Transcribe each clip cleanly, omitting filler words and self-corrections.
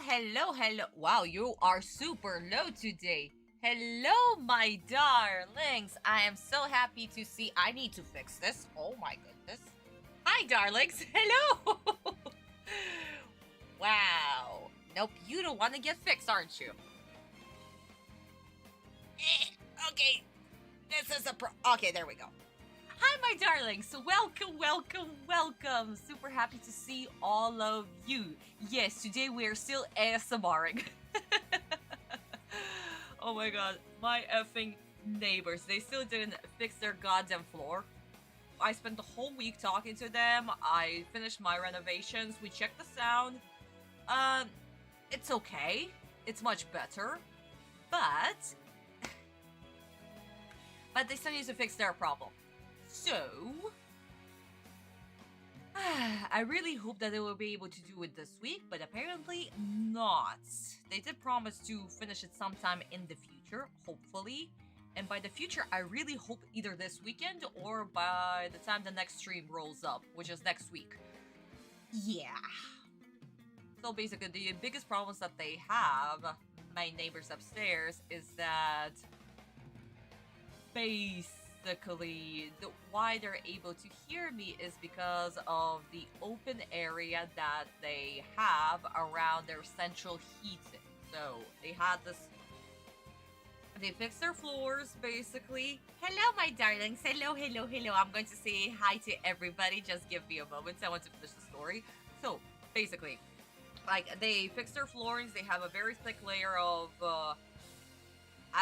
hello, hello. Wow, you are super low today. Hello, my darlings. I am so happy to see. I need to fix this. Oh my goodness. Hi, darlings. Hello. Wow. Nope, you don't want to get fixed, aren't you? Okay, this is a okay, there we go. Hi, my darlings. Welcome, welcome, welcome. Super happy to see all of you. Yes, today we are still ASMRing. Oh my god, my effing neighbors. They still didn't fix their goddamn floor. I spent the whole week talking to them. I finished my renovations. We checked the sound. It's okay. It's much better. But they still need to fix their problem. So, I really hope that they will be able to do it this week, but apparently not. They did promise to finish it sometime in the future, hopefully. And by the future, I really hope either this weekend or by the time the next stream rolls up, which is next week. Yeah. So basically, the biggest problems that they have, my neighbors upstairs, is that basically why they're able to hear me is because of the open area that they have around their central heating. So they had this. They fixed their floors, basically. Hello, my darlings. Hello, hello, hello. I'm going to say hi to everybody. Just give me a moment. I want to finish the story. So, basically, like, they fixed their floorings. They have a very thick layer of, I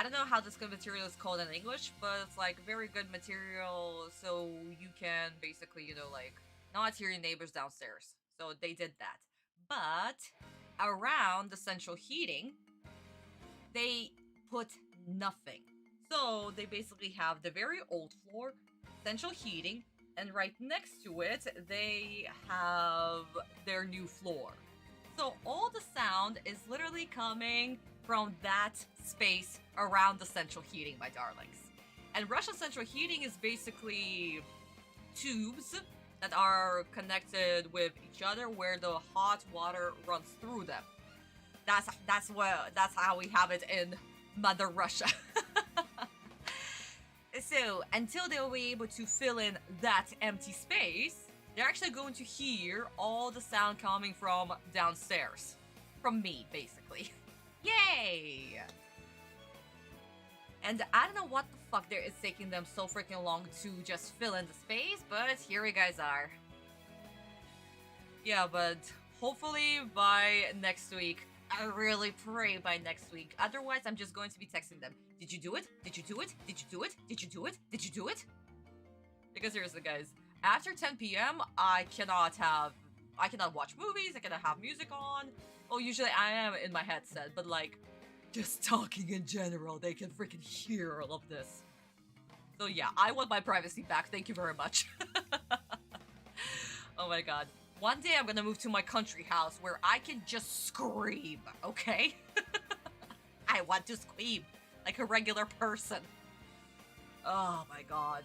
don't know how this good material is called in English, but it's, like, very good material, so you can basically, you know, like, not hear your neighbors downstairs. So, they did that. But, around the central heating, they put nothing. So they basically have the very old floor, central heating, and right next to it, they have their new floor. So all the sound is literally coming from that space around the central heating, my darlings. And Russian central heating is basically tubes that are connected with each other where the hot water runs through them. That's how we have it in Mother Russia. So, until they'll be able to fill in that empty space, they're actually going to hear all the sound coming from downstairs. From me, basically. Yay! And I don't know what the fuck there is taking them so freaking long to just fill in the space, but here we guys are. Yeah, but hopefully by next week, I really pray by next week. Otherwise, I'm just going to be texting them. Did you do it? Did you do it? Did you do it? Did you do it? Did you do it? Because seriously, guys, after 10 p.m., I cannot watch movies, I cannot have music on. Well, usually I am in my headset, but like, just talking in general, they can freaking hear all of this. So yeah, I want my privacy back. Thank you very much. Oh my god. One day I'm gonna move to my country house where I can just scream, okay? I want to scream like a regular person. Oh my god.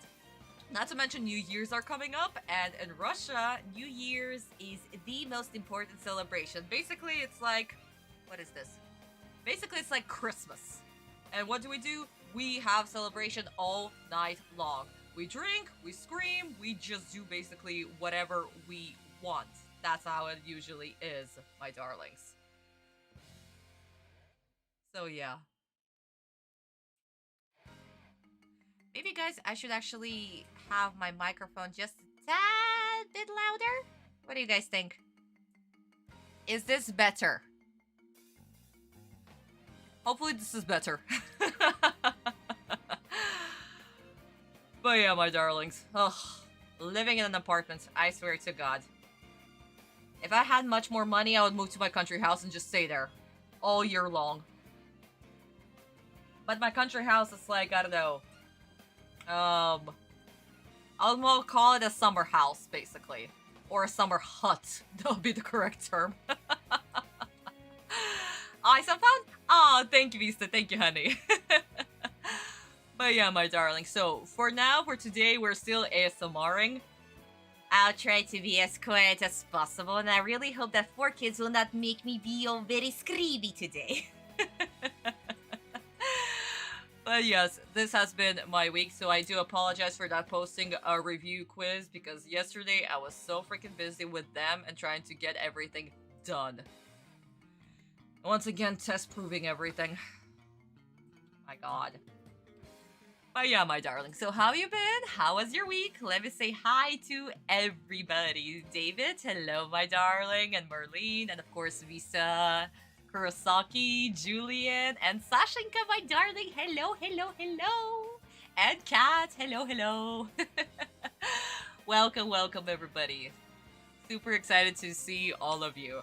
Not to mention New Year's are coming up, and in Russia, New Year's is the most important celebration. Basically, it's like, what is this? Basically, it's like Christmas. And what do? We have celebration all night long. We drink, we scream, we just do basically whatever we want. That's how it usually is, my darlings. So yeah. Maybe, guys, I should actually have my microphone just a tad bit louder? What do you guys think? Is this better? Hopefully this is better. But yeah, my darlings. Ugh. Living in an apartment, I swear to God. If I had much more money, I would move to my country house and just stay there. All year long. But my country house is like, I don't know. I'll call it a summer house, basically. Or a summer hut. That would be the correct term. I found? Oh, thank you, Vista. Thank you, honey. But yeah, my darling. So, for now, for today, we're still ASMRing. I'll try to be as quiet as possible, and I really hope that 4Kids will not make me be all very screamy today. But yes, this has been my week, so I do apologize for not posting a review quiz because yesterday I was so freaking busy with them and trying to get everything done. Once again, test proving everything. My god. But yeah, my darling. So how you been? How was your week? Let me say hi to everybody. David, hello, my darling, and Marlene, and of course Visa, Kurosaki, Julian, and Sashinka, my darling. Hello, hello, hello. And Kat, hello, hello. Welcome, welcome, everybody. Super excited to see all of you.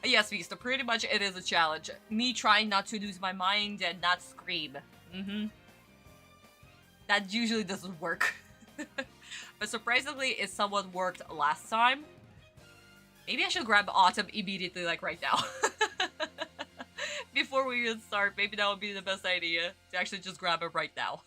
Yes, Vista, pretty much it is a challenge. Me trying not to lose my mind and not scream. That usually doesn't work. But surprisingly, it somewhat worked last time. Maybe I should grab Atem immediately, like right now. Before we even start, maybe that would be the best idea. To actually just grab it right now.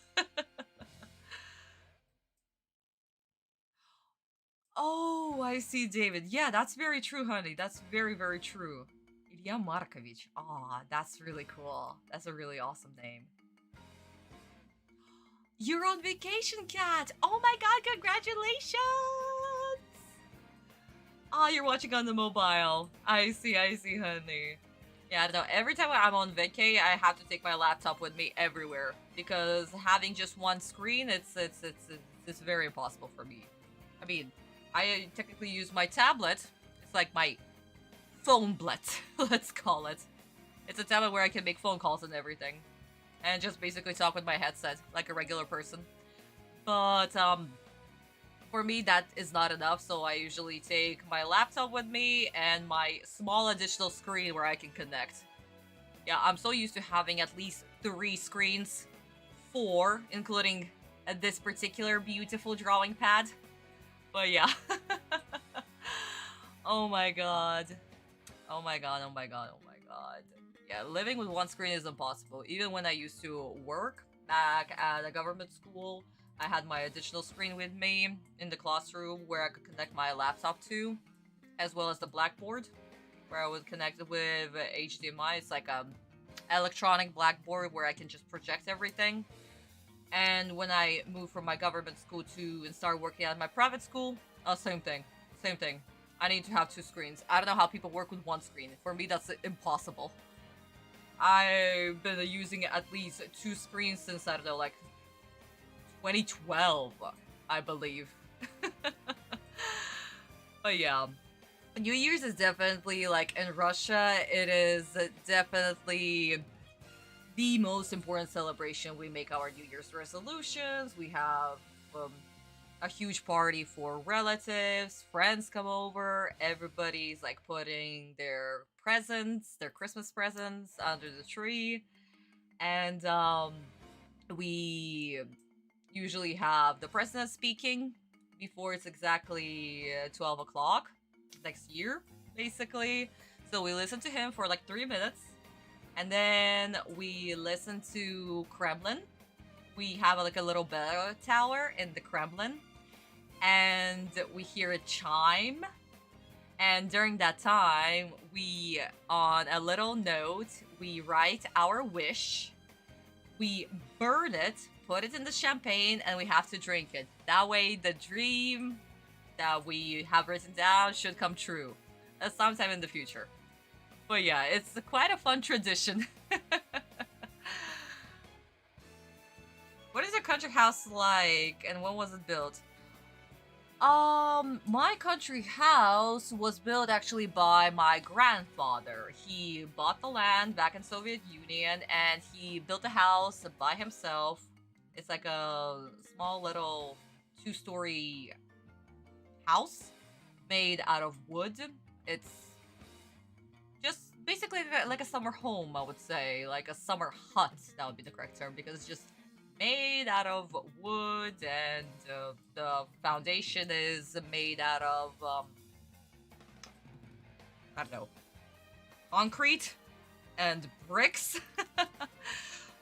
Oh, I see, David. Yeah, that's very true, honey. That's very, very true. Ilya Markovich. Aw, that's really cool. That's a really awesome name. You're on vacation, Kat! Oh my god, congratulations! Oh, you're watching on the mobile. I see, honey. Yeah, I don't know. Every time I'm on vacay, I have to take my laptop with me everywhere because having just one screen, it's very impossible for me. I mean, I technically use my tablet. It's like my phone-blet, let's call it. It's a tablet where I can make phone calls and everything. And just basically talk with my headset like a regular person. But for me that is not enough, so I usually take my laptop with me and my small additional screen where I can connect. Yeah, I'm so used to having at least 3 screens, 4, including this particular beautiful drawing pad. But yeah. Oh my god. Oh my god, oh my god, oh my god. Yeah, living with one screen is impossible. Even when I used to work back at a government school, I had my additional screen with me in the classroom where I could connect my laptop to, as well as the blackboard, where I would connect it with HDMI. It's like a electronic blackboard where I can just project everything. And when I moved from my government school to and started working at my private school, same thing. Same thing. I need to have 2 screens. I don't know how people work with 1 screen. For me, that's impossible. I've been using at least 2 screens since, I don't know, like 2012, I believe. But yeah. New Year's is definitely, like, in Russia, it is definitely the most important celebration. We make our New Year's resolutions. We have a huge party for relatives, friends come over, everybody's like putting their presents, their Christmas presents under the tree. And we usually have the president speaking before it's exactly 12 o'clock next year, basically. So we listen to him for like 3 minutes. And then we listen to Kremlin. We have like a little bell tower in the Kremlin. And we hear a chime. And during that time, we, on a little note, we write our wish. We burn it, put it in the champagne, and we have to drink it. That way, the dream that we have written down should come true. Sometime in the future. But yeah, it's quite a fun tradition. What is your country house like, and when was it built? My country house was built actually by my grandfather. He bought the land back in Soviet Union, and he built a house by himself. It's like a small little 2-story house made out of wood. It's just basically like a summer home, I would say. Like a summer hut, that would be the correct term, because it's just made out of wood, and the foundation is made out of, I don't know, concrete and bricks.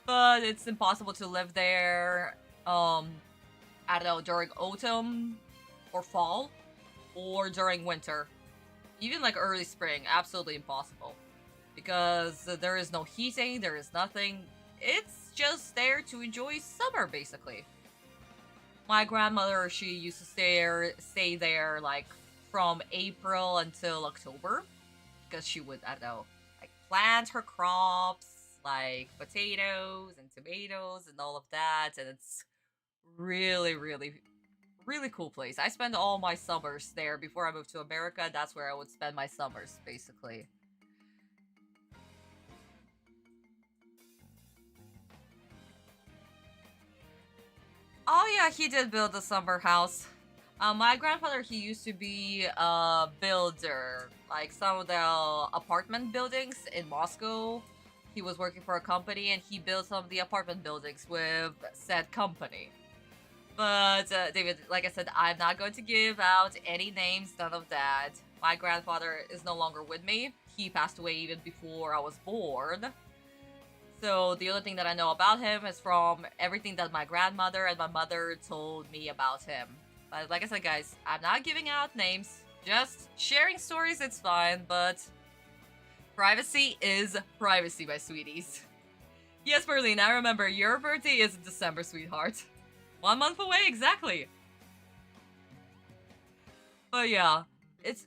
But it's impossible to live there, I don't know, during autumn or fall, or during winter. Even like early spring, absolutely impossible. Because there is no heating, there is nothing. It's just there to enjoy summer, basically. My grandmother, she used to stay there like from April until October. Because she would, I don't know, like plant her crops, like potatoes and tomatoes and all of that. And it's really, really, really cool place. I spend all my summers there before I moved to America. That's where I would spend my summers, basically. Oh yeah, he did build a summer house. My grandfather, he used to be a builder, like some of the apartment buildings in Moscow. He was working for a company and he built some of the apartment buildings with said company. But David, like I said, I'm not going to give out any names, none of that. My grandfather is no longer with me. He passed away even before I was born. So the only thing that I know about him is from everything that my grandmother and my mother told me about him. But like I said, guys, I'm not giving out names. Just sharing stories, it's fine, but privacy is privacy, my sweeties. Yes, Berlin, I remember your birthday is in December, sweetheart. 1 month away, exactly. But yeah, it's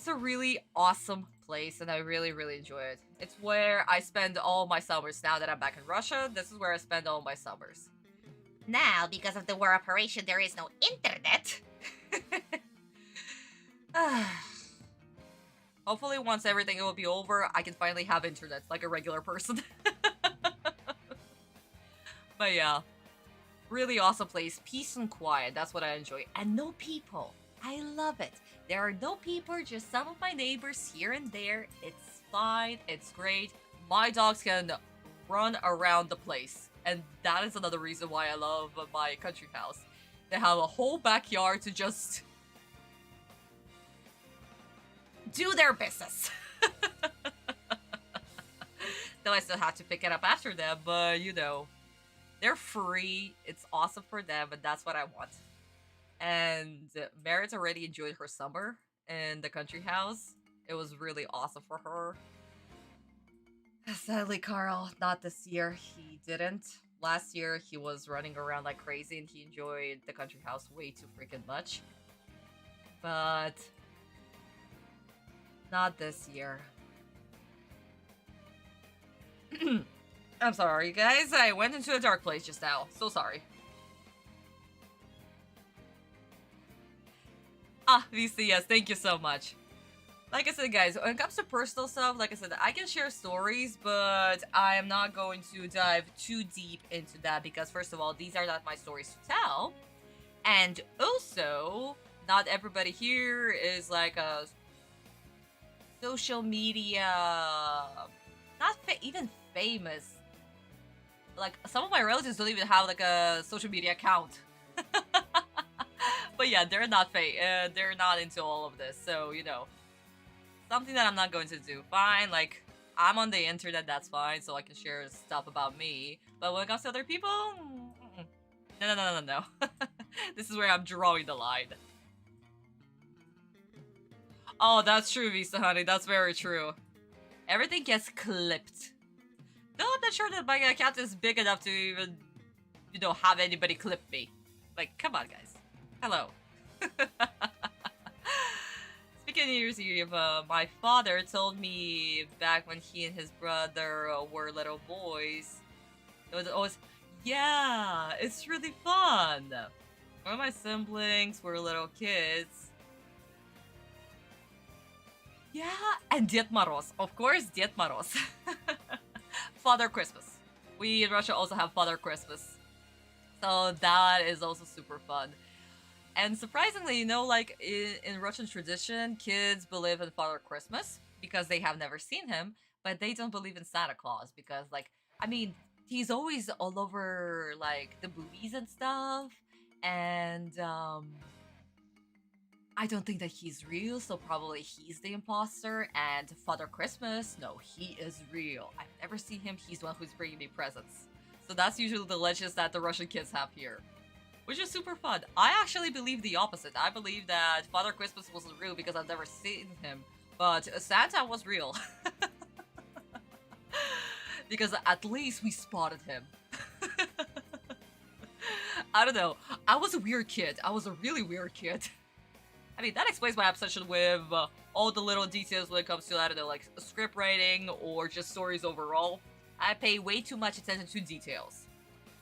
a really awesome place, and I really, really enjoy it. It's where I spend all my summers. Now that I'm back in Russia, this is where I spend all my summers. Now, because of the war operation, there is no internet. Hopefully, once everything will be over, I can finally have internet like a regular person. But yeah, really awesome place. Peace and quiet, that's what I enjoy. And no people. I love it. There are no people, just some of my neighbors here and there. It's fine, it's great. My dogs can run around the place. And that is another reason why I love my country house. They have a whole backyard to just do their business. Though I still have to pick it up after them, but you know, they're free. It's awesome for them, and that's what I want. And Merit already enjoyed her summer in the country house. It was really awesome for her. Sadly, Carl, not this year. He didn't. Last year, he was running around like crazy and he enjoyed the country house way too freaking much. But not this year. I'm sorry, guys. I went into a dark place just now. So sorry. Ah, VC, yes, thank you so much. Like I said, guys, when it comes to personal stuff, like I said, I can share stories, but I am not going to dive too deep into that because, first of all, these are not my stories to tell. And also, not everybody here is like a social media, not even famous. Like, some of my relatives don't even have like a social media account. But yeah, they're not they're not into all of this, so you know, something that I'm not going to do. Fine, like I'm on the internet, that's fine, so I can share stuff about me. But when it comes to other people, no. This is where I'm drawing the line. Oh, that's true, Visa honey. That's very true. Everything gets clipped. No, I'm not sure that my account is big enough to even, you know, have anybody clip me. Like, come on, guys. Hello. Speaking of New Year's Eve, my father told me back when he and his brother were little boys, it was always, yeah, it's really fun. One of my siblings were little kids. Yeah, and Ded Moroz. Of course, Ded Moroz. Father Christmas. We in Russia also have Father Christmas. So that is also super fun. And surprisingly, you know, like in Russian tradition, kids believe in Father Christmas because they have never seen him, but they don't believe in Santa Claus because, like, I mean, he's always all over like the movies and stuff, and I don't think that he's real, so probably he's the imposter. And Father Christmas, no, he is real. I've never seen him. He's the one who's bringing me presents. So that's usually the legends that the Russian kids have here. which is super fun. I actually believe the opposite. I believe that Father Christmas wasn't real because I've never seen him, but Santa was real. Because at least we spotted him. I don't know. I was a weird kid. I was a really weird kid. I mean, that explains my obsession with all the little details when it comes to, I don't know, like script writing or just stories overall. I pay way too much attention to details.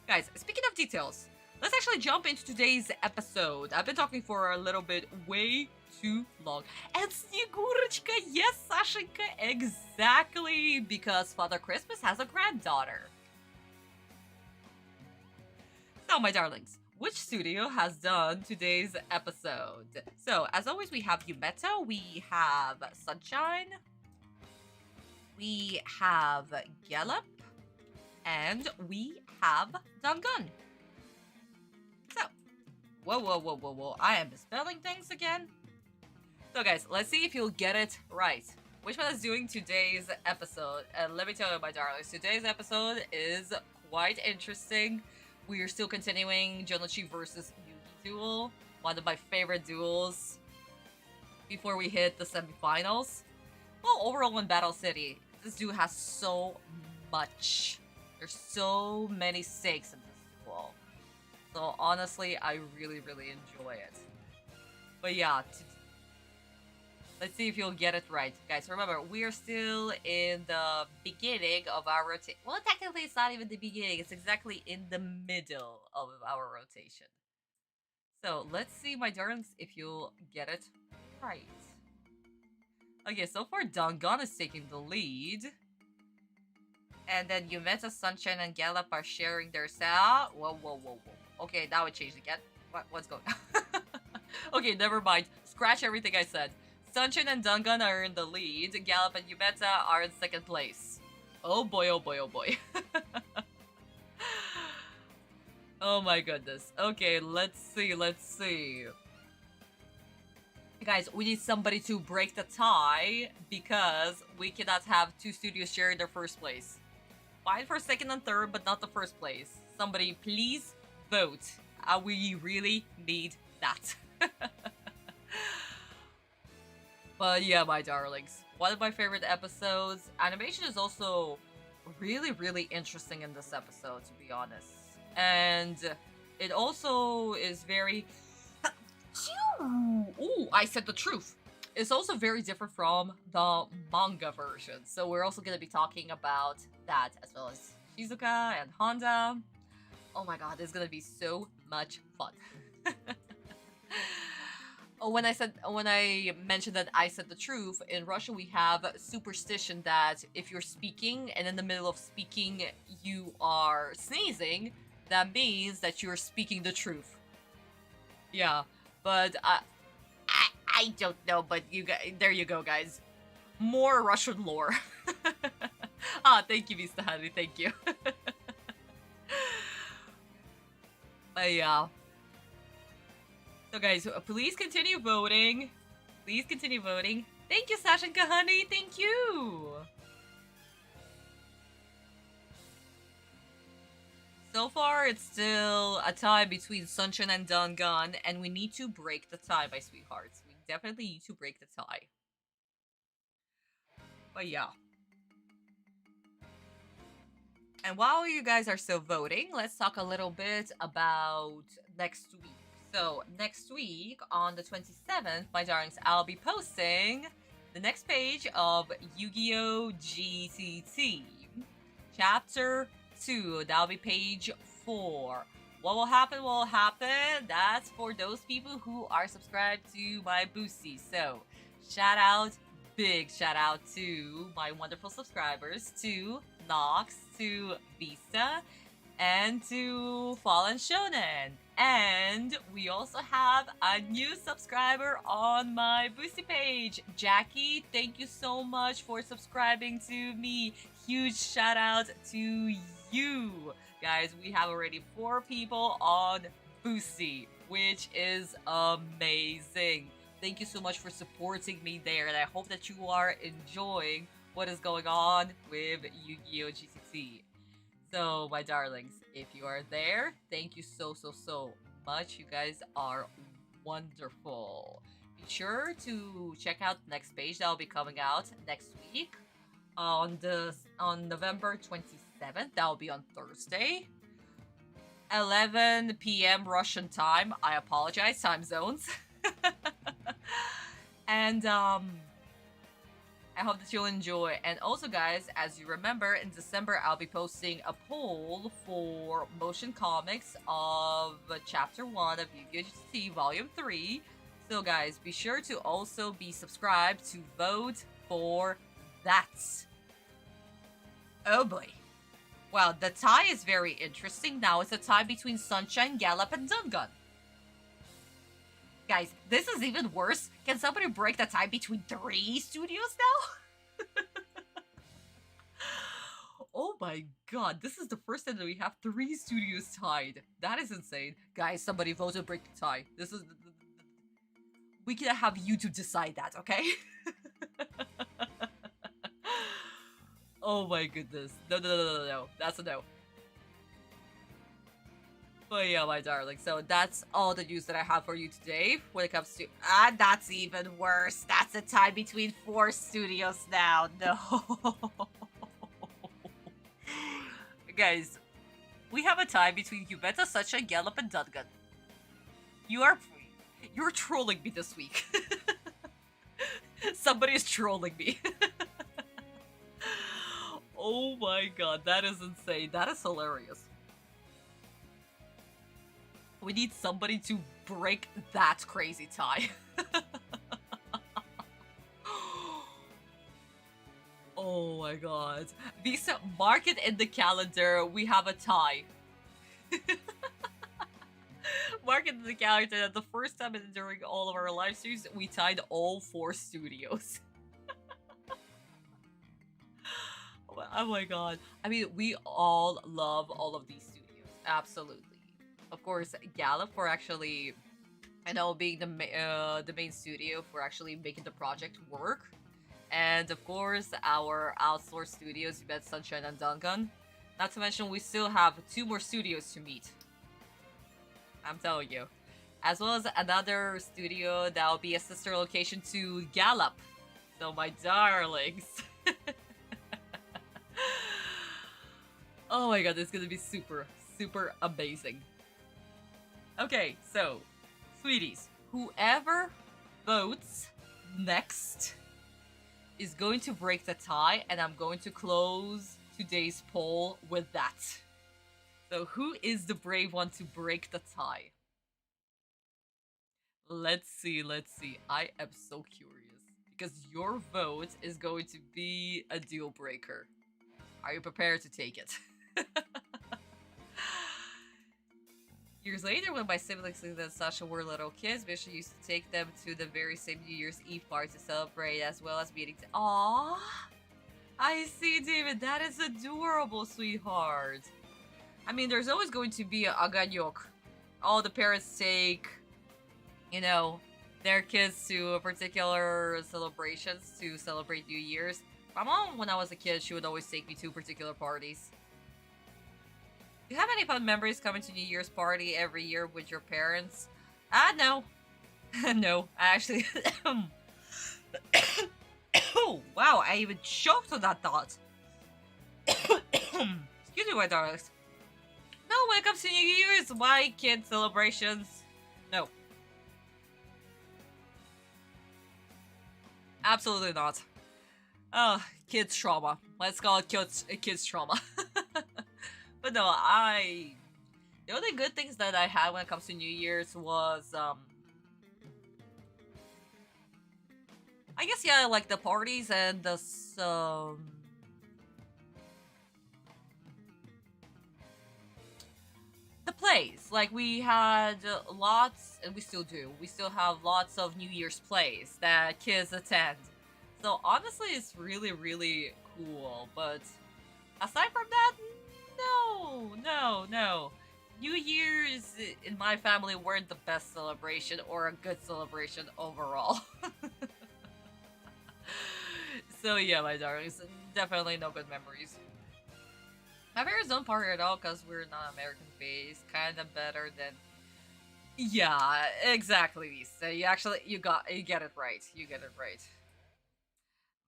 Guys, speaking of details, let's actually jump into today's episode. I've been talking for a little bit, way too long. And Snegurочка, yes, Sashenka, exactly, because Father Christmas has a granddaughter. So, my darlings, which studio has done today's episode? So, as always, we have Yumeta, we have Sunshine, we have Gallop, and we have Dangun. So, whoa, I am misspelling things again. So guys, let's see if you'll get it right. Which one is doing today's episode? And let me tell you, my darlings, today's episode is quite interesting. We are still continuing Jounouchi versus Yuugi duel, one of my favorite duels before we hit the semifinals. Well, overall in Battle City, this duel has so much. There's so many stakes in this duel. So honestly, I really enjoy it. But yeah, let's see if you'll get it right. Guys, remember, we are still in the beginning of our rotation. Well, technically, it's not even the beginning. It's exactly in the middle of our rotation. So, let's see, my darlings, if you'll get it right. Okay, so far, Dangun is taking the lead. And then Yumeta, Sunshine, and Gallop are sharing their cell. Whoa. Okay, now it changed again. What's going on? Okay, never mind. Scratch everything I said. Sunshine and Dangun are in the lead. Gallop and Yumeta are in second place. Oh boy. Oh my goodness. Okay, let's see. Guys, we need somebody to break the tie because we cannot have two studios sharing their first place. Fine for second and third, but not the first place. Somebody please vote. We really need that. But yeah, my darlings, one of my favorite episodes. Animation is also really interesting in this episode, to be honest. And it also is very... Ooh, I said the truth. It's also very different from the manga version. So we're also going to be talking about that, as well as Shizuka and Honda. Oh my god, this is going to be so much fun. When I mentioned that I said the truth, in Russia we have superstition that if you're speaking and in the middle of speaking you are sneezing, that means that you're speaking the truth. Yeah, but I don't know, but there you go, guys. More Russian lore. Thank you, Mr. Honey, thank you. But yeah. So guys, please continue voting. Please continue voting. Thank you, Sashenka Honey. Thank you. So far, it's still a tie between Sunshine and Dangun, and we need to break the tie, my sweethearts. We definitely need to break the tie. But yeah. And while you guys are still voting, let's talk a little bit about next week. So, next week, on the 27th, my darlings, I'll be posting the next page of Yu-Gi-Oh! GTT. Chapter 2. That'll be page 4. What will happen will happen. That's for those people who are subscribed to my boosty. So, big shout out to my wonderful subscribers, to Nox, to Vista, and to Fallen Shonen. And we also have a new subscriber on my boosty page. Jackie, thank you so much for subscribing to me. Huge shout out to you. Guys, we have already 4 people on boosty, which is amazing. Thank you so much for supporting me there, and I hope that you are enjoying what is going on with Yu-Gi-Oh! GCT. So, my darlings, if you are there, thank you so much. You guys are wonderful. Be sure to check out the next page that will be coming out next week on November 27th. That will be on Thursday. 11 p.m. Russian time. I apologize, time zones. And I hope that you'll enjoy. And also, guys, as you remember, in December, I'll be posting a poll for motion comics of Chapter 1 of Yu-Gi-Oh! Volume 3. So, guys, be sure to also be subscribed to vote for that. Oh boy. Well, the tie is very interesting. Now it's a tie between Sunshine, Gallop, and Dungun. Guys, this is even worse. Can somebody break the tie between 3 studios now? Oh my god, this is the first time that we have 3 studios tied. That is insane. Guys, somebody vote to break the tie. This is... We can have YouTube decide that, okay? Oh my goodness. No. That's a no. But yeah, my darling, so that's all the news that I have for you today when it comes to... that's even worse. That's a tie between 4 studios now. No. Guys, we have a tie between Yubeta, Sunshine, Gallop, and Dungan. You're trolling me this week. Somebody is trolling me. Oh my god, that is insane. That is hilarious. We need somebody to break that crazy tie. Oh my god. Visa, mark it in the calendar. We have a tie. Mark it in the calendar that the first time during all of our live streams, we tied all 4 studios. Oh my god. I mean, we all love all of these studios. Absolutely. Of course, Gallop for actually, being the main studio for actually making the project work. And of course, our outsourced studios, Yubet, Sunshine, and Dungan. Not to mention, we still have 2 more studios to meet. I'm telling you. As well as another studio that will be a sister location to Gallop. So my darlings. Oh my god, this is gonna be super, super amazing. Okay, so, sweeties, whoever votes next is going to break the tie, and I'm going to close today's poll with that. So who is the brave one to break the tie? Let's see. I am so curious, because your vote is going to be a deal breaker. Are you prepared to take it? Years later, when my siblings and Sasha were little kids, Misha used to take them to the very same New Year's Eve party to celebrate, as well as meeting. Aww! I see, David. That is adorable, sweetheart. I mean, there's always going to be a aganyok. All the parents take, their kids to particular celebrations to celebrate New Year's. My mom, when I was a kid, she would always take me to particular parties. Do you have any fun memories coming to New Year's party every year with your parents? No. No, I actually... Oh, wow, I even choked on that thought. Excuse me, my darlings. No, when it comes to New Year's, my kid celebrations, no. Absolutely not. Oh, kids trauma. Let's call it kids trauma. But no, the only good things that I had when it comes to New Year's was, I guess, yeah, like the parties and the, the plays. Like, we had lots, and we still do. We still have lots of New Year's plays that kids attend. So, honestly, it's really, really cool. But aside from that, no. New Year's in my family weren't the best celebration or a good celebration overall. So yeah, my darlings, definitely no good memories. My parents don't party at all because we're not American based. Kinda better than Yeah, exactly, Lisa. You get it right. You get it right.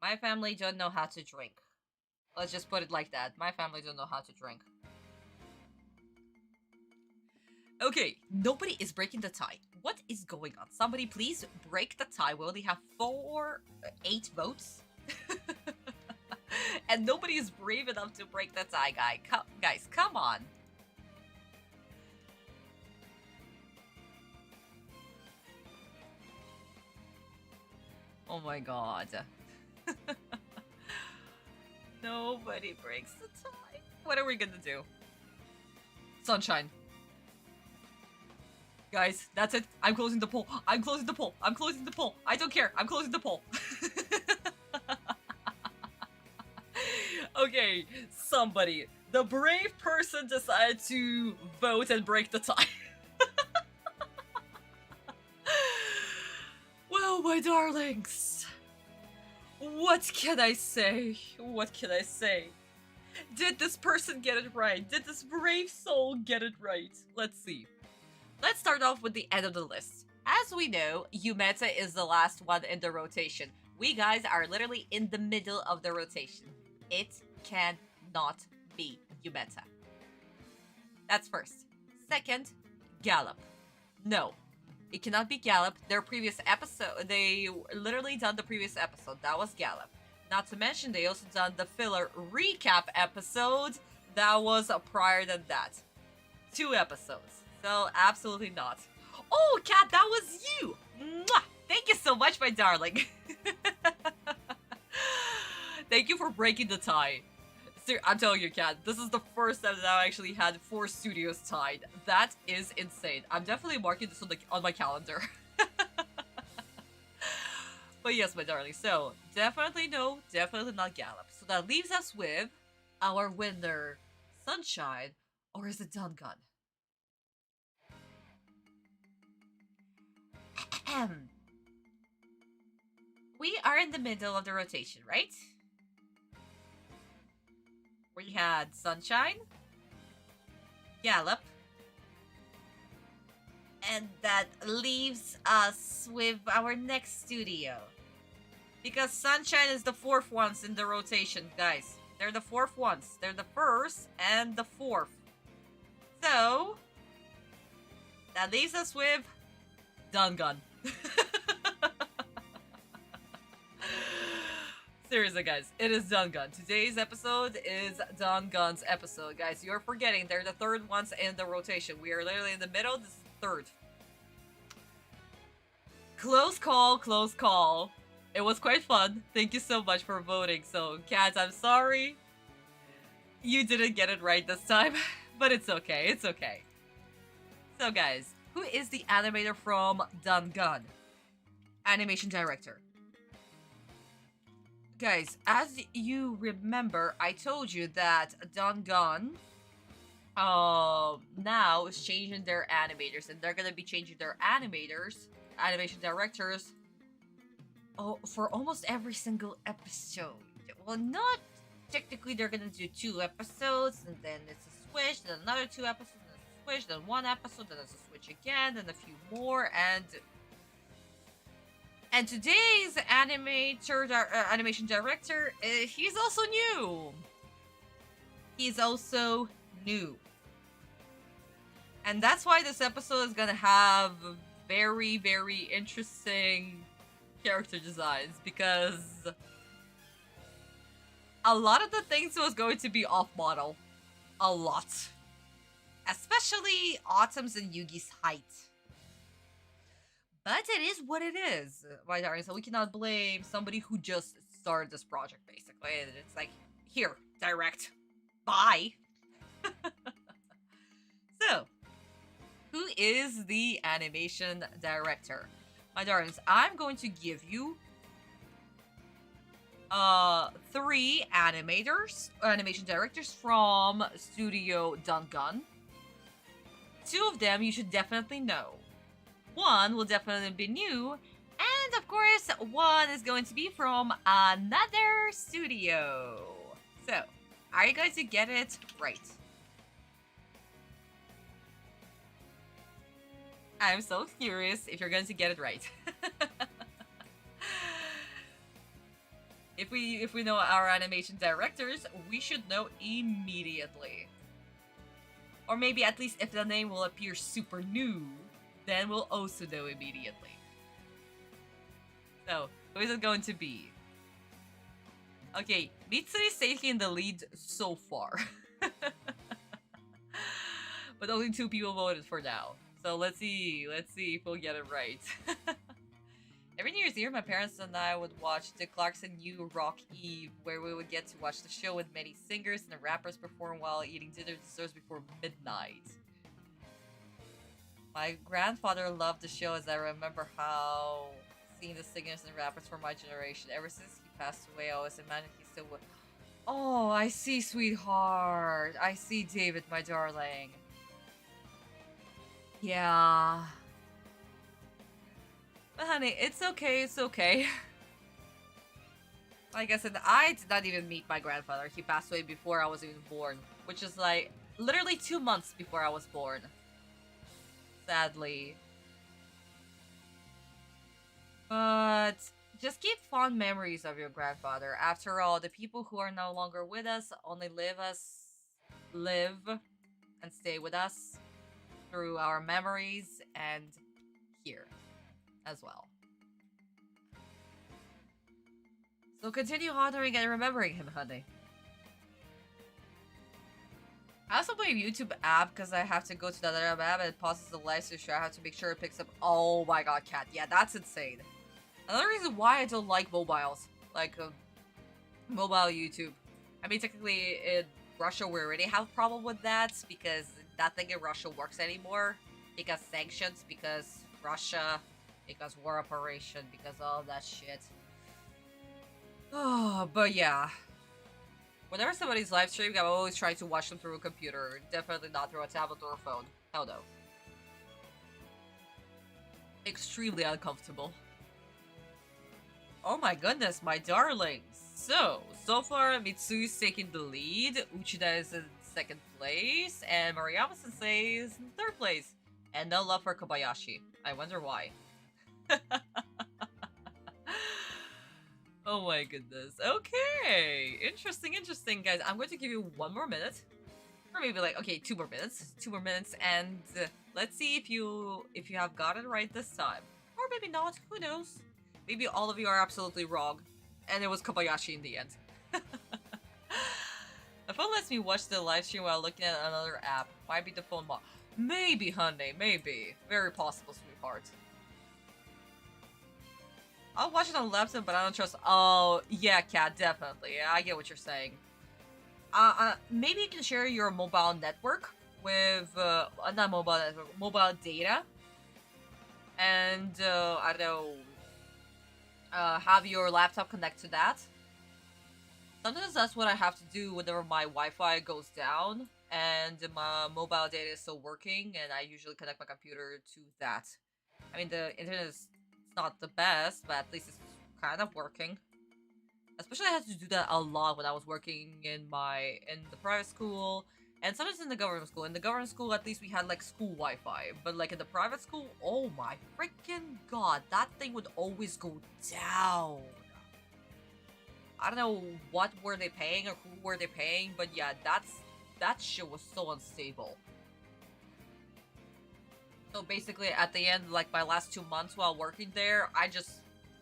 My family don't know how to drink. Let's just put it like that. My family don't know how to drink. Okay, nobody is breaking the tie. What is going on? Somebody please break the tie. We only have 8 votes. And nobody is brave enough to break the tie, guys. Come on. Oh my god. Nobody breaks the tie. What are we gonna do? Sunshine. Guys, that's it. I'm closing the poll. I'm closing the poll. I'm closing the poll. I don't care. I'm closing the poll. Okay, somebody. The brave person decided to vote and break the tie. Well, my darlings. What can I say? What can I say? Did this person get it right? Did this brave soul get it right? Let's see. Let's start off with the end of the list. As we know, Yumeta is the last one in the rotation. We guys are literally in the middle of the rotation. It cannot be Yumeta. That's first. Second, Gallop. No, it cannot be Gallop. Their previous episode, they literally done the previous episode. That was Gallop. Not to mention, they also done the filler recap episode. That was prior than that. 2 episodes. So, absolutely not. Oh, Kat, that was you! Mwah! Thank you so much, my darling. Thank you for breaking the tie. I'm telling you, Kat, this is the first time that I actually had 4 studios tied. That is insane. I'm definitely marking this on my calendar. But yes, my darling, so definitely no, definitely not Gallop. So that leaves us with our winner, Sunshine, or is it Dungun? We are in the middle of the rotation, right? We had Sunshine, Gallop, and that leaves us with our next studio. Because Sunshine is the 4th ones in the rotation, guys. They're the 4th ones. They're the 1st and the 4th. So, that leaves us with Dungun. Seriously, guys, it is Dungun. Today's episode is Dungun's episode. Guys, you're forgetting they're the 3rd ones in the rotation. We are literally in the middle. This is 3rd. Close call, close call. It was quite fun. Thank you so much for voting. So, Kat, I'm sorry you didn't get it right this time, but it's okay. It's okay. So, guys, who is the animator from Dungun? Animation director. Guys, as you remember, I told you that Dungun now is changing their animators, and they're gonna be changing their animation directors, for almost every single episode. Well, not technically, they're gonna do 2 episodes, and then it's a switch, then another 2 episodes, then a switch, then 1 episode, then it's a switch again, then a few more, and today's animation director, he's also new. He's also new. And that's why this episode is gonna have very, very interesting character designs, because a lot of the things was going to be off-model. A lot. Especially Atem's and Yuugi's height. But it is what it is, my darling. So we cannot blame somebody who just started this project, basically. It's like, here, direct. Bye. So, who is the animation director? My darlings, I'm going to give you 3 animation directors from Studio Dungun. 2 of them you should definitely know. 1 will definitely be new, and of course, 1 is going to be from another studio. So, are you going to get it right? I'm so curious if you're going to get it right. If we know our animation directors, we should know immediately. Or maybe at least if the name will appear super new, then we'll also know immediately. So, who is it going to be? Okay, Mitsuri is taking the lead so far. But only 2 people voted for now. So let's see if we'll get it right. Every New Year's Eve, my parents and I would watch the Clarkson New Rock Eve, where we would get to watch the show with many singers and the rappers perform while eating dinner desserts before midnight. My grandfather loved the show, as I remember how seeing the singers and rappers from my generation. Ever since he passed away, I always imagined he still would. Oh, I see, sweetheart. I see, David, my darling. Yeah. But honey, it's okay, it's okay. Like I said, I did not even meet my grandfather. He passed away before I was even born. Which is like, literally 2 months before I was born. Sadly. But just keep fond memories of your grandfather. After all, the people who are no longer with us only live and stay with us through our memories and here as well. So continue honoring and remembering him, honey. I also play a YouTube app because I have to go to the other app and it pauses the live stream. I have to make sure it picks up. Oh my god, cat. Yeah, that's insane. Another reason why I don't like mobiles, like mobile YouTube. I mean, technically in Russia we already have a problem with that because nothing in Russia works anymore. Because sanctions, because Russia, because war operation, because all that shit. Oh, but yeah. Whenever somebody's live streaming, I'm always trying to watch them through a computer. Definitely not through a tablet or a phone. Hell no. Extremely uncomfortable. Oh my goodness, my darlings. So far, Mitsui's taking the lead, Uchida is in 2nd place, and Mariyama-sensei is in 3rd place. And no love for Kobayashi. I wonder why. Oh my goodness. Okay. Interesting, guys. I'm going to give you 1 more minute. Or maybe like, okay, 2 more minutes. 2 more minutes, and let's see if you have got it right this time. Or maybe not. Who knows? Maybe all of you are absolutely wrong. And it was Kobayashi in the end. The phone lets me watch the live stream while looking at another app. Might be the phone mod. Maybe, honey, maybe. Very possible, sweetheart. I'll watch it on laptop, but I don't trust. Oh, yeah, cat, definitely. Yeah, I get what you're saying. Maybe you can share your mobile network with, not mobile network, mobile data. And, I don't know, have your laptop connect to that. Sometimes that's what I have to do whenever my Wi-Fi goes down and my mobile data is still working, and I usually connect my computer to that. I mean, the internet is not the best, but at least it's kind of working. Especially I had to do that a lot when I was working in the private school, and sometimes in the government school. In the government school, at least we had like school Wi-Fi, but like in the private school, oh my freaking god, that thing would always go down. I don't know what were they paying or who were they paying, but yeah, that shit was so unstable. So basically, at the end, like my last 2 months while working there, I just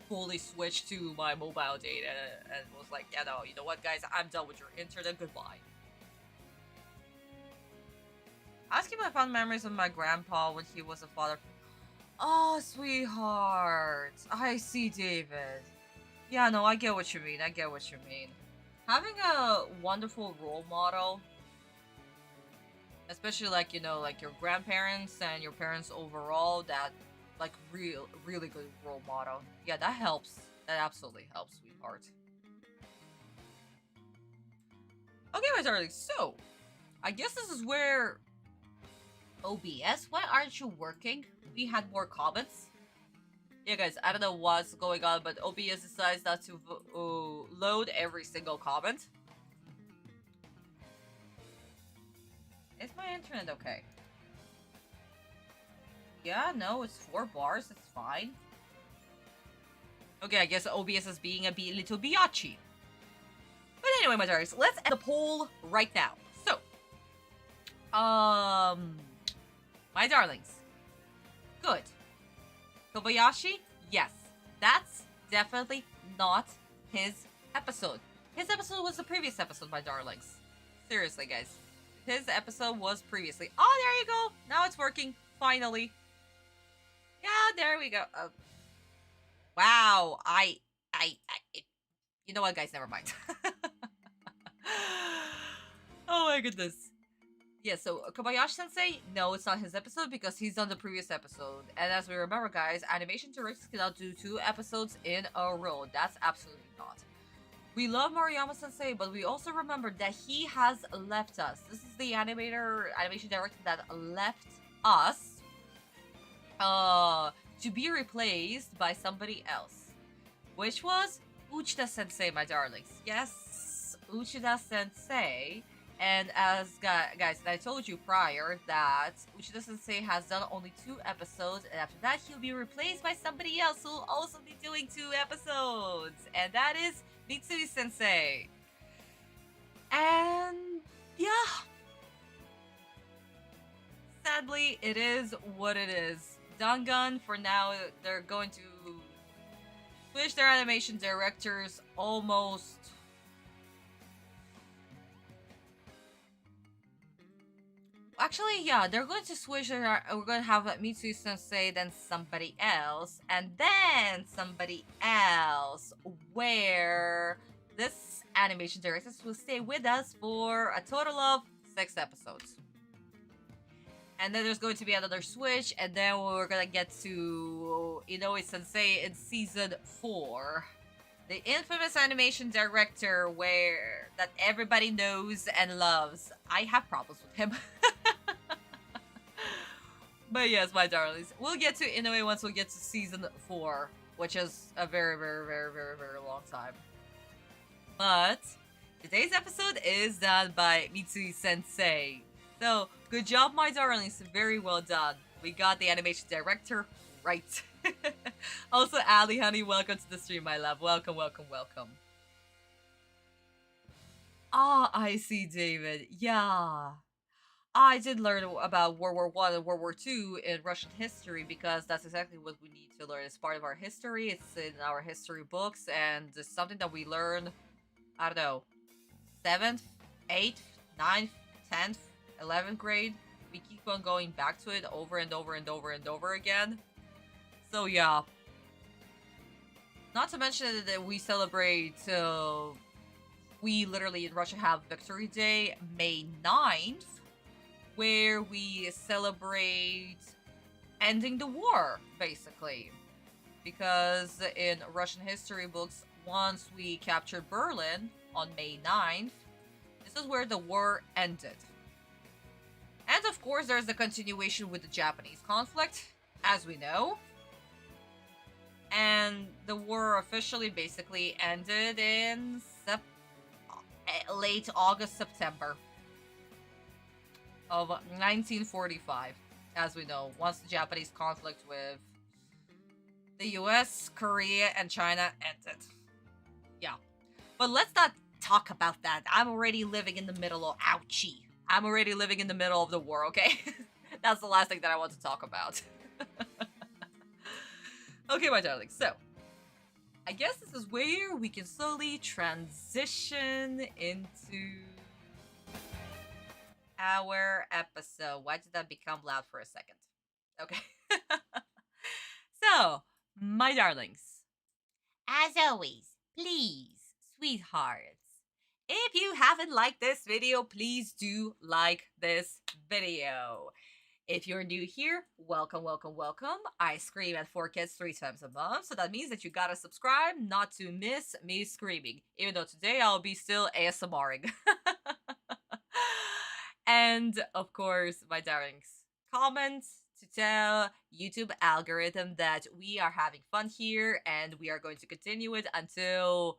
fully switched to my mobile data and was like, yeah, no, you know what, guys, I'm done with your internet, goodbye. Asking my fond memories of my grandpa when he was a father. Oh, sweetheart. I see, David. Yeah, no, I get what you mean. Having a wonderful role model, especially like, you know, like your grandparents and your parents overall, that like really good role model. Yeah, that helps. That absolutely helps, sweetheart. Okay, my darling, so I guess this is where OBS, why aren't you working? We had more comments. Yeah, guys, I don't know what's going on, but OBS decides not to load every single comment. Is my internet okay? Yeah, no, it's 4 bars. It's fine. Okay, I guess OBS is being a little biatchy. But anyway, my darlings, let's end the poll right now. So, my darlings, good. Kobayashi, yes, that's definitely not his episode. His episode was the previous episode, my darlings. Seriously, guys. His episode was previously. Oh, there you go. Now it's working. Finally. Yeah, there we go. Wow. You know what, guys? Never mind. Oh my goodness. Yeah, so Kobayashi-sensei, no, it's not his episode because he's on the previous episode. And as we remember, guys, animation directors cannot do 2 episodes in a row. That's absolutely not. We love Maruyama-sensei, but we also remember that he has left us. This is the animation director that left us to be replaced by somebody else. Which was Uchida-sensei, my darlings. Yes, Uchida-sensei. And as guys, I told you prior that Uchida-sensei has done only 2 episodes, and after that he'll be replaced by somebody else who will also be doing 2 episodes, and that is Mitsui-sensei. And yeah, sadly, it is what it is. Dangan, for now, they're going to switch their animation directors almost. Actually, yeah, they're going to switch their. We're going to have Mitsui Sensei, then somebody else, and then somebody else, where this animation director will stay with us for a total of 6 episodes. And then there's going to be another switch, and then we're gonna get to Inoue Sensei in season 4. The infamous animation director that everybody knows and loves. I have problems with him. But yes, my darlings, we'll get to Inoue once we get to season 4, which is a very, very, very, very, very long time. But today's episode is done by Mitsui Sensei. So, good job, my darlings. Very well done. We got the animation director right. Also, Ali, honey, welcome to the stream, my love. Welcome, welcome, welcome. Ah, I see, David. Yeah. I did learn about World War I and World War II in Russian history because that's exactly what we need to learn. It's part of our history. It's in our history books, and it's something that we learn, I don't know, 7th, 8th, 9th, 10th, 11th grade. We keep on going back to it over and over and over and over again. So yeah. Not to mention that we celebrate, we literally in Russia have Victory Day, May 9th, where we celebrate ending the war, basically. Because in Russian history books, once we captured Berlin on May 9th, this is where the war ended. And of course, there's the continuation with the Japanese conflict, as we know. And the war officially basically ended in late August, September of 1945, as we know, once the Japanese conflict with the US, Korea, and China ended. Yeah. But let's not talk about that. I'm already living in the middle of ouchie. I'm already living in the middle of the war, okay? That's the last thing that I want to talk about. Okay, my darlings, so I guess this is where we can slowly transition into our episode. Why did that become loud for a second? Okay. So, my darlings, As always, please, sweethearts, if you haven't liked this video, please do like this video. If you're new here, welcome, welcome, welcome. I scream at 4 kids 3 times a month, so that means that you gotta subscribe not to miss me screaming. Even though today I'll be still ASMRing. And, of course, my darlings, comment to tell YouTube algorithm that we are having fun here, and we are going to continue it until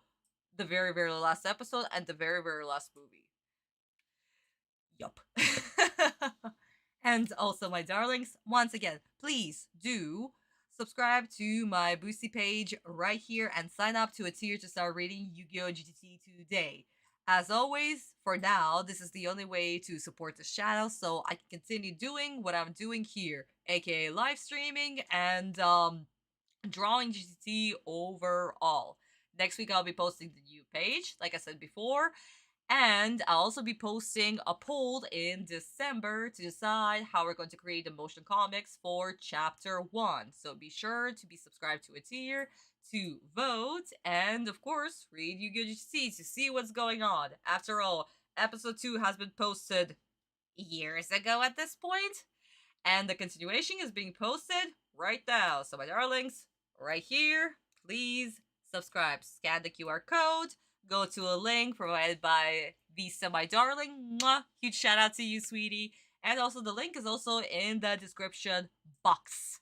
the very, very last episode and the very, very last movie. Yup. And also, my darlings, once again, please do subscribe to my Boosty page right here and sign up to a tier to start reading Yu-Gi-Oh! GTT today. As always, for now, this is the only way to support this channel so I can continue doing what I'm doing here, aka live streaming and drawing GTT overall. Next week I'll be posting the new page, like I said before, and I'll also be posting a poll in December to decide how we're going to create the motion comics for Chapter 1. So be sure to be subscribed to a tier to vote, and of course, read Yu-Gi-Oh! GTT to see what's going on. After all, Episode 2 has been posted years ago at this point, and the continuation is being posted right now. So my darlings, right here, please subscribe. Scan the QR code, go to a link provided by Visa, my darling. Mwah! Huge shout out to you, sweetie. And also the link is also in the description box.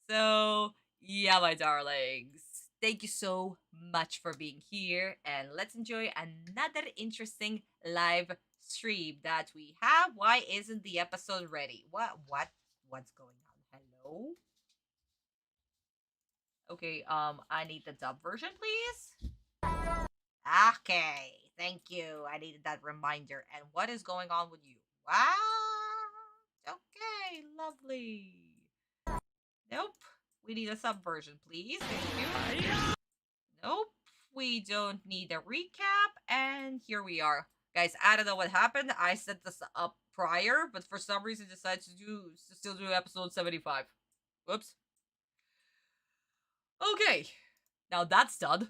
So yeah, my darlings, thank you so much for being here, and let's enjoy another interesting live stream that we have. Why isn't the episode ready? What's going on? Hello? Okay, I need the dub version, please. Okay, thank you. I needed that reminder. And what is going on with you? Wow. Okay, lovely. Nope. We need a sub version, please. Thank you. Nope. We don't need a recap. And here we are. Guys, I don't know what happened. I set this up prior, but for some reason decided to still do episode 75. Whoops. Okay. Now that's done.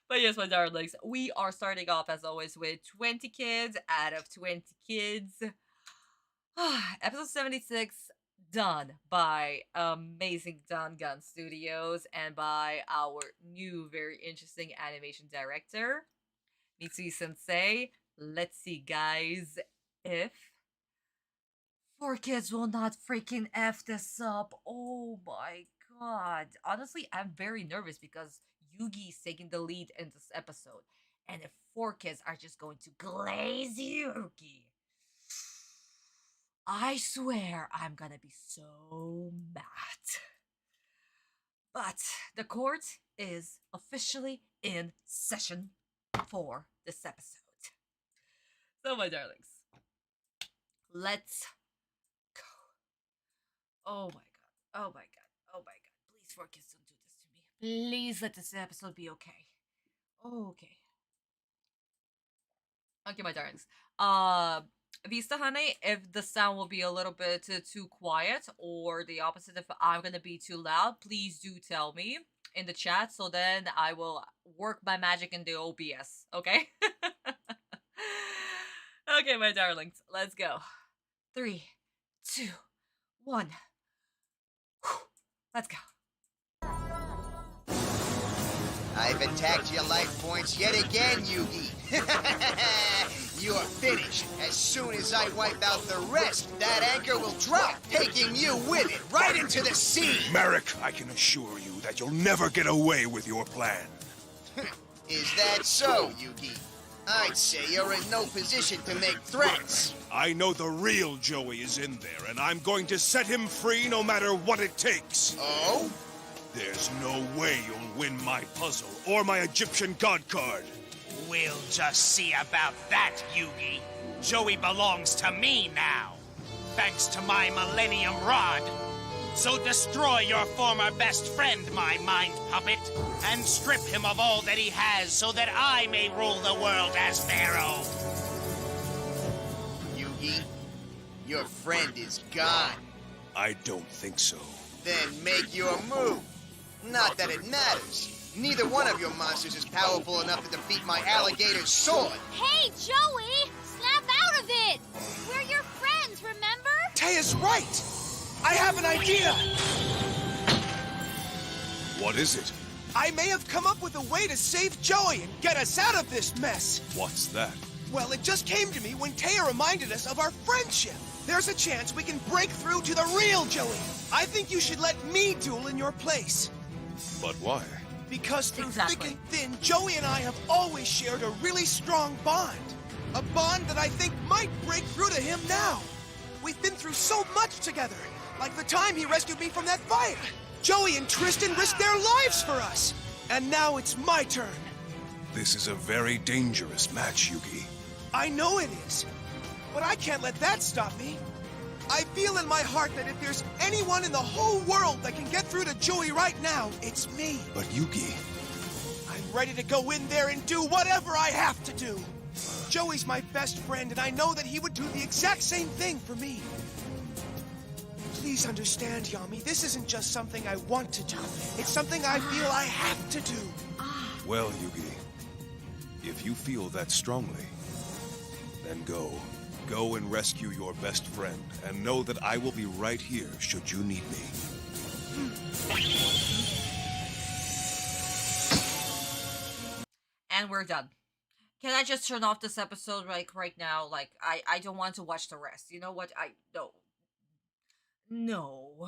But yes, my darlings, we are starting off as always with 20 kids out of 20 kids. Episode 76 done by amazing Dangan Studios and by our new very interesting animation director, Mitsui Sensei. Let's see, guys, if 4Kids will not freaking F this up. Oh my god. Honestly, I'm very nervous because Yuugi is taking the lead in this episode. And if 4Kids are just going to glaze Yuugi, I swear I'm gonna be so mad. But the court is officially in session for this episode. So, my darlings, let's go. Oh my god. Oh my god. Oh my god. Please, 4Kids, don't do this to me. Please let this episode be okay. Okay. Okay, my darlings. Vista honey, if the sound will be a little bit too quiet or the opposite, if I'm gonna be too loud, please do tell me in the chat so then I will work my magic in the OBS, okay? Okay, my darlings, let's go. 3, 2, 1. Let's go. I've attacked your life points yet again, Yuugi. You're finished. As soon as I wipe out the rest, that anchor will drop, taking you with it right into the sea. MARIK, I can assure you that you'll never get away with your plan. Is that so, Yuugi? I'd say you're in no position to make threats. I know the real Joey is in there, and I'm going to set him free no matter what it takes. Oh? There's no way you'll win my puzzle or my Egyptian god card. We'll just see about that, Yuugi. Joey belongs to me now, thanks to my Millennium Rod. So destroy your former best friend, my mind puppet, and strip him of all that he has so that I may rule the world as Pharaoh. Yuugi, your friend is gone. I don't think so. Then make your move. Not that it matters. Neither one of your monsters is powerful enough to defeat my alligator's sword. Hey, Joey! Snap out of it! We're your friends, remember? Taya's right! I have an idea! What is it? I may have come up with a way to save Joey and get us out of this mess! What's that? Well, it just came to me when Taya reminded us of our friendship. There's a chance we can break through to the real Joey. I think you should let me duel in your place. But why? Because through Exactly. thick and thin, Joey and I have always shared a really strong bond. A bond that I think might break through to him now. We've been through so much together. Like the time he rescued me from that fire. Joey and Tristan risked their lives for us. And now it's my turn. This is a very dangerous match, Yuugi. I know it is. But I can't let that stop me. I feel in my heart that if there's anyone in the whole world that can get through to Joey right now, it's me. But Yuugi... I'm ready to go in there and do whatever I have to do. Joey's my best friend, and I know that he would do the exact same thing for me. Please understand, Yami, this isn't just something I want to do. It's something I feel I have to do. Well, Yuugi, if you feel that strongly, then go. Go and rescue your best friend, and know that I will be right here should you need me. And we're done. Can I just turn off this episode like right now? Like, I don't want to watch the rest. You know what? No.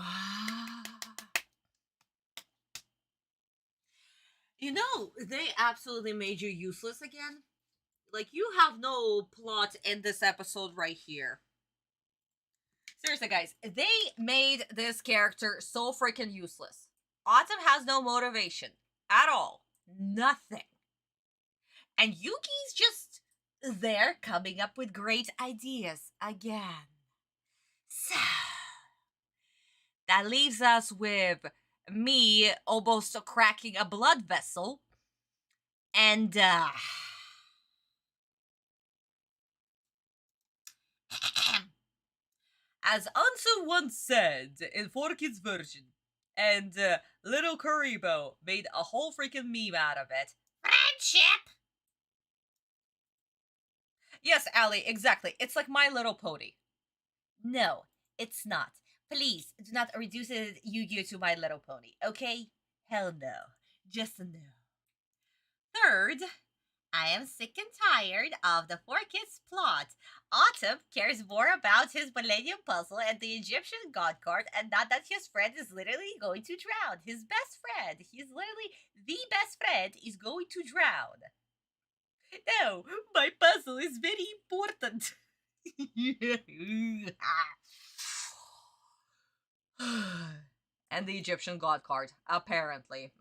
You know, they absolutely made you useless again. Like, you have no plot in this episode right here. Seriously, guys, they made this character so freaking useless. Atem has no motivation at all. Nothing. And Yuugi's just there coming up with great ideas again. So, that leaves us with me almost cracking a blood vessel. And, as Ansu once said in 4Kids version, and Little Karibo made a whole freaking meme out of it. Friendship! Yes, Allie, exactly. It's like My Little Pony. No, it's not. Please, do not reduce it, Yu-Gi-Oh! To My Little Pony, okay? Hell no. Just a no. Third, I am sick and tired of the 4Kids plot. Atem cares more about his Millennium Puzzle and the Egyptian God card, and not that his friend is literally going to drown. His best friend, he's literally the best friend, is going to drown. No, my puzzle is very important. And the Egyptian God card, apparently.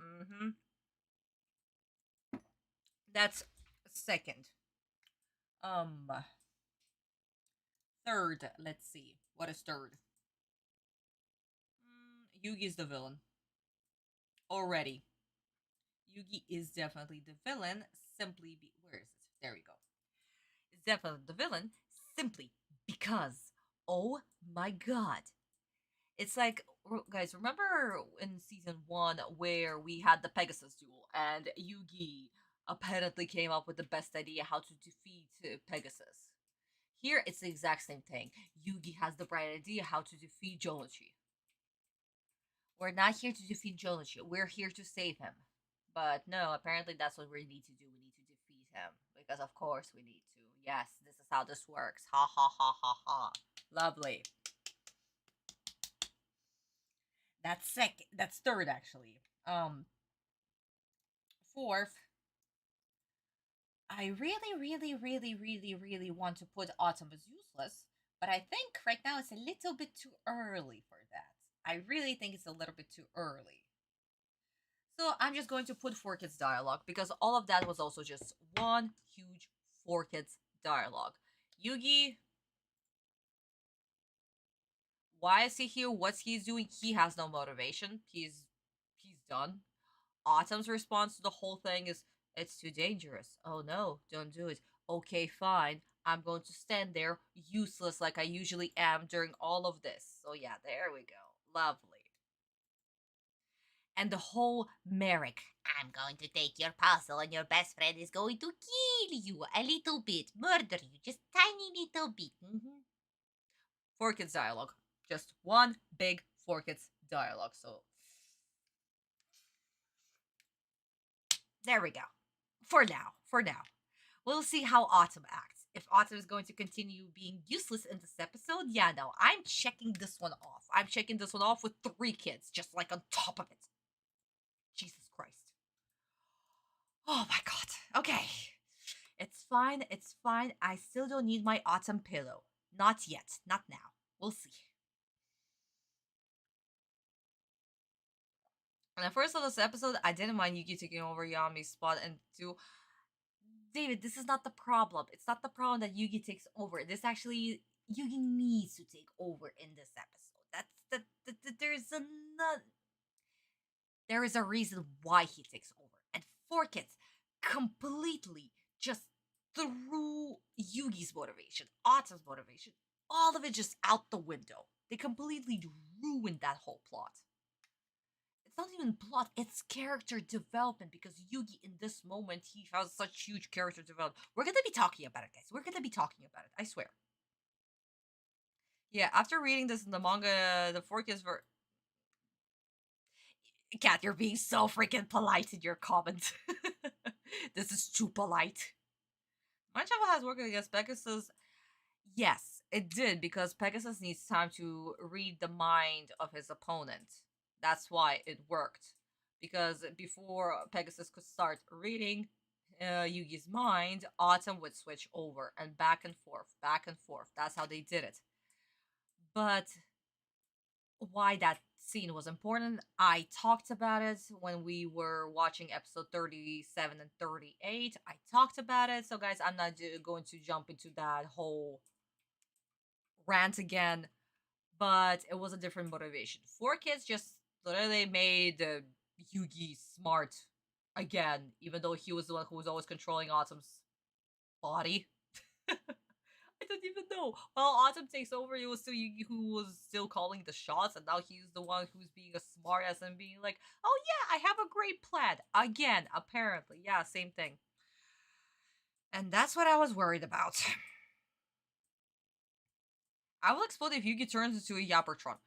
That's second. Third, let's see. What is third? Yuugi's the villain. Already. Yuugi is definitely the villain, where is it? There we go. It's definitely the villain, simply because, oh my god. It's like, guys, remember in season 1 where we had the Pegasus duel, and Yuugi apparently came up with the best idea how to defeat Pegasus. Here, it's the exact same thing. Yuugi has the bright idea how to defeat Jounouchi. We're not here to defeat Jounouchi. We're here to save him. But no, apparently that's what we need to do. We need to defeat him. Because of course we need to. Yes, this is how this works. Ha ha ha ha ha. Lovely. That's third, actually. Fourth, I really want to put Atem as useless, but I think right now it's a little bit too early for that. I really think it's a little bit too early. So I'm just going to put 4Kids dialogue, because all of that was also just one huge 4Kids dialogue. Yuugi, why is he here? What's he doing? He has no motivation. He's done. Atem's response to the whole thing is, it's too dangerous. Oh no, don't do it. Okay, fine. I'm going to stand there, useless like I usually am during all of this. So yeah, there we go. Lovely. And the whole MARIK. I'm going to take your puzzle and your best friend is going to kill you a little bit. Murder you, just tiny little bit. 4Kids dialogue. Just one big 4Kids dialogue. So there we go. For now. We'll see how Atem acts. If Atem is going to continue being useless in this episode, yeah, no, I'm checking this one off. I'm checking this one off with 3 kids, just like on top of it. Jesus Christ. Oh my god. Okay. It's fine. I still don't need my Atem pillow. Not yet. Not now. We'll see. And at first of this episode, I didn't mind Yuugi taking over Yami's spot, and to David, this is not the problem. It's not the problem that Yuugi takes over. This actually, Yuugi needs to take over in this episode. There is a reason why he takes over. And 4Kids completely just threw Yuugi's motivation, Atem's motivation, all of it just out the window. They completely ruined that whole plot. It's not even plot, it's character development, because Yuugi in this moment, he has such huge character development. We're gonna be talking about it, guys. We're gonna be talking about it, I swear. Yeah, after reading this in the manga, the 4Kids were... Kat, you're being so freaking polite in your comments. This is too polite. My travel has worked against Pegasus. Yes, it did, because Pegasus needs time to read the mind of his opponent. That's why it worked. Because before Pegasus could start reading Yuugi's mind, Atem would switch over and back and forth, back and forth. That's how they did it. But why that scene was important, I talked about it when we were watching episode 37 and 38. I talked about it, so guys, I'm not going to jump into that whole rant again, but it was a different motivation. 4Kids just literally made Yuugi smart again, even though he was the one who was always controlling Atem's body. I don't even know. While Atem takes over, it was still Yuugi who was still calling the shots, and now he's the one who's being a smartass and being like, oh yeah, I have a great plan. Again, apparently. Yeah, same thing. And that's what I was worried about. I will explode if Yuugi turns into a Yappertron.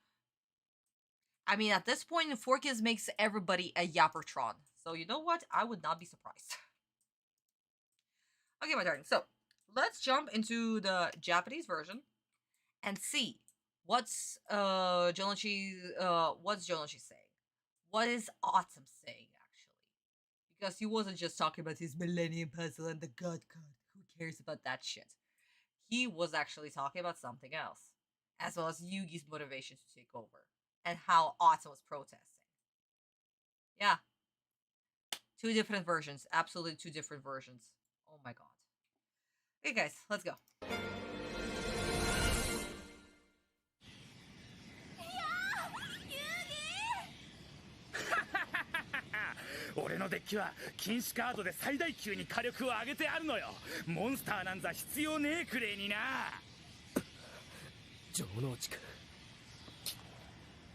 I mean, at this point, 4Kids makes everybody a Yappertron. So you know what? I would not be surprised. Okay, my darling. So let's jump into the Japanese version and see what's Jounouchi saying. What is Atem saying, actually? Because he wasn't just talking about his Millennium Puzzle and the God Card. Who cares about that shit? He was actually talking about something else, as well as Yuugi's motivation to take over, and how Atem was protesting. Yeah. 2 different versions. Absolutely 2 different versions. Oh my god. Okay, guys, let's go. 俺のデッキは禁止カードで最大級に火力を上げてあるのよ。モンスターなんざ必要ねえくれにな。城之内くん、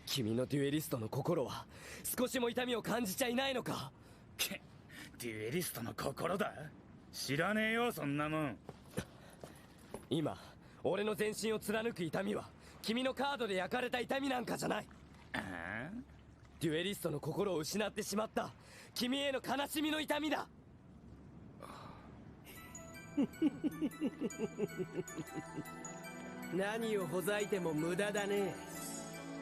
君のデュエリストの心は少しも痛みを感じちゃいないのか。デュエリストの心だ。知らねえよ、そんなもん。今俺の全身を貫く痛みは君のカードで焼かれた痛みなんかじゃない。デュエリストの心を失ってしまった君への悲しみの痛みだ。何をほざいても無駄だね。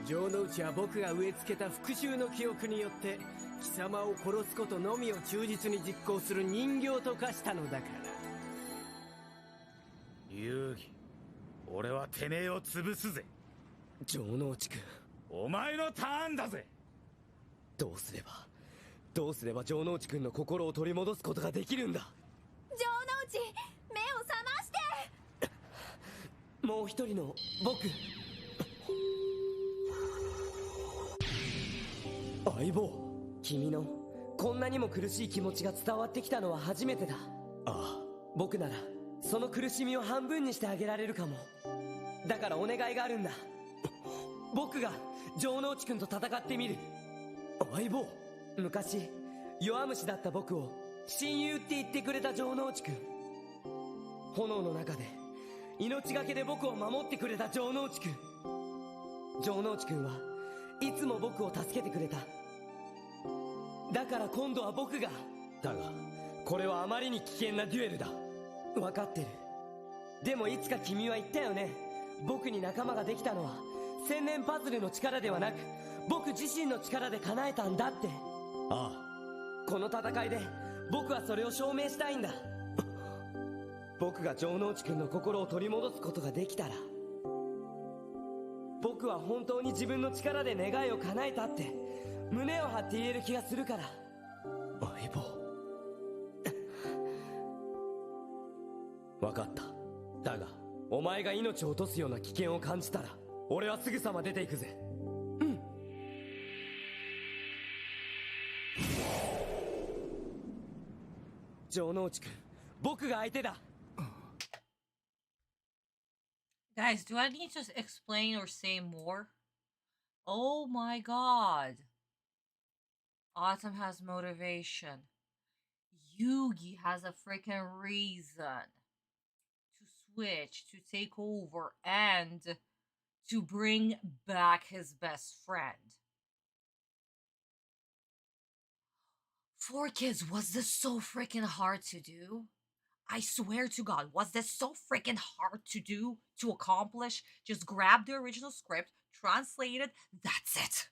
城之内は僕が植え付けた復讐の記憶によって貴様を殺すことのみを忠実に実行する人形と化したのだから。遊戯、俺はてめえを潰すぜ。城之内くん、お前のターンだぜ。どうすれば城之内くんの心を取り戻すことができるんだ。城之内、目を覚まして。もう一人の僕。相棒、君のこんなにも苦しい気持ちが伝わってきたのは初めてだ。ああ、僕ならその苦しみを半分にしてあげられるかも。だからお願いがあるんだ。僕が城之内くんと戦ってみる。相棒、昔弱虫だった僕を親友って言ってくれた城之内くん。炎の中で命がけで僕を守ってくれた城之内くん。城之内くんはいつも僕を助けてくれた。だから今度は僕が。だがこれはあまりに危険なデュエルだ。分かってる。でもいつか君は言ったよね。僕に仲間ができたのは千年パズルの力ではなく僕自身の力で叶えたんだって。ああ、この戦いで僕はそれを証明したいんだ。僕が城之内くんの心を取り戻すことができたら僕は本当に自分の力で願いを叶えたって胸を張って言える気がするから。相棒。分かった。だがお前が命を落とすような危険を感じたら俺はすぐさま出ていくぜ。うん。城之内くん、僕が相手だ。Guys, do I need to explain or say more? Oh my god. Atem has motivation. Yuugi has a freaking reason to switch, to take over, and to bring back his best friend. 4Kids, was this so freaking hard to do? I swear to God, was this so freaking hard to do, to accomplish? Just grab the original script, translate it, that's it.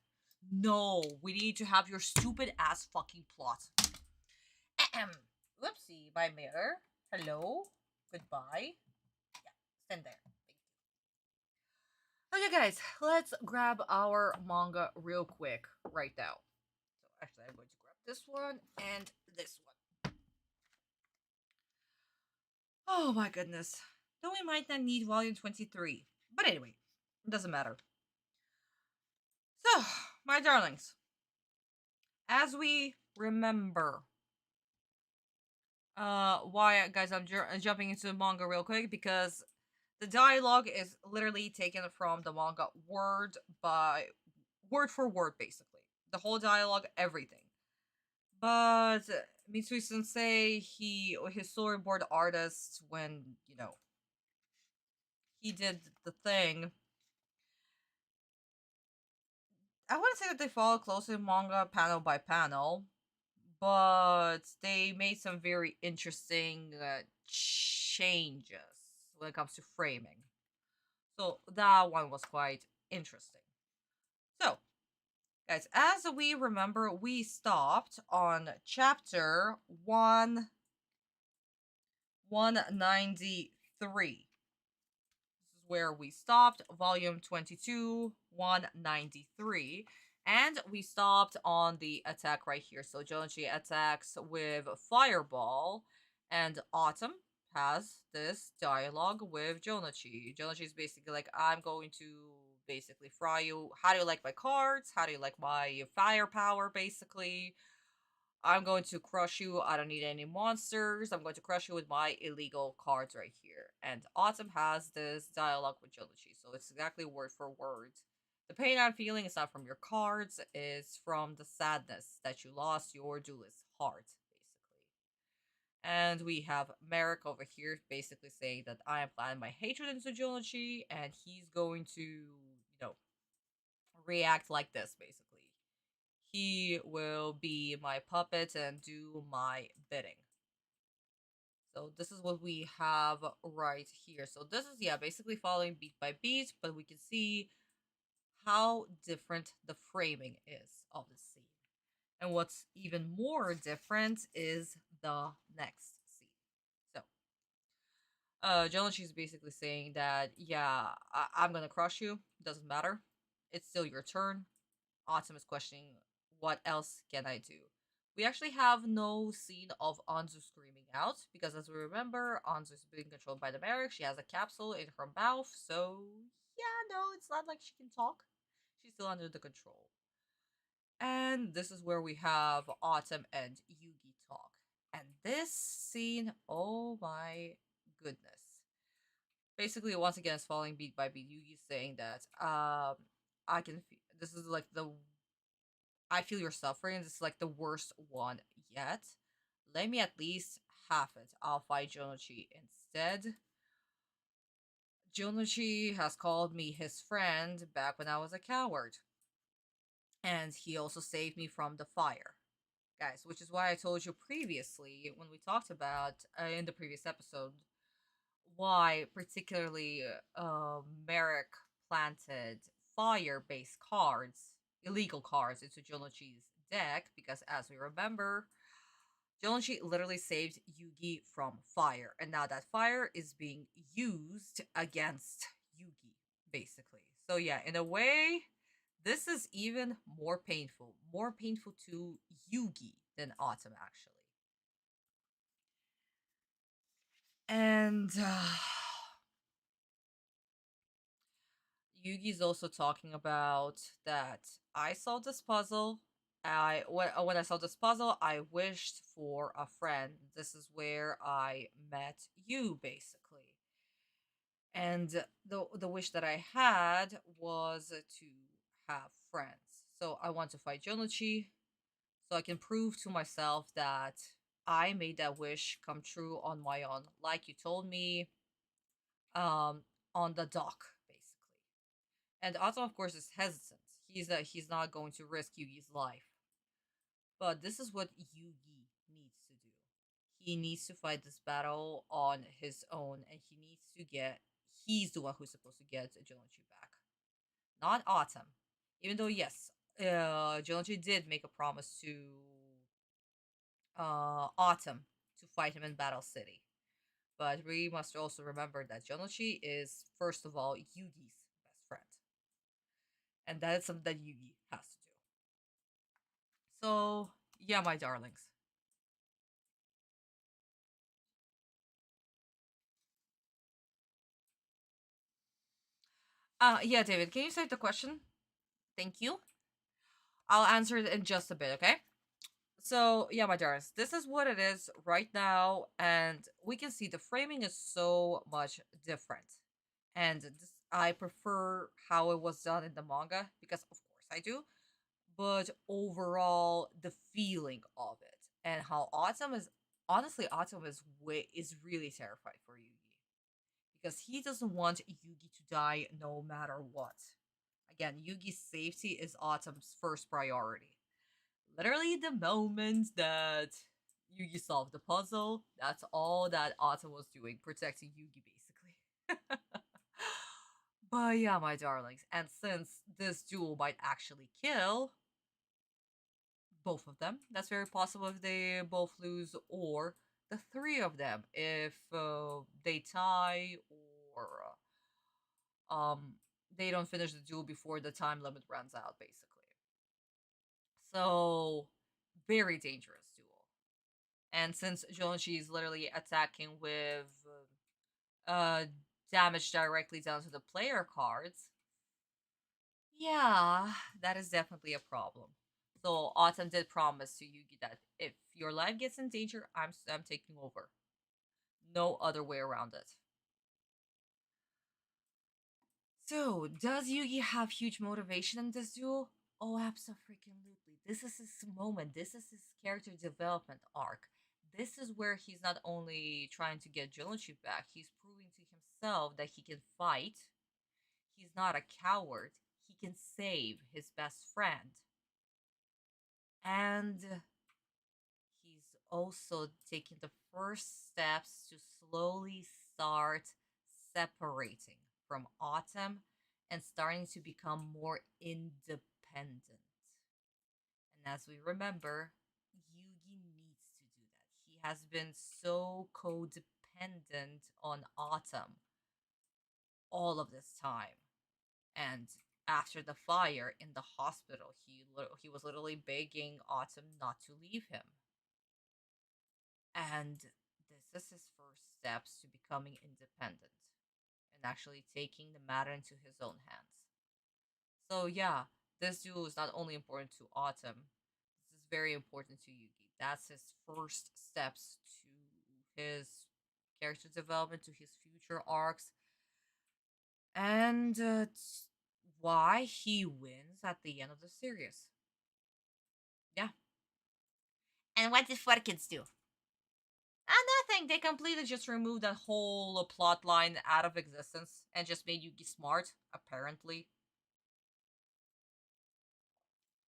No, we need to have your stupid ass fucking plot. Ahem. Whoopsie, my mirror. Hello. Goodbye. Yeah, stand there. Thank you. Okay, guys, let's grab our manga real quick right now. So, actually, I'm going to grab this one and this one. Oh my goodness. Though we might not need volume 23. But anyway, it doesn't matter. So, my darlings, as we remember, why, guys, I'm jumping into the manga real quick because the dialogue is literally taken from the manga word for word, basically. The whole dialogue, everything. But Mitsui Sensei, his storyboard artist, when, you know, he did the thing, I wouldn't say that they follow closely manga panel by panel, but they made some very interesting changes when it comes to framing. So that one was quite interesting. So, guys, as we remember, we stopped on chapter 193. This is where we stopped, volume 22, 193. And we stopped on the attack right here. So Jounouchi attacks with Fireball, and Atem has this dialogue with Jounouchi. Jounouchi is basically like, I'm going to basically fry you. How do you like my cards? How do you like my firepower, basically? I'm going to crush you. I don't need any monsters. I'm going to crush you with my illegal cards right here. And Atem has this dialogue with Jounouchi, so it's exactly word for word. The pain I'm feeling is not from your cards, it's from the sadness that you lost your duelist heart, basically. And we have MARIK over here basically saying that I am planting my hatred into Jounouchi, and he's going to, you know, react like this, basically. He will be my puppet and do my bidding. So this is what we have right here. So this is, yeah, basically following beat by beat, but we can see how different the framing is of the scene. And what's even more different is the next scene. So, Jounouchi is basically saying that, yeah, I'm gonna crush you. Doesn't matter. It's still your turn. Atem is questioning, what else can I do? We actually have no scene of Anzu screaming out, because as we remember, Anzu is being controlled by the MARIK. She has a capsule in her mouth, so yeah, no, it's not like she can talk. She's still under the control. And this is where we have Atem and Yuugi talk. And this scene, oh my goodness. Basically, once again, it's following beat by beat. Yuugi saying that, I can feel, this is like I feel your suffering. This is like the worst one yet. Let me at least have it. I'll fight Jounouchi instead. Jounouchi has called me his friend back when I was a coward. And he also saved me from the fire. Guys, which is why I told you previously, when we talked about, in the previous episode, why particularly MARIK planted fire-based cards, illegal cards, into Jounouchi's deck, because as we remember, Jounouchi literally saved Yuugi from fire, and now that fire is being used against Yuugi, basically. So yeah, in a way, this is even more painful. More painful to Yuugi than Atem, actually. And Yugi's also talking about that I solved this puzzle. When I solved this puzzle, I wished for a friend. This is where I met you, basically. And the wish that I had was to have friends. So I want to fight Jounouchi, so I can prove to myself that I made that wish come true on my own, like you told me, um, on the dock, basically. And Otto, of course, is hesitant. He's not going to risk Yugi's life. But this is what Yugi needs to do. He needs to fight this battle on his own, and he needs to get. He's the one who's supposed to get Jounouchi back, not Autumn. Even though, yes, Jounouchi did make a promise to Autumn to fight him in Battle City. But we must also remember that Jounouchi is, first of all, Yugi's best friend. And that is something that Yugi has to do. So, yeah, my darlings. Yeah, David, can you save the question? Thank you. I'll answer it in just a bit, okay? So, yeah, my darlings, this is what it is right now, and we can see the framing is so much different. And I prefer how it was done in the manga, because of course I do, but overall, the feeling of it, and how Autumn is, honestly, Autumn is really terrified for Yugi, because he doesn't want Yugi to die no matter what. Again, Yugi's safety is Autumn's first priority. Literally, the moment that Yugi solved the puzzle, that's all that Autumn was doing, protecting Yugi, basically. But yeah, my darlings, and since this duel might actually kill both of them, that's very possible if they both lose, or the three of them if they tie, or they don't finish the duel before the time limit runs out, basically. So, very dangerous duel. And since Jounouchi is literally attacking with uh damage directly down to the player cards, yeah, that is definitely a problem. So Autumn did promise to Yugi that if your life gets in danger, I'm taking over. No other way around it. So, does Yugi have huge motivation in this duel? Oh, absolutely. This is his moment. This is his character development arc. This is where he's not only trying to get Jounouchi back, he's proving to himself that he can fight. He's not a coward. He can save his best friend. And he's also taking the first steps to slowly start separating from Autumn and starting to become more independent. And as we remember, Yugi needs to do that. He has been so codependent on Autumn all of this time. And after the fire in the hospital, he was literally begging Autumn not to leave him. And this is his first steps to becoming independent and actually taking the matter into his own hands. So yeah, this duel is not only important to Autumn, this is very important to Yugi. That's his first steps to his character development, to his future arcs, and why he wins at the end of the series. Yeah. And what did Four Kids do? Nothing. They completely just removed that whole plot line out of existence and just made Yugi smart, apparently.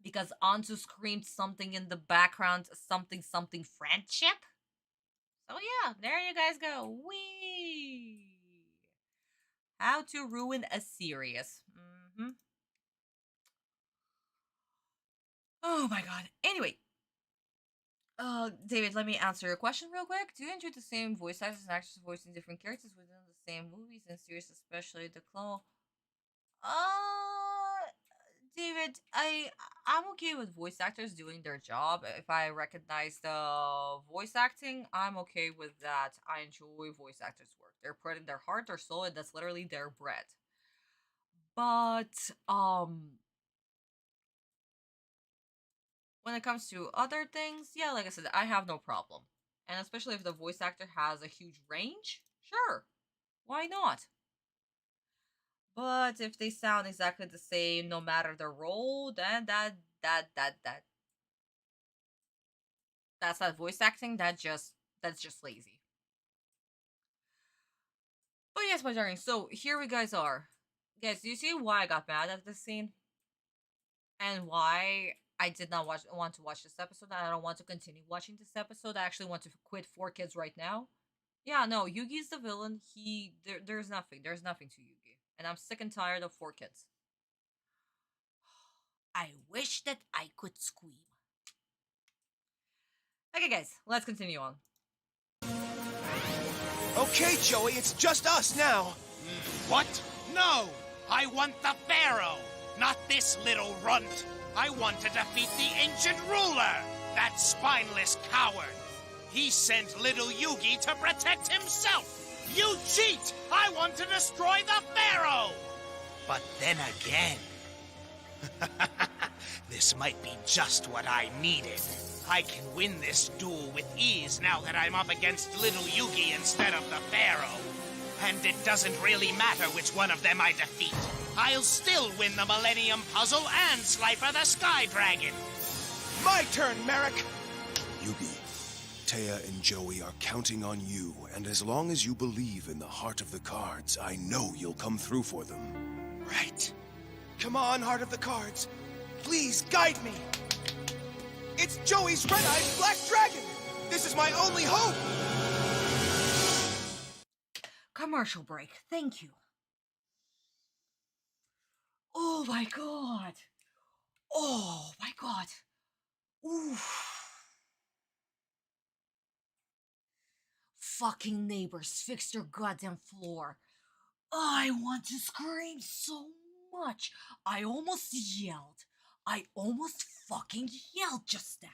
Because Anzu screamed something in the background, something friendship. So yeah, there you guys go. Wee. How to ruin a series. Oh my god. Anyway, David, let me answer your question real quick. Do you enjoy the same voice actors and actors voicing different characters within the same movies and series, especially the clone? David, I'm okay with voice actors doing their job. If I recognize the voice acting, I'm okay with that. I enjoy voice actors' work. They're putting their heart, their soul, and that's literally their bread. But when it comes to other things, yeah, like I said, I have no problem. And especially if the voice actor has a huge range, sure, why not? But if they sound exactly the same no matter the role, then that's not voice acting. That's just lazy. But yes, my darling. So here we guys are. Guys, do you see why I got mad at this scene? And why I did not want to watch this episode? And I don't want to continue watching this episode. I actually want to quit 4Kids right now. Yeah, no, Yuugi's the villain. There's nothing. There's nothing to Yuugi. And I'm sick and tired of 4Kids. I wish that I could scream. Okay, guys, let's continue on. Okay, Joey, it's just us now. What? No! I want the Pharaoh, not this little runt. I want to defeat the ancient ruler, that spineless coward. He sent little Yuugi to protect himself. You cheat! I want to destroy the Pharaoh! But then again, this might be just what I needed. I can win this duel with ease now that I'm up against little Yuugi instead of the Pharaoh. And it doesn't really matter which one of them I defeat. I'll still win the Millennium Puzzle and Slifer the Sky Dragon. My turn, MARIK. Yuugi, Taya and Joey are counting on you, and as long as you believe in the heart of the cards, I know you'll come through for them. Right. Come on, Heart of the Cards. Please guide me. It's Joey's red-eyed black dragon. This is my only hope. Commercial break. Thank you. Oh my god. Oh my god. Oof. Fucking neighbors, fix their goddamn floor. I want to scream so much. I almost yelled. I almost fucking yelled just now.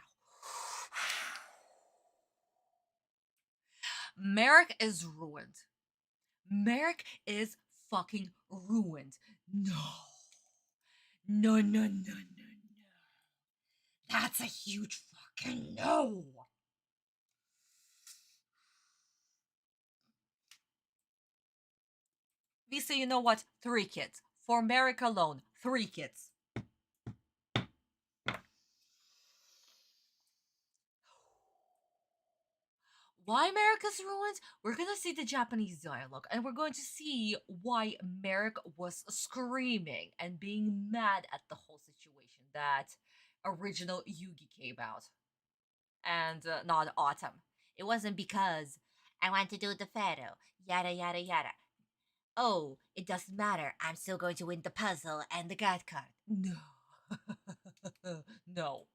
MARIK is ruined. MARIK is fucking ruined. No. No, no, no, no, no. That's a huge fucking no. Lisa, you know what? 3 kids. For MARIK alone, 3 kids. Why MARIK is ruined? We're gonna see the Japanese dialogue, and we're going to see why MARIK was screaming and being mad at the whole situation that original Yuugi came out. And not Atem. It wasn't because I want to do the Pharaoh, yada yada yada. Oh, it doesn't matter. I'm still going to win the puzzle and the god card. No. No.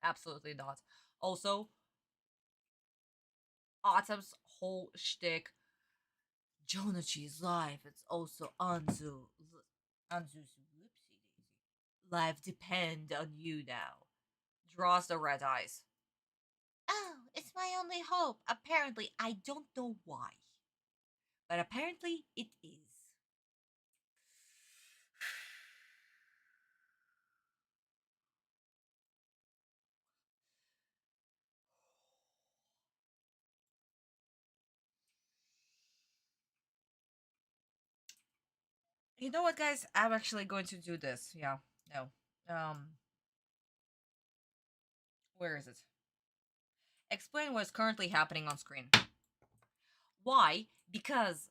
Absolutely not. Also, Atem's whole shtick, Jounouchi's life, it's also Anzu's life depend on you now. Draws the red eyes. Oh, it's my only hope. Apparently, I don't know why. But apparently, it is. You know what, guys? I'm actually going to do this. Yeah, no. Where is it? Explain what's currently happening on screen. Why? Because,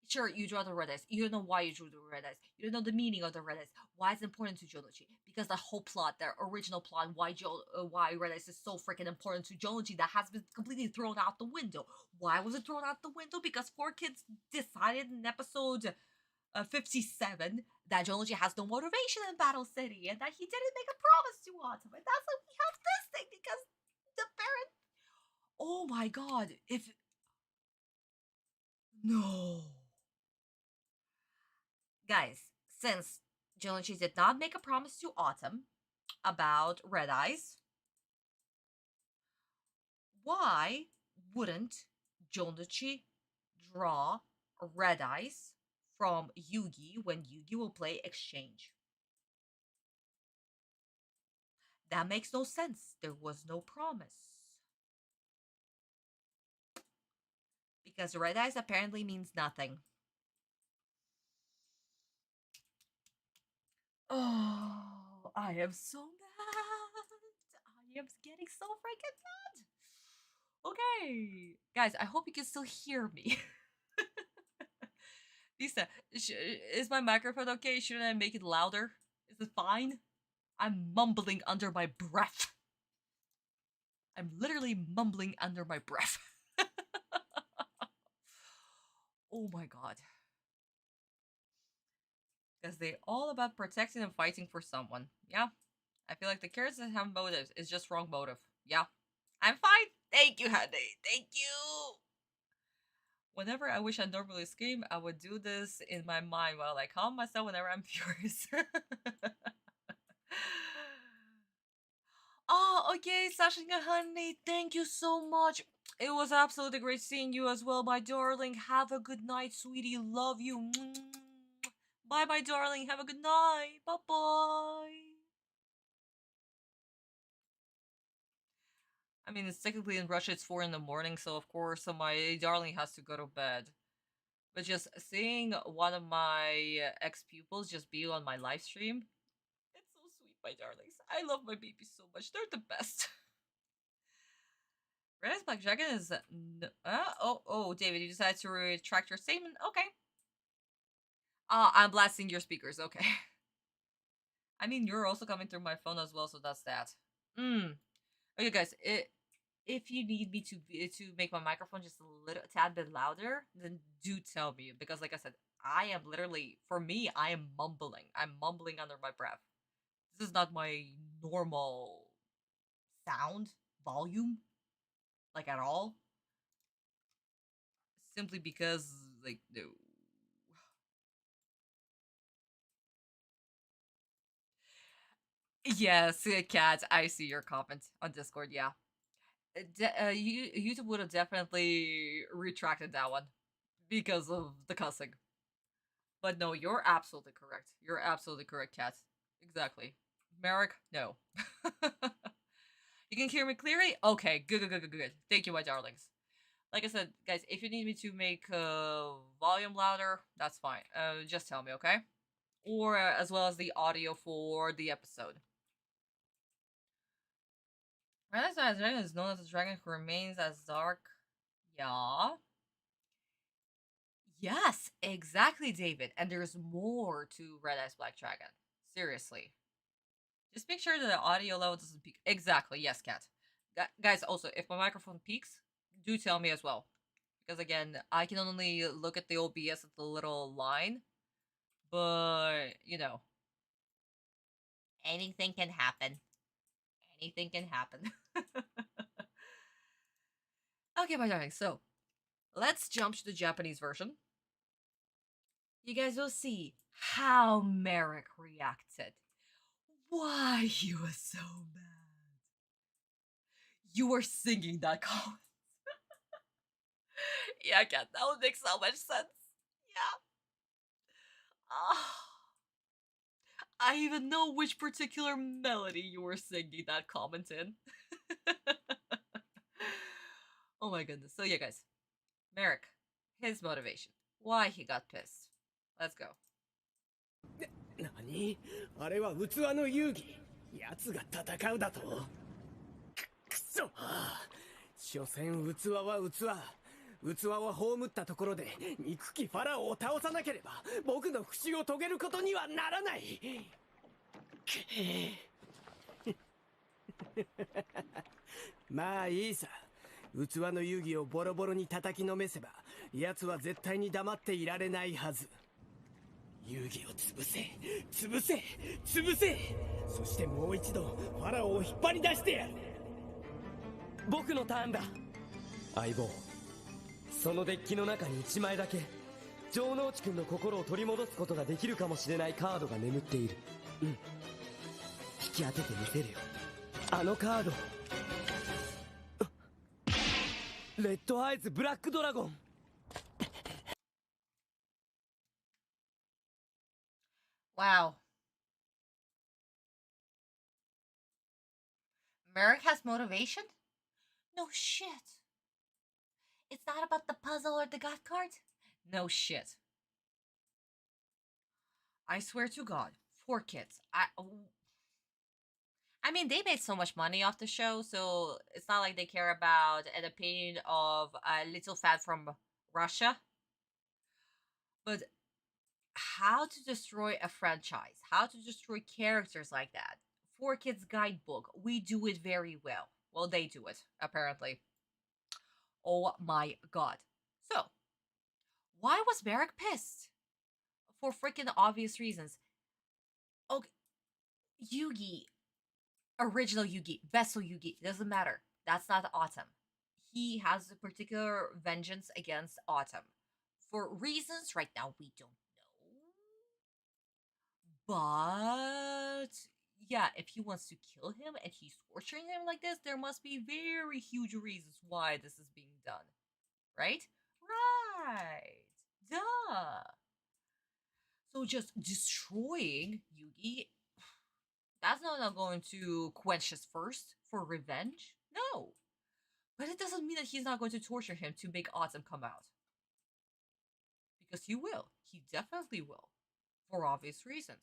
sure, you draw the red eyes. You don't know why you drew the red eyes. You don't know the meaning of the red eyes. Why it's important to Jounouchi? Because the whole plot, the original plot, why red eyes is so freaking important to Jounouchi, that has been completely thrown out the window. Why was it thrown out the window? Because 4Kids decided in episode 57 that Jounouchi has no motivation in Battle City and that he didn't make a promise to Atem. And that's why we have this thing, because the parent. Oh my god, if. No. Guys, since Jounouchi did not make a promise to Atem about Red Eyes, why wouldn't Jounouchi draw Red Eyes from Yuugi when Yuugi will play Exchange? That makes no sense. There was no promise. Because Red Eyes apparently means nothing. Oh, I am so mad. I am getting so freaking mad. Okay. Guys, I hope you can still hear me. Lisa, is my microphone okay? Shouldn't I make it louder? Is it fine? I'm mumbling under my breath. I'm literally mumbling under my breath. Oh my god. Because they're all about protecting and fighting for someone. Yeah. I feel like the characters that have motives is just wrong motive. Yeah. I'm fine. Thank you, honey. Thank you. Whenever I wish I normally scream, I would do this in my mind while I calm myself whenever I'm furious. Oh, okay, Sashinga honey, thank you so much. It was absolutely great seeing you as well, my darling. Have a good night, sweetie. Love you. Bye, my darling. Have a good night. Bye-bye. I mean, it's technically in Russia, it's 4 in the morning, so of course my darling has to go to bed. But just seeing one of my ex-pupils just be on my live stream, it's so sweet, my darlings. I love my babies so much. They're the best. Red Eyes Black Dragon is... David, you decided to retract your statement? Okay. I'm blasting your speakers. Okay. I mean, you're also coming through my phone as well, so that's that. Okay, guys. If you need me to make my microphone just a little tad bit louder, then do tell me. Because, like I said, I am literally... For me, I am mumbling. I'm mumbling under my breath. This is not my normal sound volume. Like, at all. Simply because, like, no. Yes, Kat, I see your comment on Discord, yeah. YouTube would have definitely retracted that one because of the cussing. But no, you're absolutely correct. You're absolutely correct, Kat. Exactly. Marik, no. You can hear me clearly? Okay, good. Thank you, my darlings. Like I said, guys, if you need me to make volume louder, that's fine. Just tell me, okay? Or as well as the audio for the episode. Red Eyes Black Dragon is known as a dragon who remains as dark. Yeah. Yes, exactly, David. And there's more to Red Eyes Black Dragon. Seriously. Just make sure that the audio level doesn't peak. Exactly, yes, Kat. Guys, also, if my microphone peaks, do tell me as well. Because again, I can only look at the OBS at the little line. But, you know. Anything can happen. Anything can happen. Okay, my darling, so let's jump to the Japanese version. You guys will see how MARIK reacted. Why he was so mad. You were singing that comment. Yeah, Kat, that would make so much sense. Yeah. I even know which particular melody you were singing that comment in. Oh my goodness. So yeah, guys. MARIK, his motivation. Why he got pissed. Let's go. 何あれは器の遊戯奴が戦うだとくそ所詮器は器を葬ったところで憎きファラオを倒さなければ僕の復讐を遂げることにはならないまあいいさ器の遊戯をボロボロに叩きのめせば奴は絶対に黙っていられないはず遊戯を潰せそしてもう一度ファラオを引っ張り出してやる僕のターンだ相棒そのデッキの中に1枚だけ城之内くんの心を取り戻すことができるかもしれないカードが眠っている。うん。引き当ててみせるよ。あのカード。レッドアイズブラックドラゴン。Wow. Marik has motivation? No shit. It's not about the puzzle or the god card? No shit. I swear to God, 4 kids. I mean, they made so much money off the show, so it's not like they care about an opinion of a little fan from Russia. But how to destroy a franchise, how to destroy characters like that. 4 Kids guidebook. We do it very well. Well, they do it, apparently. Oh my god. So, why was Marik pissed? For freaking obvious reasons. Okay, Yuugi, original Yuugi, Vessel Yuugi, doesn't matter. That's not Atem. He has a particular vengeance against Atem. For reasons right now we don't know. But yeah, if he wants to kill him and he's torturing him like this, there must be very huge reasons why this is being done. Right? Right. Duh. So just destroying Yuugi, that's not going to quench his thirst for revenge. No. But it doesn't mean that he's not going to torture him to make Atem come out. Because he will. He definitely will. For obvious reasons.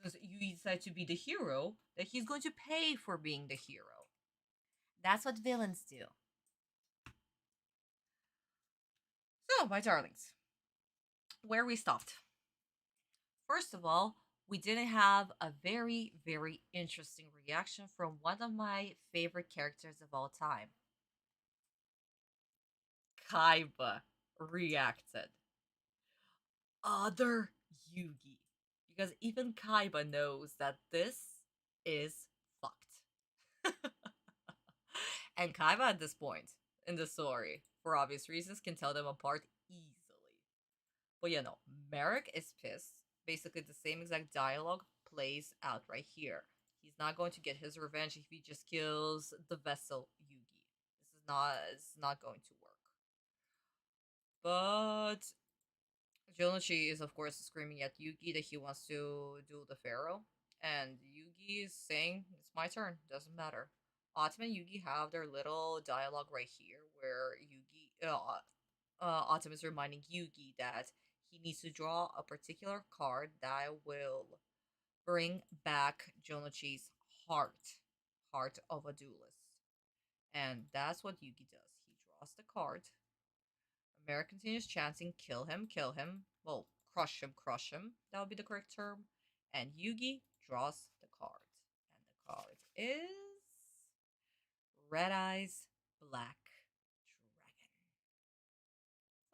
Since Yuugi decided to be the hero, that he's going to pay for being the hero. That's what villains do. So, my darlings, where we stopped. First of all, we didn't have a very, very interesting reaction from one of my favorite characters of all time. Kaiba reacted. Other Yuugi. Because even Kaiba knows that this is fucked. And Kaiba at this point in the story, for obvious reasons, can tell them apart easily. But you know, Marik is pissed. Basically, the same exact dialogue plays out right here. He's not going to get his revenge if he just kills the vessel Yuugi. This is not going to work. But Jounouchi is of course screaming at Yuugi that he wants to do the pharaoh, and Yuugi is saying it's my turn. Doesn't matter. Atem and Yuugi have their little dialogue right here, where Atem is reminding Yuugi that he needs to draw a particular card that will bring back Jounouchi's heart of a duelist, and that's what Yuugi does. He draws the card. Marik continues chanting, kill him, kill him. Well, crush him, crush him. That would be the correct term. And Yuugi draws the card. And the card is Red Eyes Black Dragon.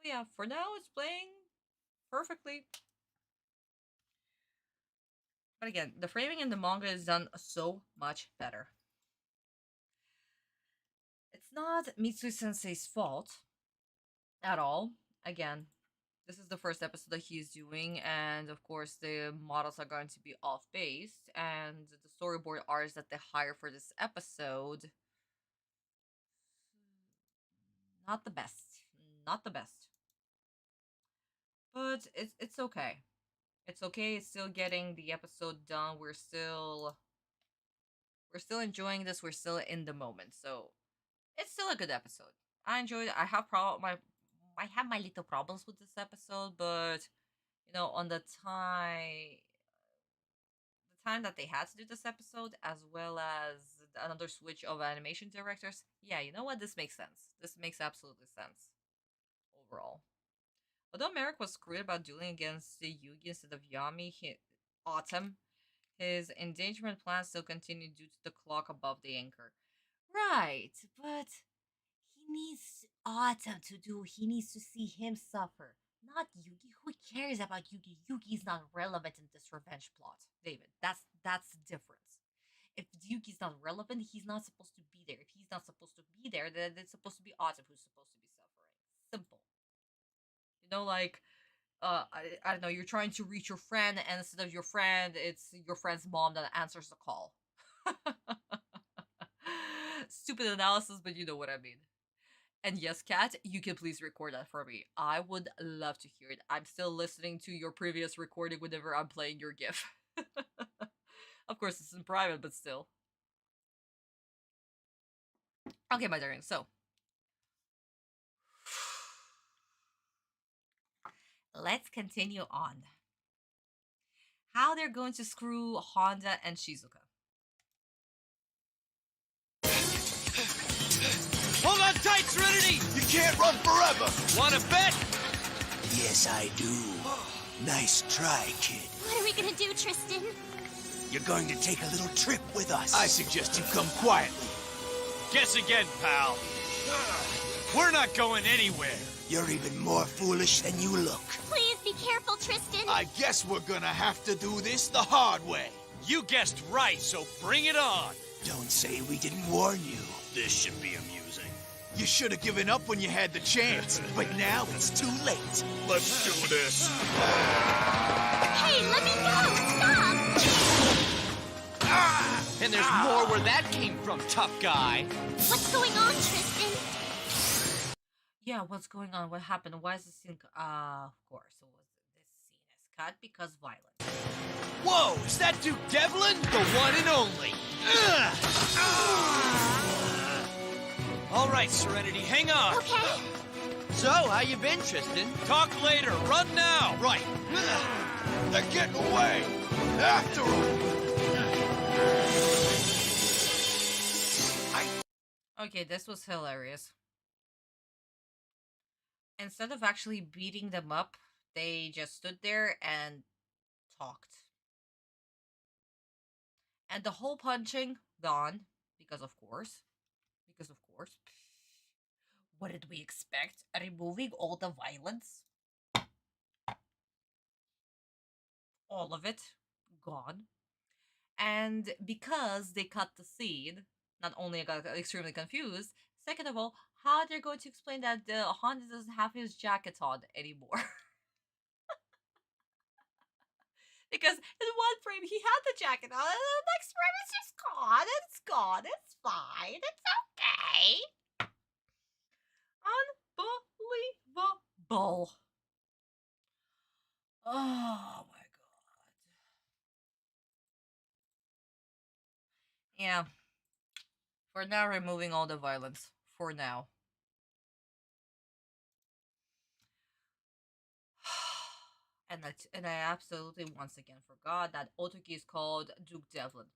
So yeah, for now it's playing perfectly. But again, the framing in the manga is done so much better. It's not Mitsui Sensei's fault at all. Again, this is the first episode that he's doing, and of course the models are going to be off base, and the storyboard artists that they hire for this episode, not the best. Not the best. But it's okay. It's okay, it's still getting the episode done. We're still enjoying this, we're still in the moment, so it's still a good episode. I enjoyed it. I have my little problems with this episode, but you know, on the time that they had to do this episode, as well as another switch of animation directors, yeah, you know what? This makes sense. This makes absolutely sense overall. Although Marik was screwed about dueling against the Yuugi instead of Yami, Atem, his endangerment plan still continued due to the clock above the anchor. Right, but he needs Atem to do. He needs to see him suffer. Not Yuugi. Who cares about Yuugi? Yuugi's not relevant in this revenge plot, David. That's the difference. If Yuugi's not relevant, he's not supposed to be there. If he's not supposed to be there, then it's supposed to be Atem who's supposed to be suffering. Simple. You know, like I don't know, you're trying to reach your friend, and instead of your friend, it's your friend's mom that answers the call. Stupid analysis, but you know what I mean. And yes, Kat, you can please record that for me. I would love to hear it. I'm still listening to your previous recording whenever I'm playing your GIF. Of course, it's in private, but still. Okay, my darling, so. Let's continue on. How they're going to screw Honda and Shizuka. Hold on tight, Serenity! You can't run forever! Wanna bet? Yes, I do. Nice try, kid. What are we gonna do, Tristan? You're going to take a little trip with us. I suggest you come quietly. Guess again, pal. We're not going anywhere. You're even more foolish than you look. Please be careful, Tristan. I guess we're gonna have to do this the hard way. You guessed right, so bring it on. Don't say we didn't warn you. This should be amusing. You should have given up when you had the chance, but now it's too late. Let's do this. Hey, let me go! Stop! And there's more where that came from, tough guy. What's going on, Tristan? Yeah, what's going on? What happened? Why is this scene? Of course, this scene is cut because violence. Whoa, is that Duke Devlin? The one and only. All right, Serenity, hang on. Okay. So, how you been, Tristan? Talk later. Run now. Right. They're getting away. After them. Okay, this was hilarious. Instead of actually beating them up, they just stood there and talked. And the whole punching, gone. Because of course. What did we expect? Removing all the violence? All of it. Gone. And because they cut the scene, not only I got extremely confused, second of all, how they're going to explain that Honda doesn't have his jacket on anymore. Because in one frame he had the jacket on, and the next frame it's just gone. It's gone. It's fine. It's okay. Unbelievable. Oh my god. Yeah. For now, removing all the violence. For now. And I absolutely once again forgot that Otoki is called Duke Devlin.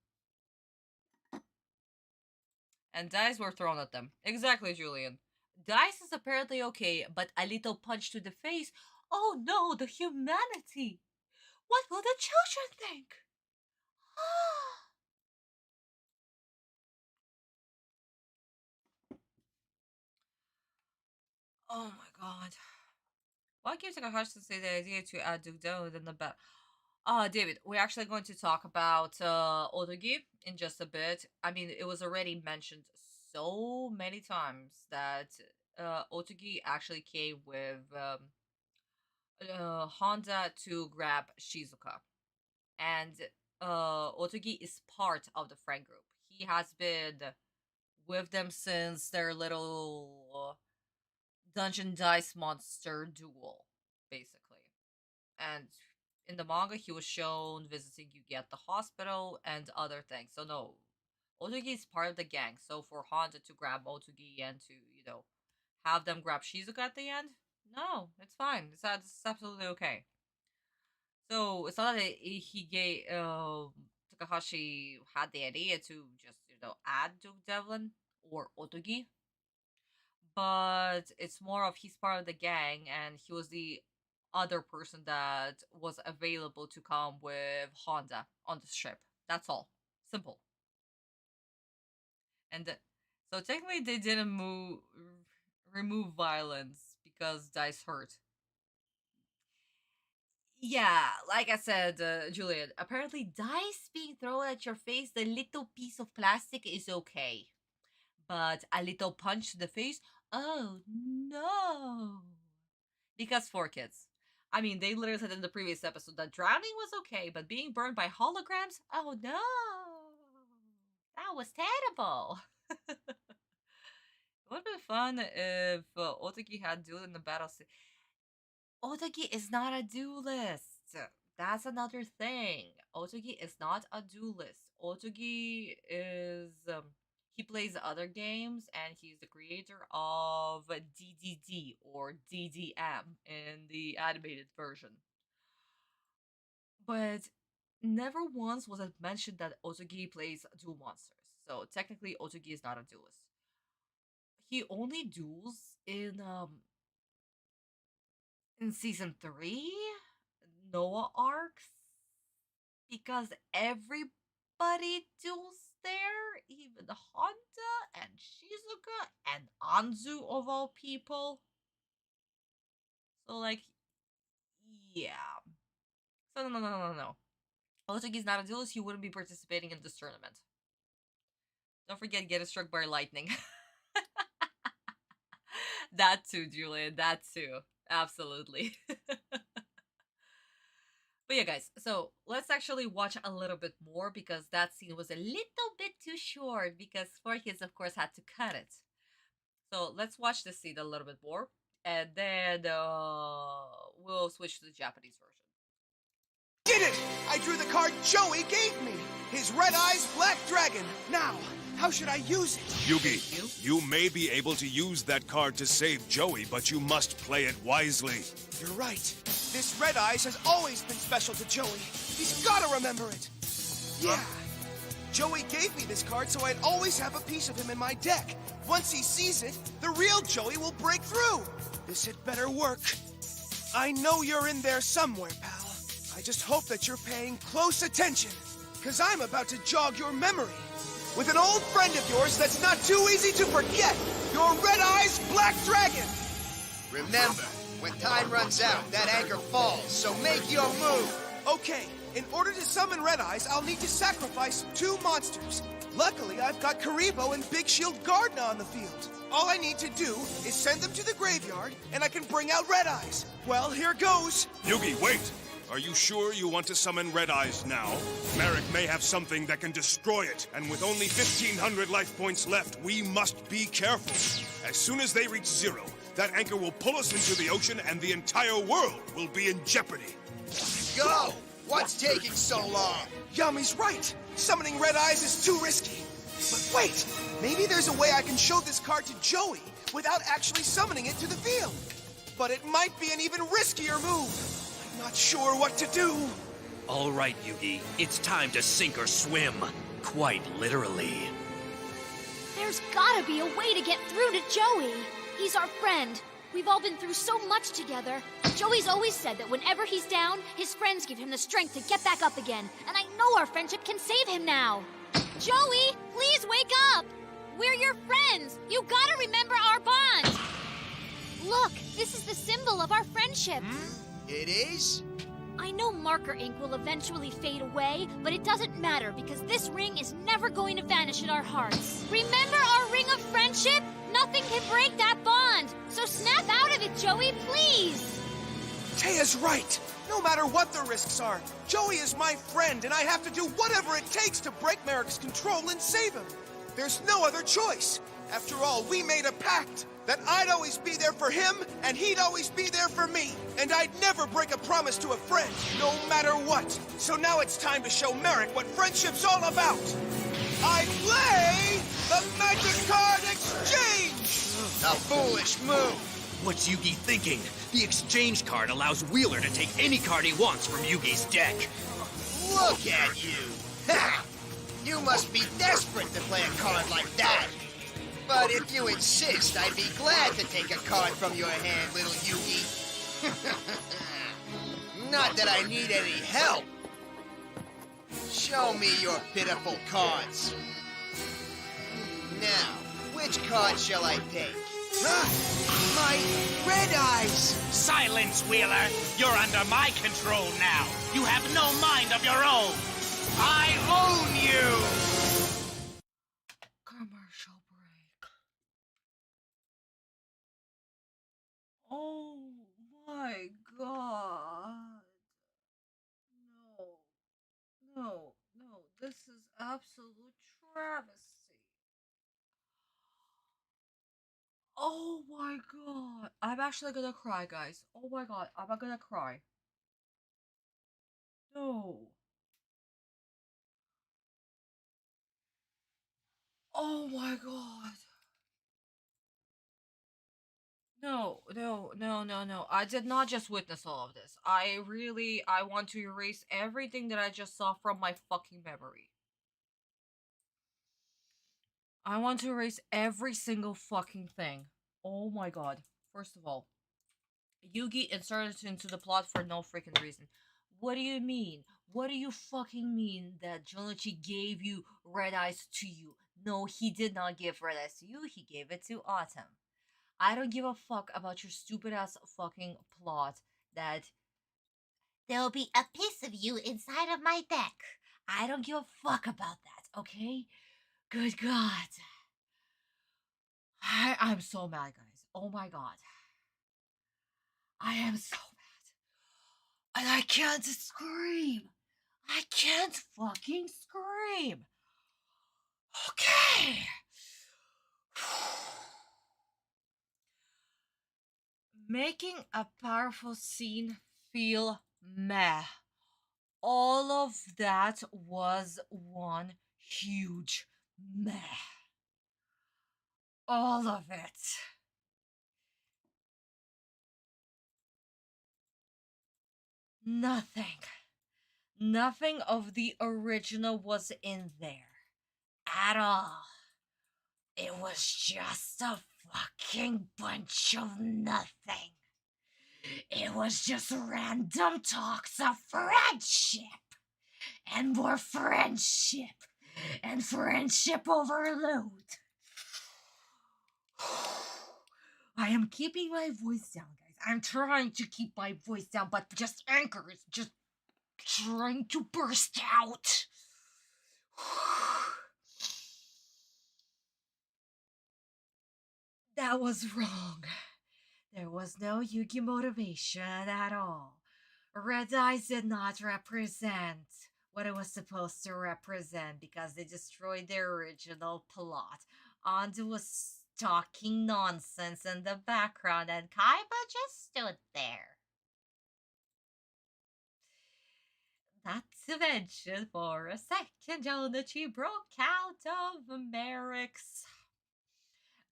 And dice were thrown at them. Exactly, Julian. Dice is apparently okay, but a little punch to the face. Oh no, the humanity! What will the children think? Oh my god. What gives Takahashi say the idea to add Duke Devlin in the battle? David, we're actually going to talk about Otogi in just a bit. I mean, it was already mentioned so many times that Otogi actually came with Honda to grab Shizuka. And Otogi is part of the friend group. He has been with them since their little dungeon dice monster duel, basically. And in the manga, he was shown visiting Yuugi at the hospital and other things. So no, Otogi is part of the gang. So for Honda to grab Otogi and to, have them grab Shizuka at the end, no, it's fine. It's absolutely okay. So it's not that he gave Takahashi had the idea to just add Duke Devlin or Otogi, but it's more of he's part of the gang and he was the other person that was available to come with Honda on the ship. That's all. Simple. And so technically they didn't remove violence because dice hurt. Yeah, like I said, Julian, apparently dice being thrown at your face, the little piece of plastic is okay. But a little punch to the face, oh no. Because 4 kids. I mean, they literally said in the previous episode that drowning was okay, but being burned by holograms? Oh no! That was terrible! It would have been fun if Otaki had dueled in the battle scene. Otaki is not a duelist. That's another thing. Otaki is not a duelist. Otaki is he plays other games and he's the creator of DDD or DDM in the animated version. But never once was it mentioned that Otaki plays duel monsters. So technically Otaki is not a duelist. He only duels in season 3 NOOOO arcs because everybody duels there, even Honda and Shizuka and Anzu of all people. So like, yeah. So no. Otaki's not a duelist, he wouldn't be participating in this tournament. Don't forget, get struck by lightning. That too, Julian, that too. Absolutely. But yeah, guys, so let's actually watch a little bit more because that scene was a little bit too short because 4Kids, of course, had to cut it. So let's watch this scene a little bit more and then we'll switch to the Japanese version. Did it! I drew the card Joey gave me! His Red Eyes Black Dragon! Now, how should I use it? Yuugi, you may be able to use that card to save Joey, but you must play it wisely. You're right. This Red Eyes has always been special to Joey. He's gotta remember it. Yeah. Joey gave me this card so I'd always have a piece of him in my deck. Once he sees it, the real Joey will break through. This had better work. I know you're in there somewhere, pal. I just hope that you're paying close attention, because I'm about to jog your memory with an old friend of yours that's not too easy to forget, your Red Eyes Black Dragon! Remember, when time runs out, that anchor falls, so make your move! Okay, in order to summon Red Eyes, I'll need to sacrifice 2 monsters. Luckily, I've got Karibo and Big Shield Gardna on the field. All I need to do is send them to the graveyard, and I can bring out Red Eyes. Well, here goes! Yuugi, wait! Are you sure you want to summon Red Eyes now? MARIK may have something that can destroy it, and with only 1,500 life points left, we must be careful. As soon as they reach 0, that anchor will pull us into the ocean, and the entire world will be in jeopardy. Go! What's taking so long? Yami's right! Summoning Red Eyes is too risky. But wait! Maybe there's a way I can show this card to Joey without actually summoning it to the field. But it might be an even riskier move. Not sure what to do. All right, Yuugi. It's time to sink or swim. Quite literally. There's gotta be a way to get through to Joey. He's our friend. We've all been through so much together. Joey's always said that whenever he's down, his friends give him the strength to get back up again. And I know our friendship can save him now. Joey, please wake up! We're your friends. You gotta remember our bond. Look, this is the symbol of our friendship. It is? I know marker ink will eventually fade away, but it doesn't matter because this ring is never going to vanish in our hearts. Remember our ring of friendship? Nothing can break that bond. So snap out of it, Joey, please. Taya's right. No matter what the risks are, Joey is my friend, and I have to do whatever it takes to break Marik's control and save him. There's no other choice. After all, we made a pact that I'd always be there for him, and he'd always be there for me. And I'd never break a promise to a friend, no matter what. So now it's time to show MARIK what friendship's all about. I play the Magic Card Exchange! A foolish move. What's Yuugi thinking? The exchange card allows Wheeler to take any card he wants from Yuugi's deck. Look at you. Ha! You must be desperate to play a card like that. But if you insist, I'd be glad to take a card from your hand, little Yuugi. Not that I need any help. Show me your pitiful cards. Now, which card shall I take? My Red Eyes! Silence, Wheeler! You're under my control now. You have no mind of your own. I own you! Commercial break. Oh my god. No, this is absolute travesty. Oh my god. I'm actually gonna cry, guys. Oh my god, I'm gonna cry. No. Oh my god. No. I did not just witness all of this. I want to erase everything that I just saw from my fucking memory. I want to erase every single fucking thing. Oh my god. First of all, Yuugi inserted into the plot for no freaking reason. What do you mean? What do you fucking mean that Jounouchi gave you red eyes to you? No, he did not give red eyes to you, he gave it to Atem. I don't give a fuck about your stupid ass fucking plot that there'll be a piece of you inside of my deck. I don't give a fuck about that, okay? Good god. I'm so mad, guys. Oh my god. I am so mad. And I can't scream. I can't fucking scream. Okay. Making a powerful scene feel meh. All of that was one huge meh. All of it. Nothing of the original was in there. At all. It was just a fucking bunch of nothing. It was just random talks of friendship. And more friendship. And friendship overload. I am keeping my voice down, guys. I'm trying to keep my voice down, but just Anchor is just trying to burst out. That was wrong. There was no Yuugi motivation at all. Red Eyes did not represent what it was supposed to represent because they destroyed the original plot. Andu was talking nonsense in the background and Kaiba just stood there. Not to mention, for a second, Jounouchi broke out of MARIK's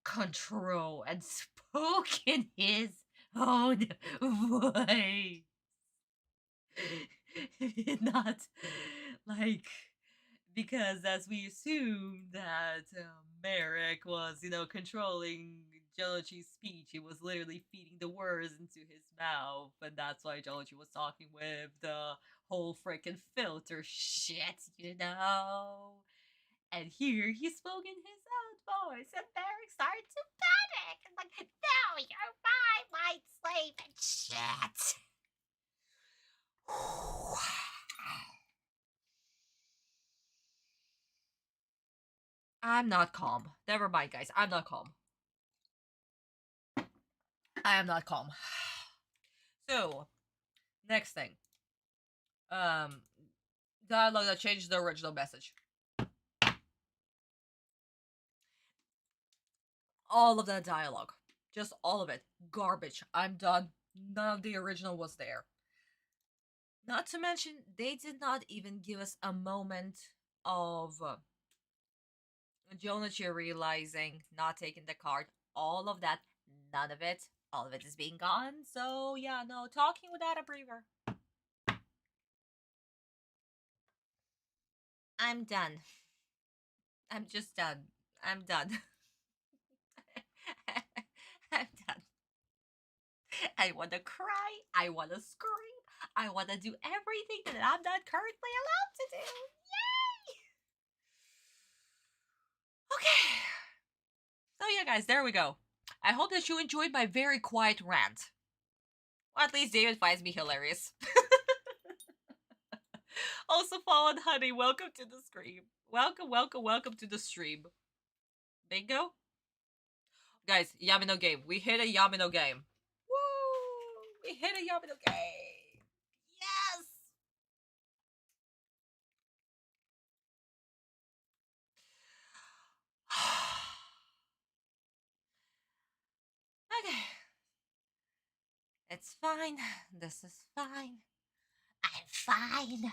control and spoke in his own voice. Not like because as we assumed that MARIK was, controlling Jounouchi's speech, he was literally feeding the words into his mouth, and that's why Jounouchi was talking with the whole freaking filter shit, And here he spoke in his own voice, and MARIK started to panic and like, no, you're my white slave and shit. I'm not calm. Never mind, guys. I'm not calm. I am not calm. So, next thing. Dialogue that changed the original message. All of that dialogue. Just all of it. Garbage. I'm done. None of the original was there. Not to mention, they did not even give us a moment of Jounouchi realizing, not taking the card. All of that. None of it. All of it is being gone. So, yeah, no. Talking without a breather. I'm done. I'm just done. I'm done. I'm done. I want to cry. I want to scream. I want to do everything that I'm not currently allowed to do. Yay! Okay. So yeah, guys, there we go. I hope that you enjoyed my very quiet rant. Or at least David finds me hilarious. Also, Fallen Honey, welcome to the stream. Welcome to the stream. Bingo? Guys, Yamino game. We hit a Yamino game. Woo! We hit a Yamino game. Yes. Okay. It's fine. This is fine. I'm fine.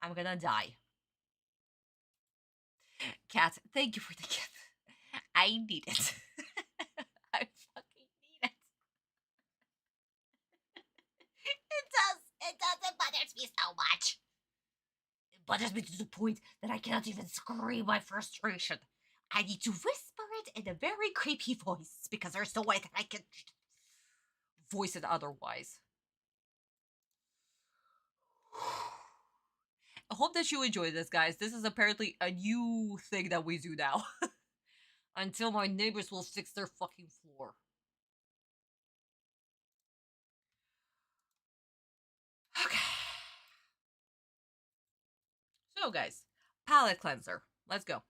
I'm gonna die. Cat, thank you for the gift. I need it. I fucking need it. It does. It does. It bothers me so much. It bothers me to the point that I cannot even scream my frustration. I need to whisper it in a very creepy voice because there's no way that I can voice it otherwise. I hope that you enjoyed this, guys. This is apparently a new thing that we do now. Until my neighbors will fix their fucking floor. Okay. So, guys, palette cleanser. Let's go.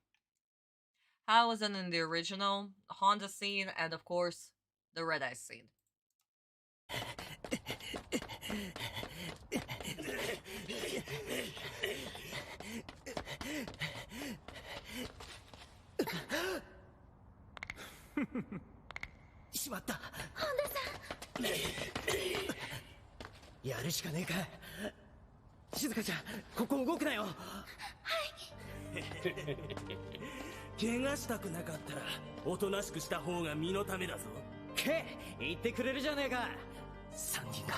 How was it in the original Honda scene and, of course, the Red Eyes scene? Shimata. Honda-san. やるしかねえか。静香ちゃん、ここ動くなよ。はい。怪我したくなかったらおとなしくした方が身のためだぞ。け、言ってくれるじゃねえか。3人が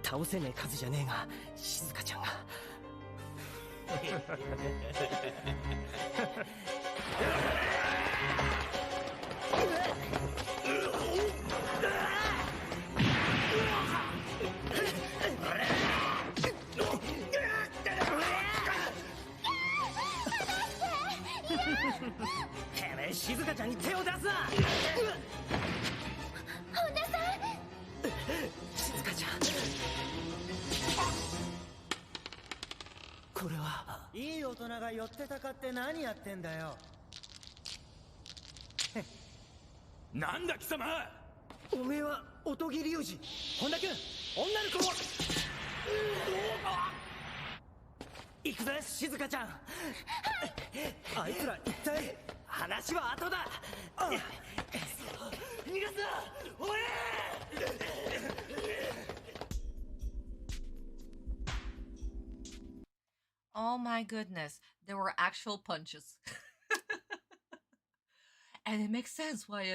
倒せねえ数じゃねえが、静香ちゃんが。てめえ静香ちゃんに手を出すな。本田さん。静香ちゃん。これは。いい大人が寄ってたかって何やってんだよ。なんだ貴様。おめえは音切りユージ。本田君、女の子を。行くぜ静香ちゃん。あいつら一体。話は後だ。逃がすなおえ。Oh my goodness, there were actual punches. And it makes sense why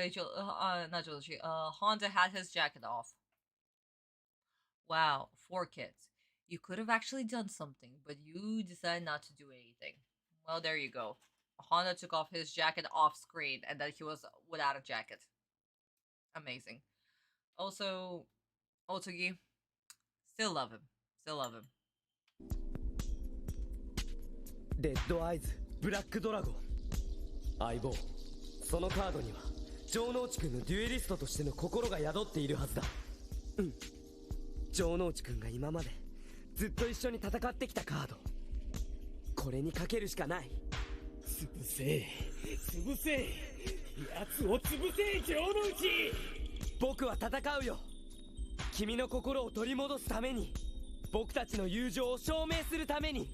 not Jounouchi, Honda had his jacket off. Wow, 4 kids. You could have actually done something, but you decided not to do anything. Well, there you go. Honda took off his jacket off screen, and then he was without a jacket. Amazing. Also, Otogi, still love him. Still love him. レッドアイズブラックドラゴン相棒。そのカードには城之内くんのデュエリストとしての心が宿っているはずだ。うん。城之内くんが今までずっと一緒に戦ってきたカード。これにかけるしかない。潰せ潰せ、やつを潰せ城之内。僕は戦うよ。君の心を取り戻すために、僕たちの友情を証明するために。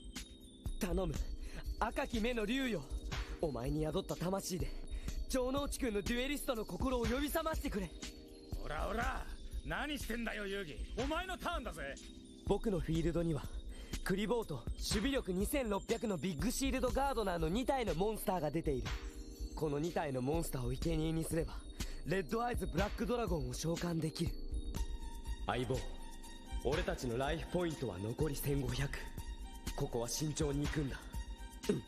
頼む、赤き目の竜よ。お前に宿った魂で城之内くんのデュエリストの心を呼び覚ましてくれ。ほらほら、何してんだよ遊戯。お前のターンだぜ。僕のフィールドにはクリボーと守備力2600のビッグシールドガードナーの2体のモンスターが出ている。この2体のモンスターを生贄にすればレッドアイズブラックドラゴンを召喚できる。相棒、俺たちのライフポイントは残り1500。ここは慎重に行くんだ。うん。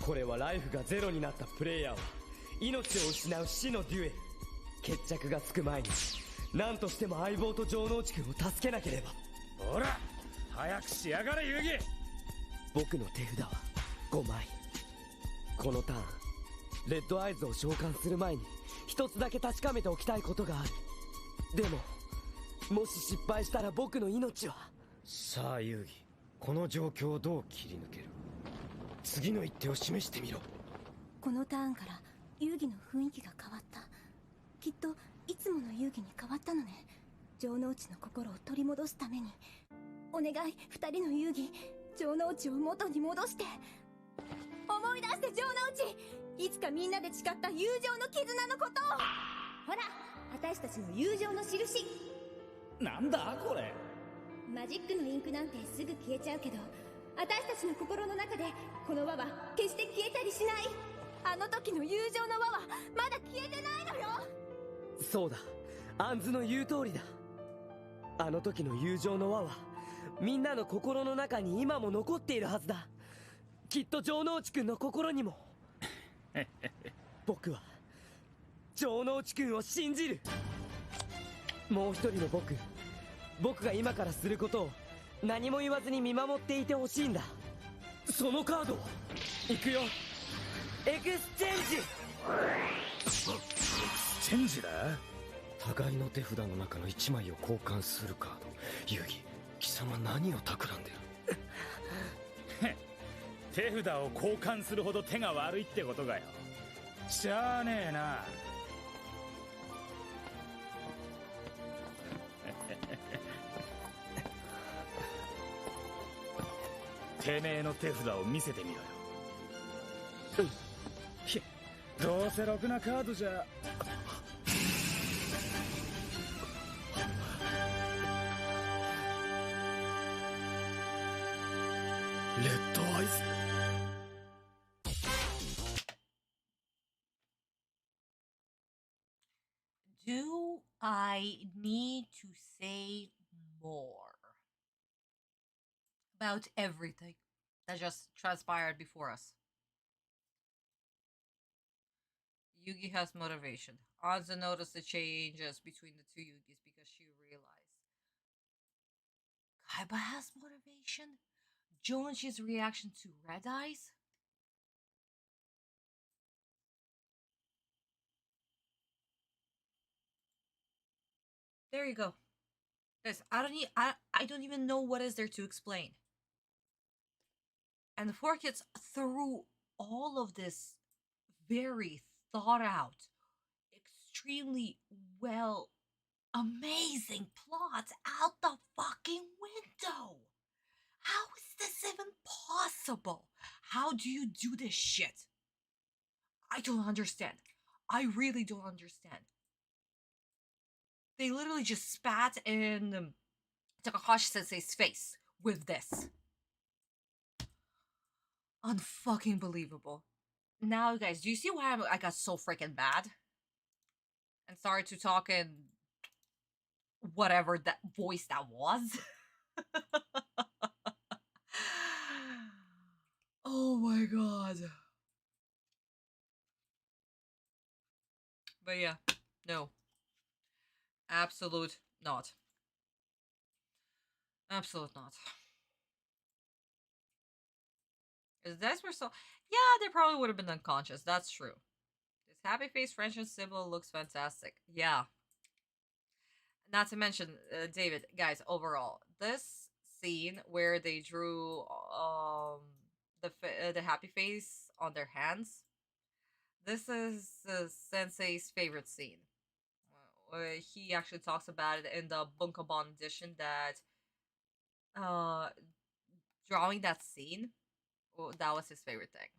これはライフがゼロになったプレイヤーは命を失う死のデュエル。決着がつく前に何としても相棒と城之内くんを助けなければ。ほら早くしやがれ遊戯。僕の手札は5枚。このターンレッドアイズを召喚する前に一つだけ確かめておきたいことがある。でももし失敗したら僕の命は。さあ遊戯、この状況をどう切り抜ける。次の一手を示してみろ。このターンから遊戯の雰囲気が変わった。きっといつもの遊戯に変わったのね。城之内の心を取り戻すためにお願い、二人の遊戯城之内を元に戻して。思い出して城之内、いつかみんなで誓った友情の絆のことを。ほら、私たちの友情の印。なんだこれ。マジックのインクなんてすぐ消えちゃうけど、私たちの心の中でこの輪は決して消えたりしない。あの時の友情の輪はまだ消えてないのよ。そうだ、アンズの言う通りだ。あの時の友情の輪はみんなの心の中に今も残っているはずだ。きっと城之内くんの心にも。僕は城之内くんを信じる。もう一人の僕が今からすることを何も言わずに見守っていてほしいんだ。そのカードを行くよ。エクスチェンジ。エクスチェンジだ。互いの手札の中の1枚を交換するカード。遊戯、貴様何を企んでる。手札を交換するほど手が悪いってことかよ。しゃあねえな。てめえの手札を見せてみろよ。どうせろくなカードじゃ。レッドアイズ。Do I need to say more about everything that just transpired before us? Yuugi has motivation. Anza noticed the changes between the two Yugis because she realized Kaiba has motivation. Jounouchi's reaction to Red Eyes. There you go. Guys, I don't even know what is there to explain. And the four kids threw all of this very thought out, extremely well, amazing plots out the fucking window. How is this even possible? How do you do this shit? I don't understand. I really don't understand. They literally just spat in Takahashi Sensei's face with this. Unfucking believable. Now, guys, do you see why I got so freaking bad? And started to talk in whatever that voice that was? Oh my god. But yeah, no. Absolute not. Absolute not. If this were so... Yeah, they probably would have been unconscious. That's true. This happy face French symbol looks fantastic. Yeah. Not to mention, David, guys, overall, this scene where they drew the happy face on their hands, this is Sensei's favorite scene. He actually talks about it in the Bunkaban edition that drawing that scene, that was his favorite thing.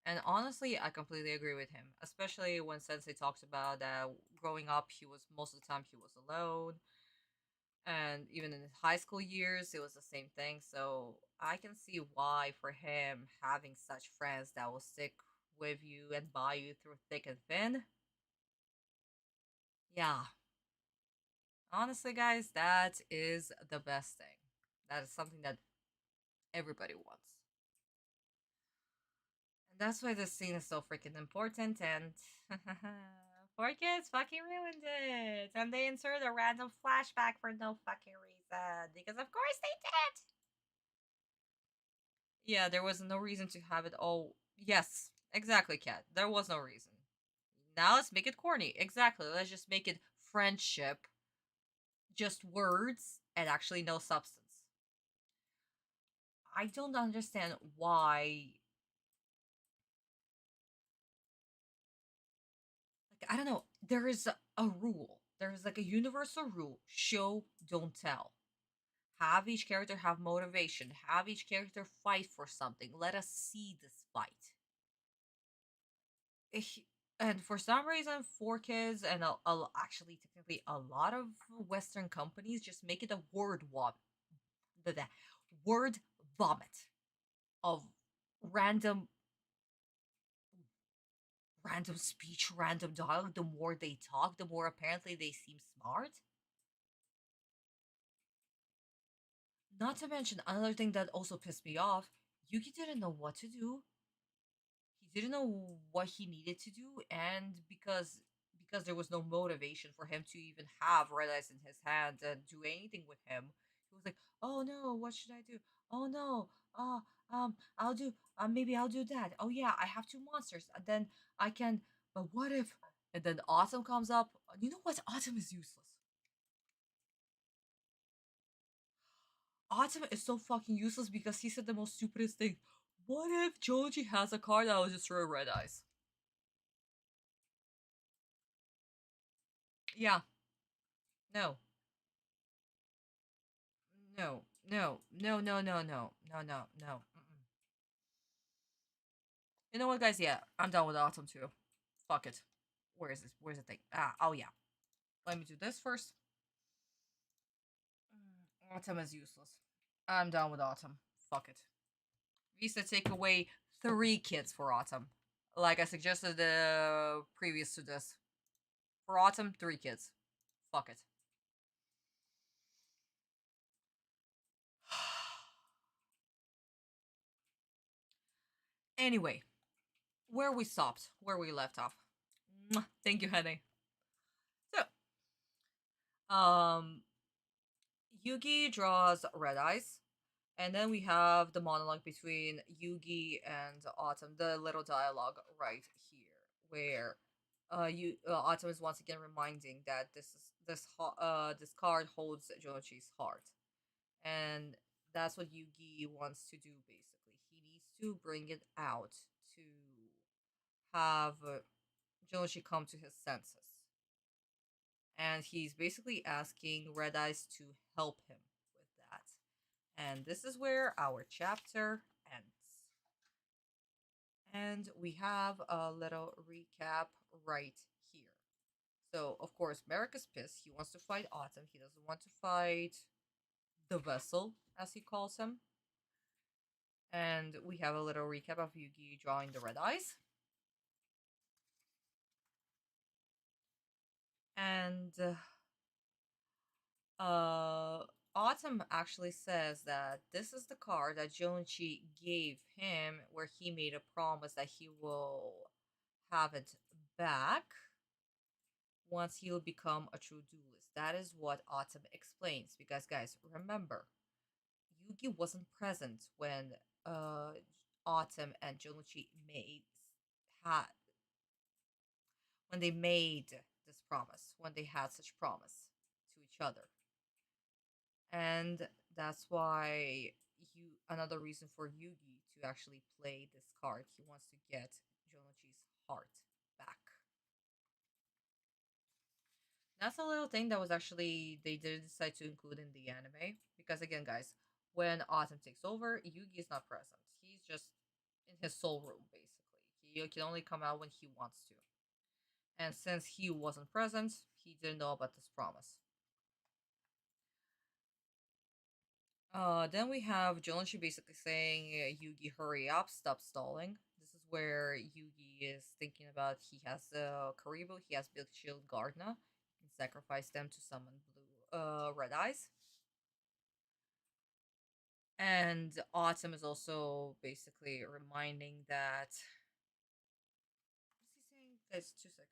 And honestly, I completely agree with him, especially when Sensei talks about that growing up, most of the time he was alone. And even in his high school years, it was the same thing. So I can see why for him having such friends that will stick with you and by you through thick and thin. Yeah. Honestly, guys, that is the best thing. That is something that everybody wants. And that's why this scene is so freaking important, and 4Kids fucking ruined it. And they inserted a random flashback for no fucking reason. Because of course they did! Yeah, there was no reason to have it all... Yes, exactly, Kat. There was no reason. Now let's make it corny. Exactly, let's just make it friendship. Just words, and actually no substance. I don't understand why... Like, I don't know. There is a rule. there's like a universal rule: show, don't tell. Have each character have motivation. Have each character fight for something. Let us see this fight. And for some reason, 4Kids and actually technically a lot of Western companies just make it a word the word vomit of random speech, random dialogue. The more they talk, the more apparently they seem smart. Not to mention another thing that also pissed me off, Yugi didn't know what to do. He didn't know what he needed to do, and because there was no motivation for him to even have Red Eyes in his hand and do anything with him, he was like, "Oh no, what should I do? Oh no, I'll do, maybe I'll do that. Oh yeah, I have two monsters, and then I can. But what if?" And then Autumn comes up. You know what? Autumn is useless. Atem is so fucking useless because he said the most stupidest thing. What if Jounouchi has a card that will destroy Red Eyes? Yeah. No. No. No. No, no, no, no. No, no, no. Mm-mm. You know what, guys? Yeah, I'm done with Autumn too. Fuck it. Where is this? Where's the thing? Oh yeah. Let me do this first. Autumn is useless. I'm done with Autumn. Fuck it. Visa take away 3 kids for Autumn. Like I suggested previous to this. For Autumn, 3 kids. Fuck it. Anyway, where we stopped, where we left off. Thank you, honey. So, Yuugi draws Red Eyes, and then we have the monologue between Yuugi and Autumn, the little dialogue right here, where Autumn is once again reminding that this card holds Jounouchi's heart, and that's what Yuugi wants to do. Basically, he needs to bring it out to have Jounouchi come to his senses, and he's basically asking Red Eyes to help him with that. And this is where our chapter ends. And we have a little recap right here. So, of course, MARIK is pissed. He wants to fight Atem. He doesn't want to fight the vessel, as he calls him. And we have a little recap of Yuugi drawing the red eyes. And Autumn actually says that this is the card that Jounouchi gave him, where he made a promise that he will have it back once he'll become a true duelist. That is what Autumn explains. Because, guys, remember, Yuugi wasn't present when Autumn and Jounouchi had when they made this promise, when they had such promise to each other. And that's why another reason for Yuugi to actually play this card. He wants to get Jounouchi's heart back. That's a little thing that was actually they did decide to include in the anime, because again, guys, when Autumn takes over, Yuugi is not present. He's just in his soul room, basically. He can only come out when he wants to. And since he wasn't present, he didn't know about this promise. Then we have Jounouchi basically saying, Yuugi, hurry up, stop stalling. This is where Yuugi is thinking about he has Karibo, he has Big Shield Gardna. He can sacrifice them to summon Red Eyes. And Autumn is also basically reminding that. What's he saying? Guys, 2 seconds.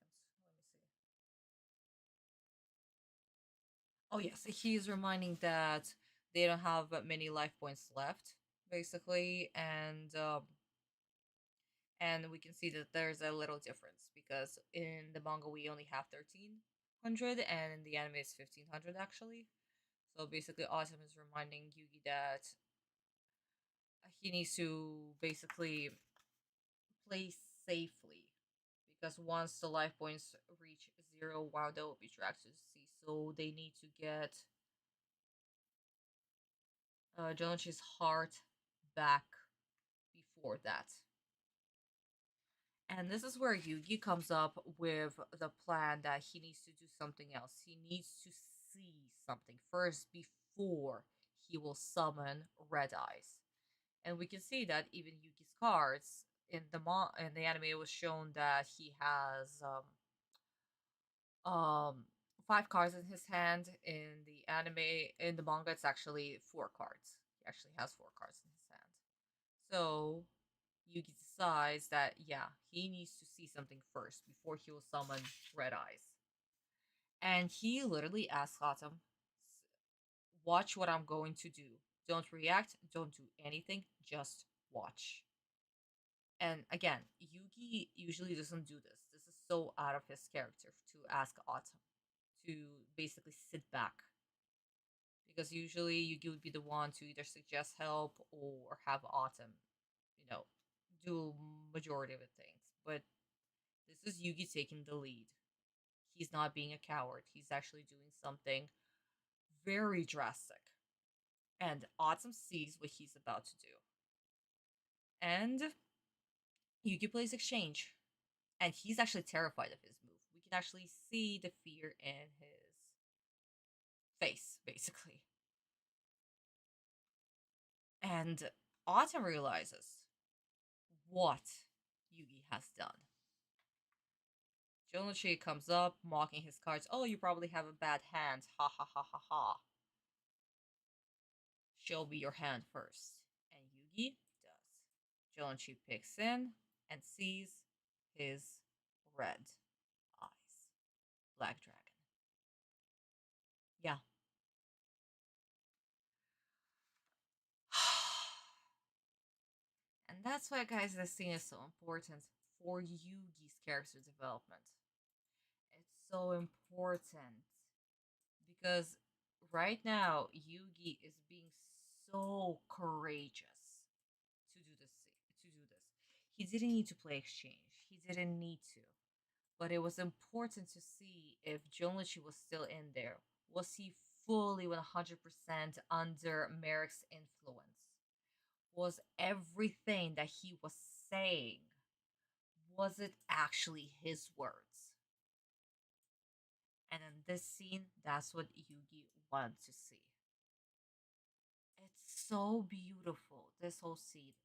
Let me see. Oh, yes. He's reminding that they don't have many life points left, basically. And we can see that there's a little difference, because in the manga we only have 1300 and in the anime it's 1500 actually. So basically Autumn is reminding Yuugi that he needs to basically play safely, because once the life points reach 0, while that will be tracked to C. So they need to get Jounouchi's heart back before that. And this is where Yuugi comes up with the plan that he needs to do something else. He needs to see something first before he will summon Red Eyes. And we can see that even Yuugi's cards in the anime, it was shown that he has 5 cards in his hand. In the anime, in the manga, it's actually 4 cards. He actually has 4 cards in his hand. So Yuugi decides that, yeah, he needs to see something first before he will summon Red Eyes. And he literally asks Atem, watch what I'm going to do. Don't react, don't do anything, just watch. And again, Yuugi usually doesn't do this. This is so out of his character to ask Atem to basically sit back. Because usually Yuugi would be the one to either suggest help or have Atem, do majority of the things. But this is Yuugi taking the lead. He's not being a coward. He's actually doing something very drastic. And Atem sees what he's about to do. And Yuugi plays exchange. And he's actually terrified of his move. We can actually see the fear in his face, basically. And Atem realizes what Yuugi has done. Jounouchi comes up, mocking his cards. Oh, you probably have a bad hand. Ha ha ha ha ha. Show me your hand first. And Yuugi does. Jounouchi picks in and sees his red eyes. Black dragon. Yeah. And that's why, guys, this scene is so important for Yuugi's character development. It's so important because right now Yuugi is being so courageous to do this. He didn't need to play exchange. He didn't need to. But it was important to see if Jounouchi was still in there. Was he fully 100% under MARIK's influence? Was everything that he was saying, was it actually his words? And in this scene, that's what Yuugi wanted to see. It's so beautiful, this whole scene.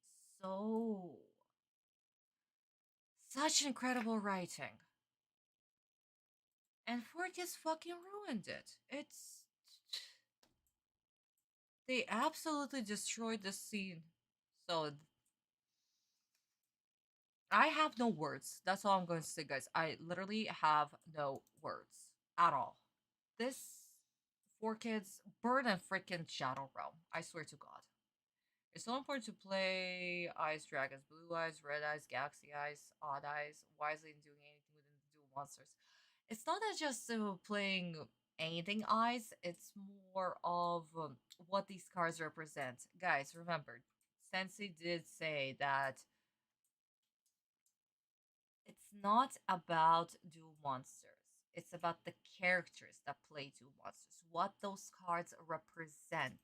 Such incredible writing. And 4Kids fucking ruined it. They absolutely destroyed the scene. So I have no words. That's all I'm going to say, guys. I literally have no words at all. This 4Kids burn a freaking Shadow Realm. I swear to God. It's so important to play Ice Dragons, Blue Eyes, Red Eyes, Galaxy Eyes, Odd Eyes, wisely in doing anything within the dual monsters. It's not that just playing anything eyes, it's more of what these cards represent. Guys, remember, Sensei did say that it's not about dual monsters. It's about the characters that play dual monsters, what those cards represent,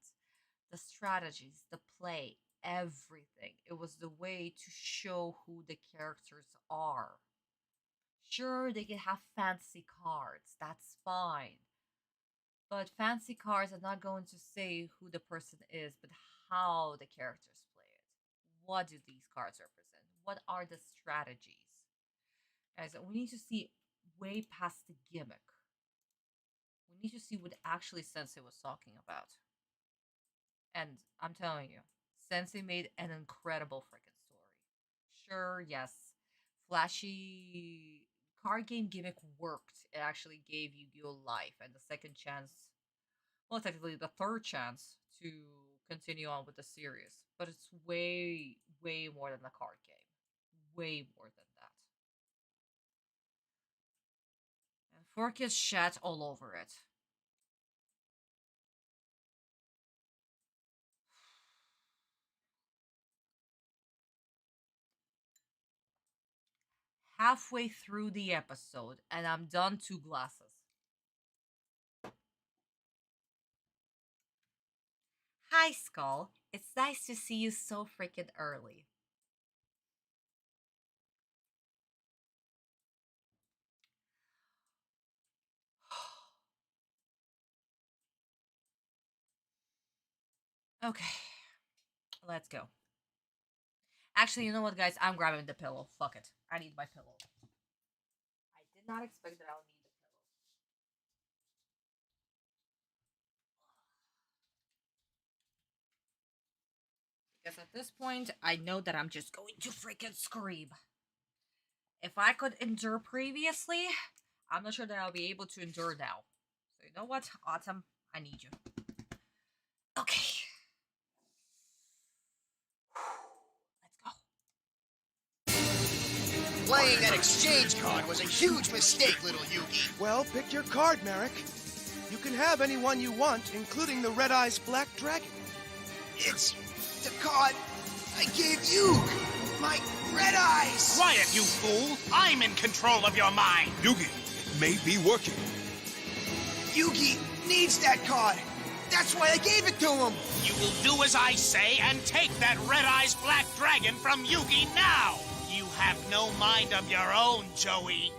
the strategies, the play, everything. It was the way to show who the characters are. Sure, they can have fancy cards, that's fine. But fancy cards are not going to say who the person is, but how the characters play it. What do these cards represent? What are the strategies? Guys, we need to see way past the gimmick. We need to see what actually Sensei was talking about. And I'm telling you, Sensei made an incredible freaking story. Sure, yes, flashy card game gimmick worked. It actually gave Yu-Gi-Oh! Life and the second chance, well, technically the third chance to continue on with the series. But it's way, way more than the card game. Way more than that. And 4Kids shat all over it. halfway through the episode and I'm done 2 glasses. Hi, Skull. It's nice to see you so freaking early. Okay, let's go. Actually, you know what, guys? I'm grabbing the pillow. Fuck it. I need my pillow. I did not expect that I'll need the pillow. Because at this point, I know that I'm just going to freaking scream. If I could endure previously, I'm not sure that I'll be able to endure now. So you know what, Atem? I need you. Okay. Playing that exchange card was a huge mistake, little Yuugi. Well, pick your card, Marik. You can have any one you want, including the Red Eyes Black Dragon. It's the card I gave you. My Red Eyes. Quiet, you fool! I'm in control of your mind. Yuugi, it may be working. Yuugi needs that card. That's why I gave it to him. You will do as I say and take that Red Eyes Black Dragon from Yuugi now. You have no mind of your own, Joey.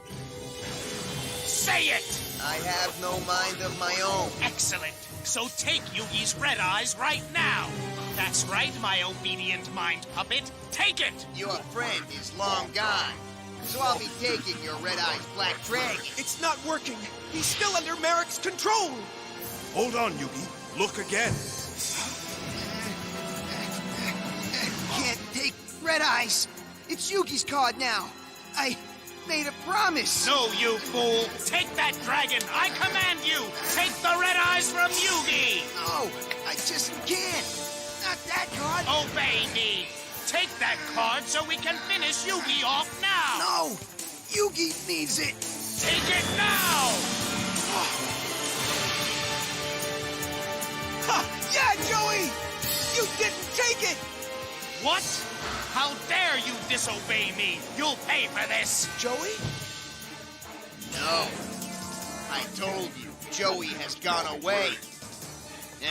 Say it! I have no mind of my own. Excellent. So take Yuugi's Red Eyes right now. That's right, my obedient mind puppet. Take it! Your friend is long gone. So I'll be taking your Red Eyes Black Dragon. It's not working. He's still under Marik's control. Hold on, Yuugi. Look again. Can't take Red Eyes. It's Yuugi's card now. I made a promise. No, you fool. Take that dragon. I command you. Take the Red Eyes from Yuugi. No, I just can't. Not that card. Obey me. Take that card so we can finish Yuugi off now. No, Yuugi needs it. Take it now. Ha! Yeah, Joey! You didn't take it! What? How dare you disobey me? You'll pay for this. Joey? No. I told you, Joey has gone away.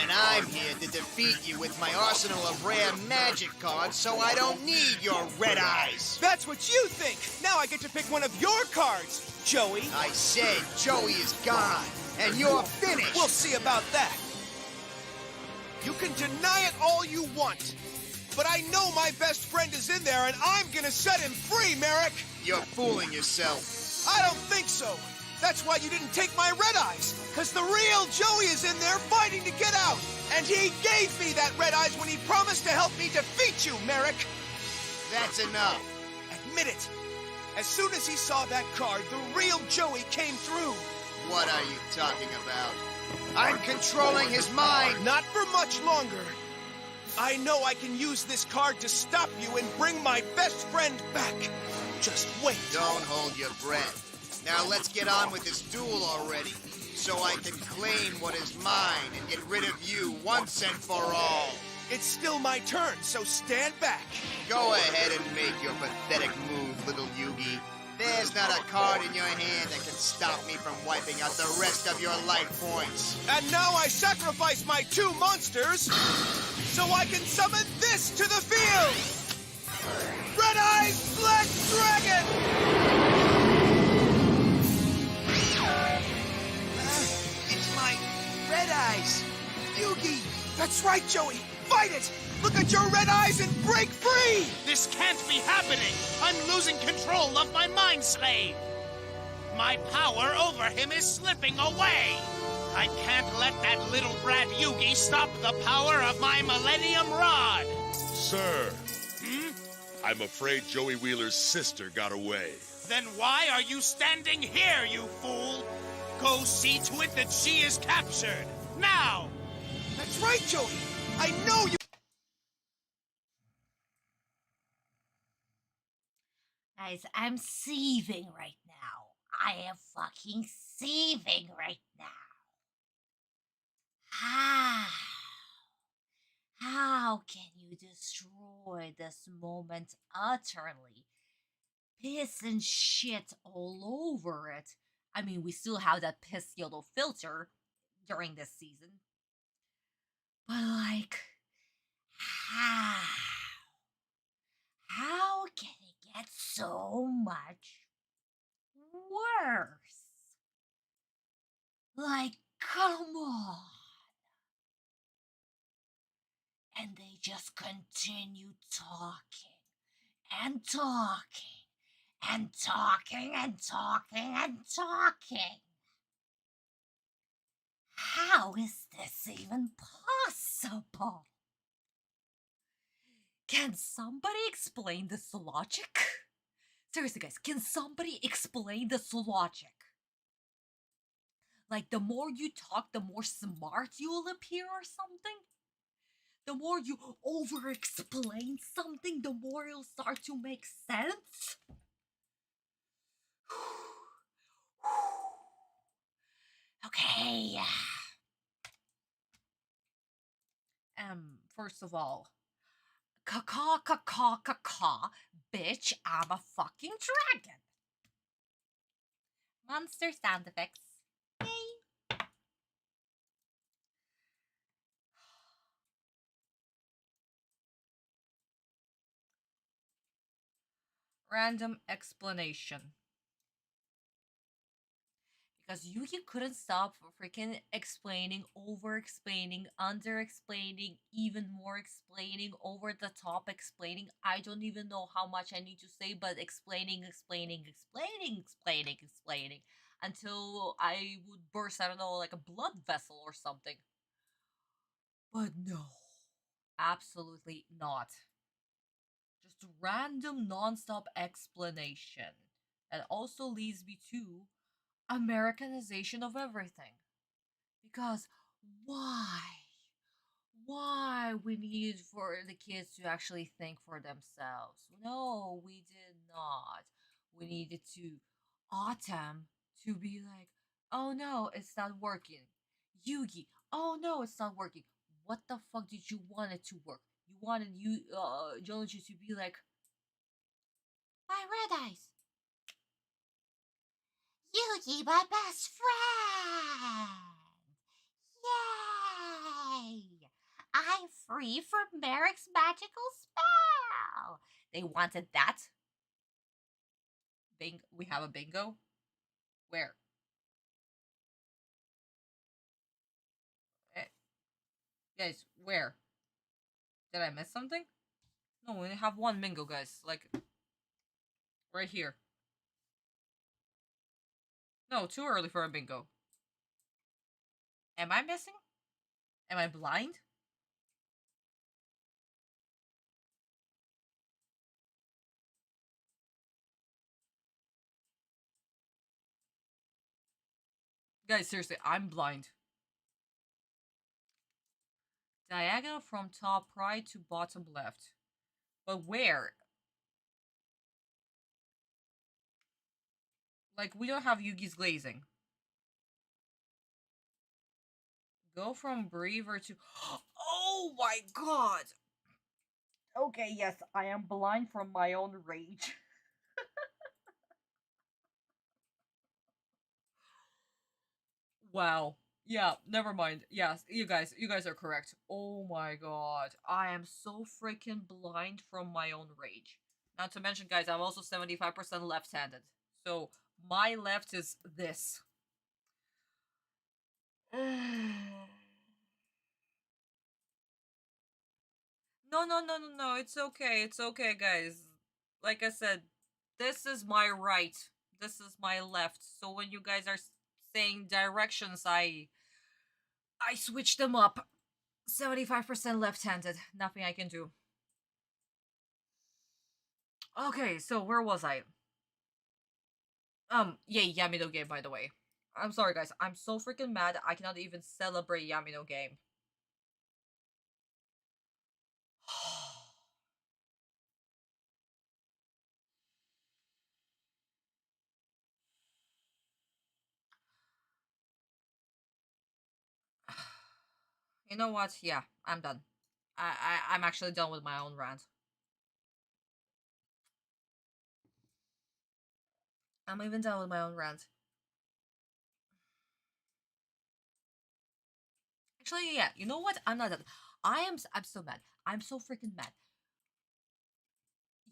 And I'm here to defeat you with my arsenal of rare magic cards, so I don't need your Red Eyes. That's what you think! Now I get to pick one of your cards, Joey. I said Joey is gone, and you're finished. We'll see about that. You can deny it all you want. But I know my best friend is in there, and I'm gonna set him free, Marik! You're fooling yourself. I don't think so. That's why you didn't take my Red Eyes, because the real Joey is in there fighting to get out. And he gave me that Red Eyes when he promised to help me defeat you, Marik. That's enough. Admit it. As soon as he saw that card, the real Joey came through. What are you talking about? I'm controlling his mind. Not for much longer. I know I can use this card to stop you and bring my best friend back. Just wait. Don't hold your breath. Now let's get on with this duel already, so I can claim what is mine and get rid of you once and for all. It's still my turn, so stand back. Go ahead and make your pathetic move, little Yuugi. There's not a card in your hand that can stop me from wiping out the rest of your life points. And now I sacrifice my 2 monsters so I can summon this to the field! Red Eyes Black Dragon! It's my Red Eyes. Yuugi! That's right, Joey! Fight it! Look at your red eyes and break free! This can't be happening! I'm losing control of my Mind Slave! My power over him is slipping away! I can't let that little brat Yuugi stop the power of my Millennium Rod! Sir, I'm afraid Joey Wheeler's sister got away. Then why are you standing here, you fool? Go see to it that she is captured! Now! That's right, Joey! I know you... Guys, I'm seething right now. I am fucking seething right now. How can you destroy this moment utterly? piss and shit all over it. I mean, we still have that piss yellow filter during this season. But like, how? How can it get so much worse? Like, come on. And they just continue talking and talking and talking and talking and talking. How is this even possible? Can somebody explain this logic? Seriously, guys, can somebody explain this logic? Like, the more you talk, the more smart you'll appear or something? The more you over-explain something, the more it'll start to make sense? Okay. First of all, caw, bitch, I'm a fucking dragon. Monster sound effects. Yay. Random explanation. Because Yuugi couldn't stop freaking explaining, over-explaining, under-explaining, even more explaining, over-the-top explaining. I don't even know how much I need to say, but explaining, until I would burst, I don't know, like a blood vessel or something. But no, absolutely not. Just random non-stop explanation. That also leads me to Americanization of everything. Because why? Why we needed for the kids to actually think for themselves? No, we did not. We needed to Atem to be like, oh no, it's not working. Yuugi, oh no, it's not working. What the fuck did you want it to work? You wanted Jounouchi to be like, my red eyes. Yuugi, my best friend! Yay! I'm free from MARIK's magical spell! They wanted that? We have a bingo? Where? Guys, where? Did I miss something? No, we have one bingo, guys. Like, right here. No, too early for a bingo. Am I missing? Am I blind? Guys, seriously, I'm blind. Diagonal from top right to bottom left. But where? Like, we don't have Yuugi's glazing. Go from Breather to... Oh my god! Okay, yes, I am blind from my own rage. Wow. Yeah, never mind. Yes, you guys are correct. Oh my god. I am so freaking blind from my own rage. Not to mention, guys, I'm also 75% left-handed. So, my left is this. No, it's okay. It's okay, guys. Like I said, this is my right. This is my left. So when you guys are saying directions, I switch them up. 75% left-handed. Nothing I can do. Okay, so where was I? Yay, Yamino game, by the way. I'm sorry, guys. I'm so freaking mad I cannot even celebrate Yamino game. You know what? Yeah, I'm done. I'm actually done with my own rant. I'm even done with my own rant. Actually, yeah, you know what? I'm not done. I'm so mad. I'm so freaking mad.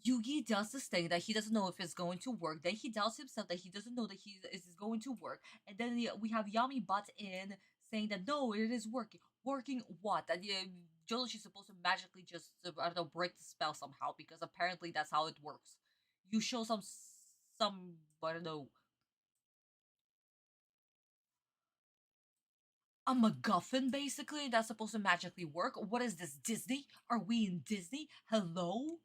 Yuugi does this thing that he doesn't know if it's going to work. Then he tells himself that he doesn't know that he is going to work. And then we have Yami butt in saying that no, it is working. Working what? That Jounouchi is supposed to magically just I don't know, break the spell somehow, because apparently that's how it works. You show some I don't know, a MacGuffin basically that's supposed to magically work. What is this, Disney? Are we in Disney? Hello?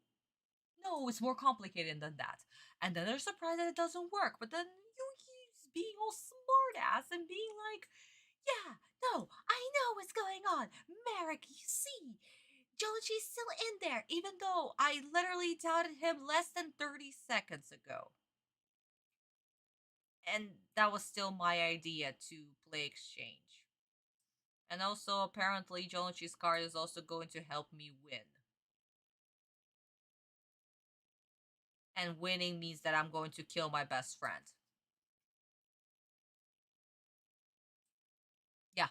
No, it's more complicated than that. And then they're surprised that it doesn't work. But then Yuki's being all smartass and being like, yeah, no, I know what's going on. Marik, you see, Jounouchi's still in there, even though I literally doubted him less than 30 seconds ago. And that was still my idea to play exchange. And also, apparently, Jounouchi's card is also going to help me win. And winning means that I'm going to kill my best friend. Yeah.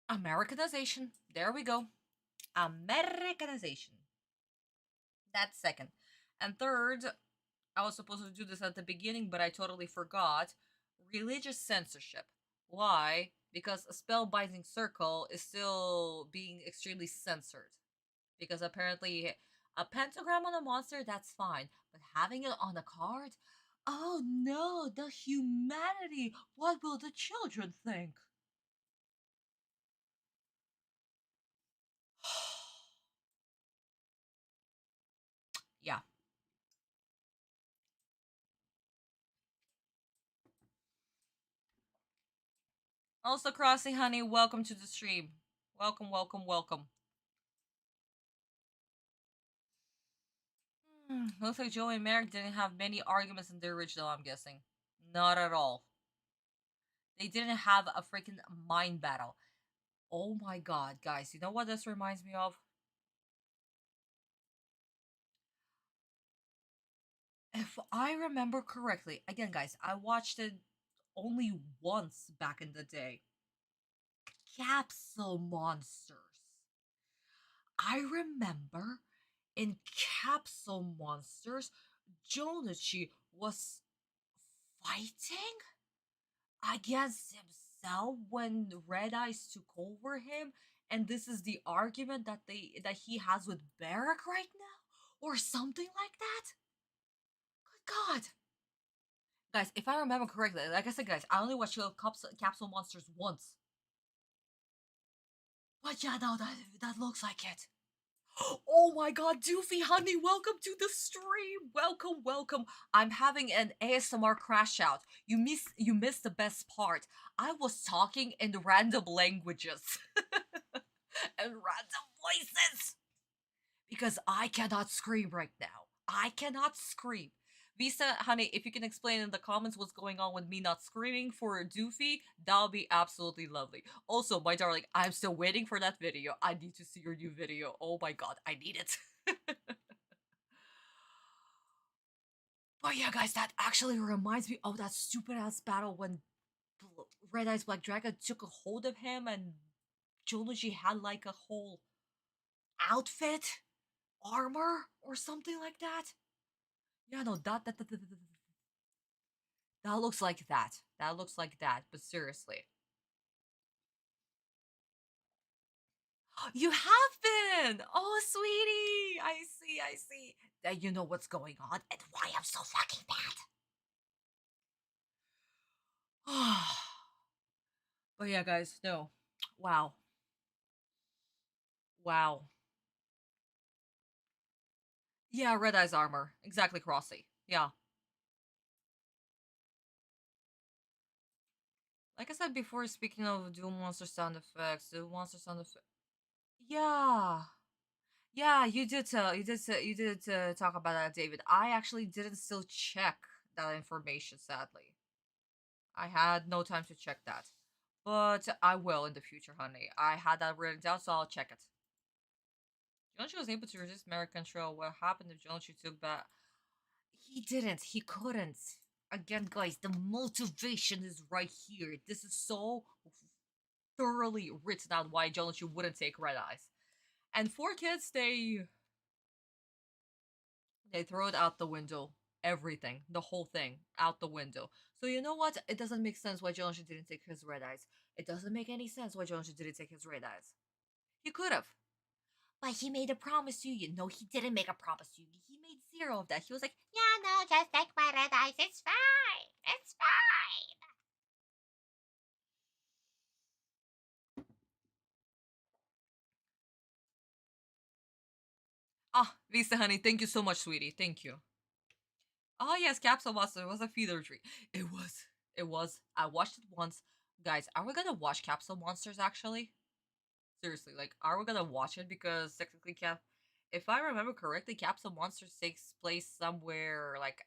Americanization. There we go. Americanization. That's second. And third, I was supposed to do this at the beginning, but I totally forgot. Religious censorship. Why? Because a spellbinding circle is still being extremely censored. Because apparently a pentagram on a monster, that's fine. But having it on a card? Oh no, the humanity! What will the children think? Yeah. Also, Crossy Honey, welcome to the stream. Welcome, welcome, welcome. Looks like Joey and Marik didn't have many arguments in the original, I'm guessing. Not at all. They didn't have a freaking mind battle. Oh my god, guys, you know what this reminds me of? If I remember correctly, again, guys, I watched it only once back in the day. Capsule Monsters. I remember in Capsule Monsters, Jounouchi was fighting against himself when Red Eyes took over him, and this is the argument that he has with MARIK right now, or something like that. Good God, guys! If I remember correctly, like I said, guys, I only watched Capsule Monsters once, but yeah, no, that looks like it. Oh my god, Doofy honey, welcome to the stream. Welcome, welcome. I'm having an ASMR crash out. You missed the best part. I was talking in random languages and random voices because I cannot scream right now. I cannot scream. Visa, honey, if you can explain in the comments what's going on with me not screaming for Doofy, that'll be absolutely lovely. Also, my darling, I'm still waiting for that video. I need to see your new video. Oh my god, I need it. But yeah, guys, that actually reminds me of that stupid-ass battle when Red Eyes Black Dragon took a hold of him and Jounouchi had like a whole outfit, armor, or something like that. Yeah, no, that looks like that. That looks like that, but seriously. You have been! Oh, sweetie! I see, I see. That you know what's going on and why I'm so fucking bad. But yeah, guys, no. Wow. Wow. Yeah, Red Eye's armor. Exactly, Crossy. Yeah. Like I said before, speaking of dual monster sound effects, dual monster sound effects. Yeah. Yeah, you did talk about that, David. I actually didn't still check that information, sadly. I had no time to check that. But I will in the future, honey. I had that written down, so I'll check it. Jounouchi was able to resist MARIK control. What happened if Jounouchi took back? He didn't. He couldn't. Again, guys, the motivation is right here. This is so thoroughly written out why Jounouchi wouldn't take red eyes. And 4 Kids, they throw it out the window. Everything. The whole thing. Out the window. So you know what? It doesn't make sense why Jounouchi didn't take his red eyes. It doesn't make any sense why Jounouchi didn't take his red eyes. He could have. But he made a promise to you. No, he didn't make a promise to you. He made 0 of that. He was like, Yeah, no, just take my red eyes. It's fine. It's fine. ah, Vista, honey, thank you so much, sweetie. Thank you. Oh, yes, Capsule Monster was a feeder tree. It was. It was. I watched it once. Guys, are we gonna watch Capsule Monsters, actually? Seriously, like, are we gonna watch it? Because technically, if I remember correctly, Capsule Monsters takes place somewhere, like,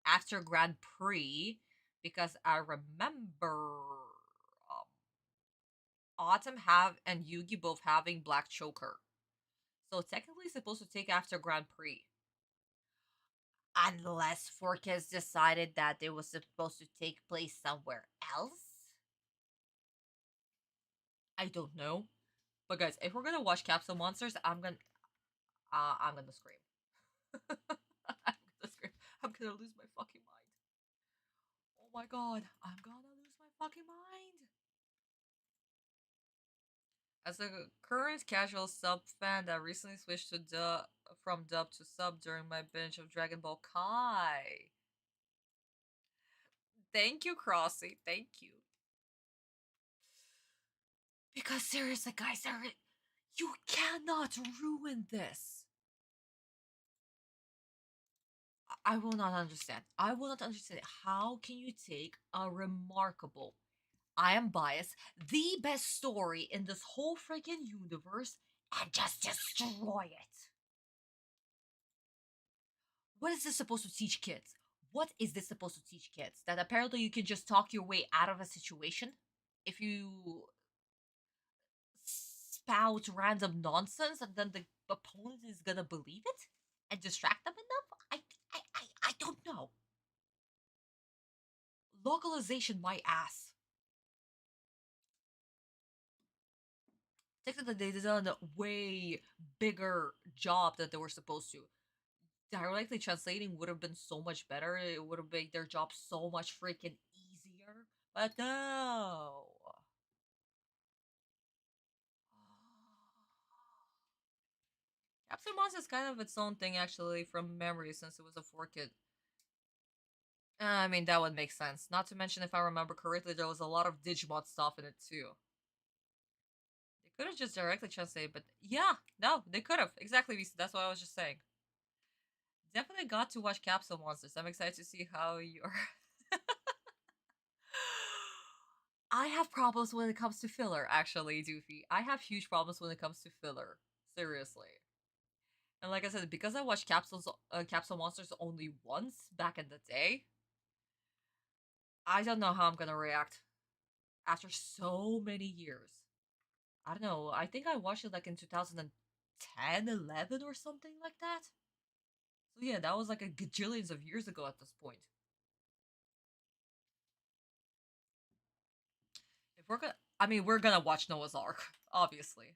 after Grand Prix. Because I remember Atem and Yuugi both having Black Choker. So technically it's supposed to take after Grand Prix. Unless 4Kids decided that it was supposed to take place somewhere else. I don't know. But guys, if we're gonna watch Capsule Monsters, I'm gonna scream. I'm gonna scream. I'm gonna lose my fucking mind. Oh my god, I'm gonna lose my fucking mind. As a current casual sub fan that recently switched to from dub to sub during my binge of Dragon Ball Kai. Thank you, Crossy. Thank you. Because seriously, guys, you cannot ruin this. I will not understand. I will not understand. How can you take a remarkable, I am biased, the best story in this whole freaking universe and just destroy it? What is this supposed to teach kids? What is this supposed to teach kids? That apparently you can just talk your way out of a situation if you spout random nonsense and then the opponent is gonna believe it and distract them enough? I don't know. Localization my ass. Technically they did a way bigger job than they were supposed to. Directly translating would have been so much better. It would have made their job so much freaking easier. But no. Capsule Monster is kind of its own thing, actually, from memory, since it was a 4 Kid. I mean, that would make sense. Not to mention, if I remember correctly, there was a lot of Digimon stuff in it, too. They could have just directly translated, but yeah, no, they could have. Exactly, Visa. That's what I was just saying. Definitely got to watch Capsule Monsters. I'm excited to see how you're... I have problems when it comes to filler, actually, Doofy. I have huge problems when it comes to filler. Seriously. And like I said, because I watched Capsule Monsters only once back in the day, I don't know how I'm gonna react after so many years. I don't know. I think I watched it like in 2010, 11 or something like that. So yeah, that was like a gajillions of years ago at this point. If we're gonna, I mean, we're gonna watch Noah's Ark, obviously.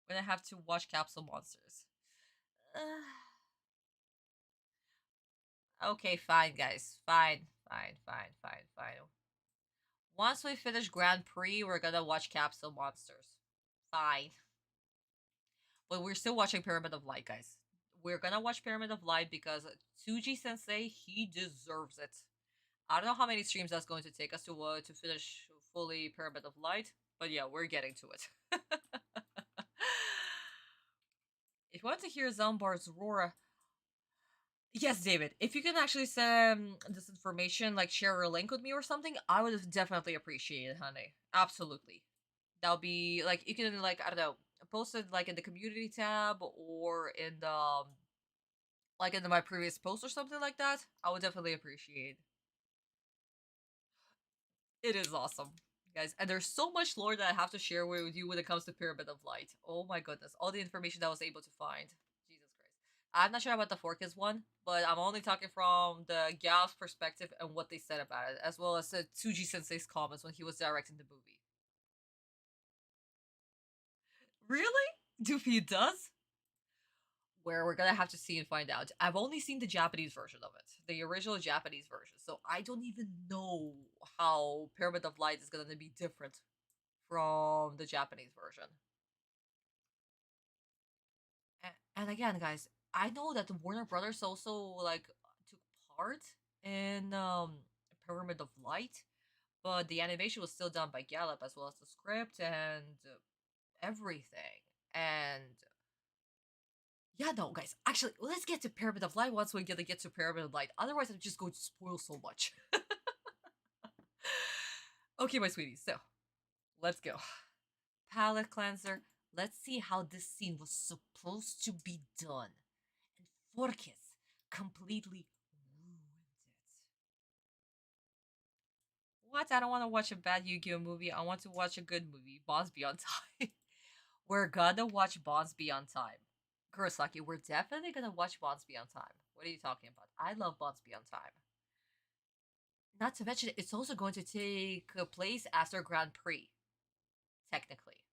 We're gonna have to watch Capsule Monsters. Okay, fine, guys. Fine. Once we finish Grand Prix, we're gonna watch Capsule Monsters. Fine. But we're still watching Pyramid of Light, guys. We're gonna watch Pyramid of Light because Tsuji Sensei, he deserves it. I don't know how many streams that's going to take us to finish fully Pyramid of Light, but yeah, we're getting to it. If you want to hear Zombar's roar, yes, David, if you can actually send this information, like share a link with me or something, I would definitely appreciate it, honey. Absolutely. That'll be like, you can, like, I don't know, post it like in the community tab or in the like in my previous post or something like that. I would definitely appreciate. It is awesome, guys, and there's so much lore that I have to share with you when it comes to Pyramid of Light. Oh my goodness, all the information that I was able to find. Jesus Christ. I'm not sure about the 4Kids one, but I'm only talking from the gal's perspective and what they said about it, as well as Tsuji Sensei's comments when he was directing the movie. Really? Doofy does? Where we're gonna have to see and find out. I've only seen the Japanese version of it, the original Japanese version, so I don't even know how Pyramid of Light is gonna be different from the Japanese version. And again, guys, I know that the Warner Brothers also like took part in Pyramid of Light, but the animation was still done by Gallup as well as the script and everything. And yeah, no, guys, actually, let's get to Pyramid of Light once we get to Pyramid of Light. Otherwise, I'm just going to spoil so much. Okay, my sweeties, so let's go. Palette cleanser. Let's see how this scene was supposed to be done. And 4Kids completely ruined it. What? I don't want to watch a bad Yu-Gi-Oh movie. I want to watch a good movie. Bonds Beyond Time. We're gonna watch Bonds Beyond Time. Kurosaki, we're definitely gonna watch Bonds Beyond Time. What are you talking about? I love Bonds Beyond Time. Not to mention, it's also going to take place after Grand Prix. Technically.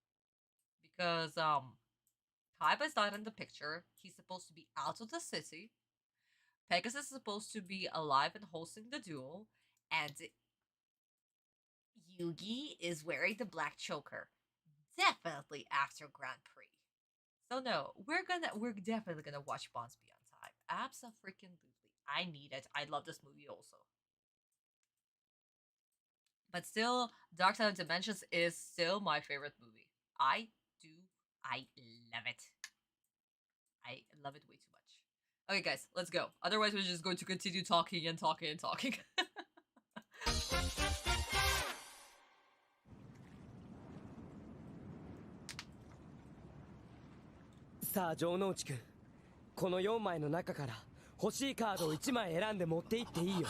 Because, Kaiba's not in the picture. He's supposed to be out of the city. Pegasus is supposed to be alive and hosting the duel. And Yuugi is wearing the black choker. Definitely after Grand Prix. So no, we're definitely gonna watch Bonds Beyond Time. Abso-freaking-lutely. I need it. I love this movie also. But still, Dark Side of Dimensions is still my favorite movie. I love it. I love it way too much. Okay, guys, let's go. Otherwise, we're just going to continue talking and talking and talking. さあ城之内くん、この4枚の中から欲しいカードを1枚選んで持っていっていいよ。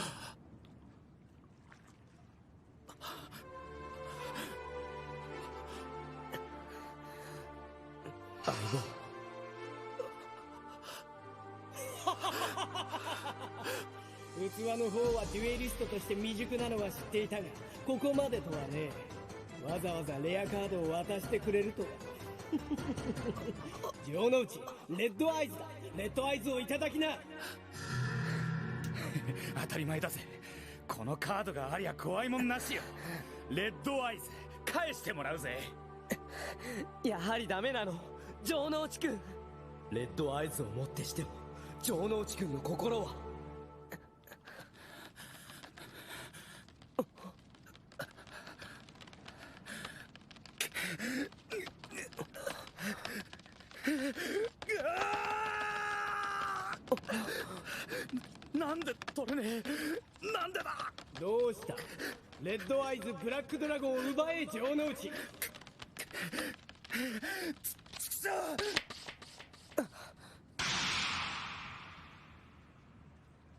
相棒。器の方はデュエリストとして未熟なのは知っていたが、ここまでとはね。わざわざレアカードを渡してくれるとは。城之内、レッドアイズだ。レッドアイズをいただきな。当たり前だぜ。このカードがありゃ怖いもんなしよ。レッドアイズ返してもらうぜ。やはりダメなの、城之内くん。レッドアイズをもってしても城之内くんの心は。なんで取れねえ。なんでだ。どうした。レッドアイズブラックドラゴンを奪え城之内。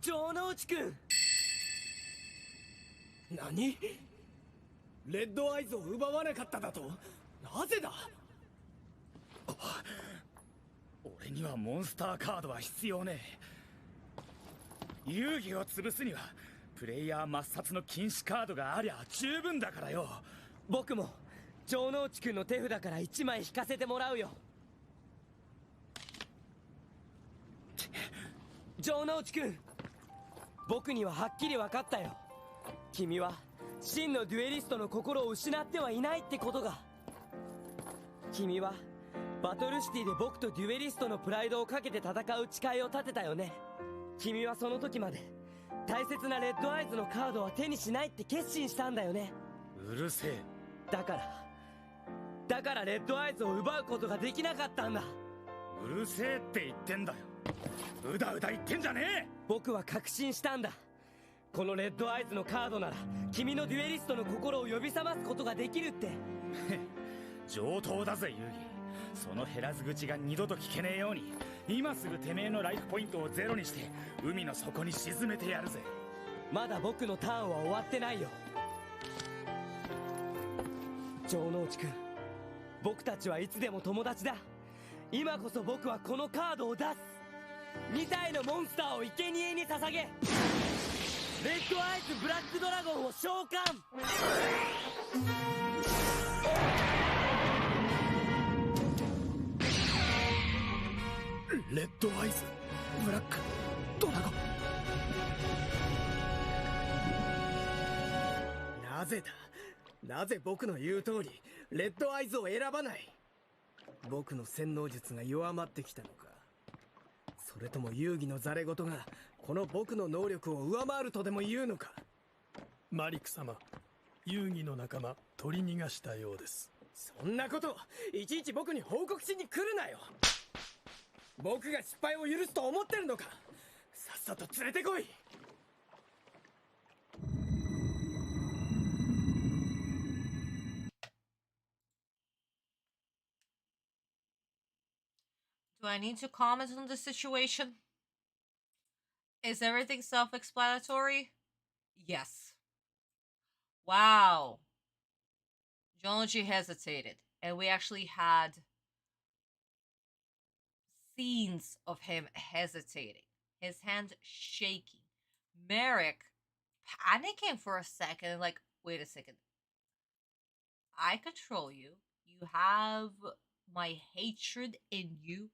城之内くん。何。レッドアイズを奪わなかっただと。なぜだ。俺にはモンスターカードは必要ねえ。遊戯を潰すにはプレイヤー抹殺の禁止カードがありゃ十分だからよ。僕も城之内くんの手札から1枚引かせてもらうよ。城之内くん、僕にははっきり分かったよ。君は真のデュエリストの心を失ってはいないってことが。君はバトルシティで僕とデュエリストのプライドをかけて戦う誓いを立てたよね。君はその時まで大切なレッドアイズのカードは手にしないって決心したんだよね。うるせえ。だからレッドアイズを奪うことができなかったんだ。うるせえって言ってんだよ。うだうだ言ってんじゃねえ。僕は確信したんだ。このレッドアイズのカードなら君のデュエリストの心を呼び覚ますことができるって。上等だぜ遊戯。その減らず口が二度と聞けねえように今すぐてめえのライフポイントをゼロにして海の底に沈めてやるぜ。まだ僕のターンは終わってないよ。城之内くん、僕たちはいつでも友達だ。今こそ僕はこのカードを出す。2体のモンスターを生贄に捧げレッドアイズブラックドラゴンを召喚。レッドアイズブラックドラゴン。なぜだ、なぜ僕の言う通りレッドアイズを選ばない。僕の洗脳術が弱まってきたのか、それとも遊戯のザレ言がこの僕の能力を上回るとでも言うのか。マリク様、遊戯の仲間取り逃がしたようです。そんなこといちいち僕に報告しに来るなよ。僕が失敗を許すと思ってるのか。さっさと連れてこい。Do I need to comment on the situation? Is everything self-explanatory? Yes. Wow. Jounouchi hesitated, and we actually had scenes of him hesitating, his hand shaking, MARIK panicking for a second, like, wait a second. I control you. You have my hatred in you.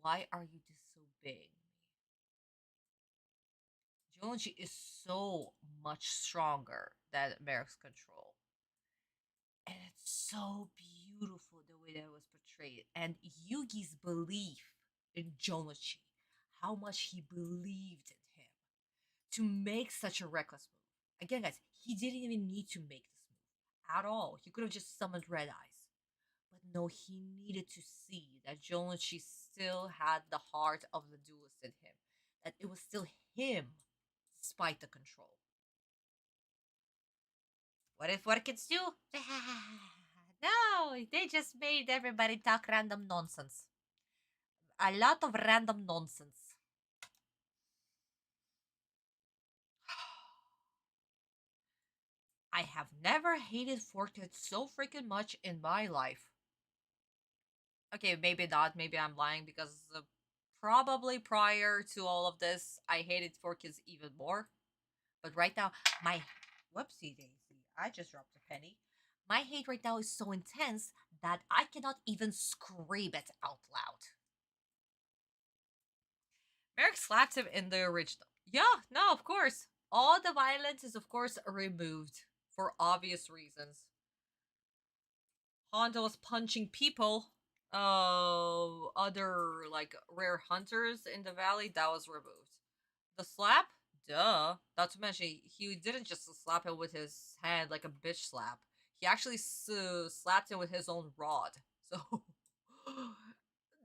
Why are you disobeying me? Jounouchi is so much stronger than MARIK's control. And it's so beautiful the way that it was portrayed. And Yuugi's belief in Jounouchi, how much he believed in him to make such a reckless move. Again, guys, he didn't even need to make this move at all. He could have just summoned Red Eyes. But no, he needed to see that Jounouchi still had the heart of the duelist in him. That it was still him, despite the control. What if what kids do? No, they just made everybody talk random nonsense. A lot of random nonsense. I have never hated 4Kids so freaking much in my life. Okay, maybe not. Maybe I'm lying because probably prior to all of this, I hated 4Kids even more. But right now, my... Whoopsie daisy. I just dropped a penny. My hate right now is so intense that I cannot even scream it out loud. MARIK slapped him in the original. Yeah, no, of course. All the violence is, of course, removed for obvious reasons. Honda was punching people. Other, like, rare hunters in the valley, that was removed. The slap? Duh. Not to mention, he didn't just slap him with his hand like a bitch slap. He actually slapped him with his own rod. So,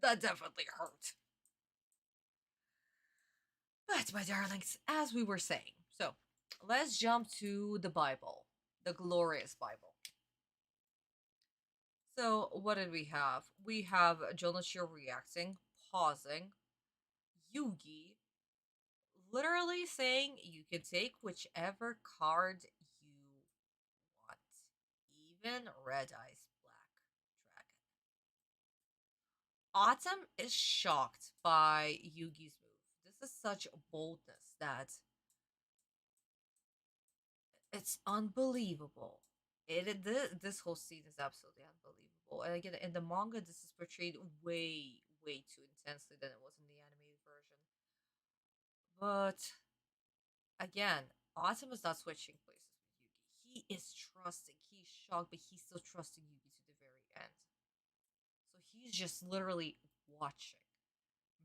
that definitely hurt. But, my darlings, as we were saying, so, let's jump to the Bible. The glorious Bible. So, what did we have? We have Jounouchi reacting, pausing, Yuugi literally saying you can take whichever card you want, even Red Eyes Black Dragon. Atem is shocked by Yuugi's move. This is such boldness that it's unbelievable. This whole scene is absolutely unbelievable. And again, in the manga, this is portrayed way too intensely than it was in the animated version. But again, Atem is not switching places with Yuugi. He is trusting. He's shocked, but he's still trusting Yuugi to the very end. So he's just literally watching.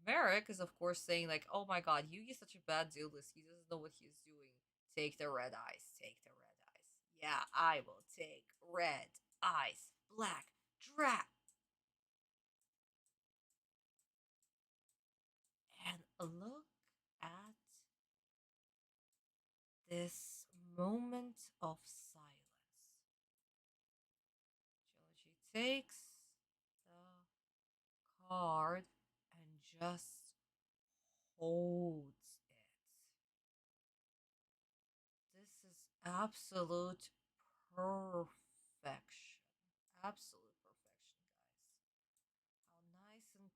MARIK is, of course, saying, like, oh my god, Yuugi's such a bad duelist. He doesn't know what he's doing. Take the Red Eyes. Take the Red Eyes. Yeah, I will take Red Eyes. Black Dragon. And look at this moment of silence. Jounouchi takes the card and just holds it. This is absolute perfection. Absolute perfection, guys. How nice and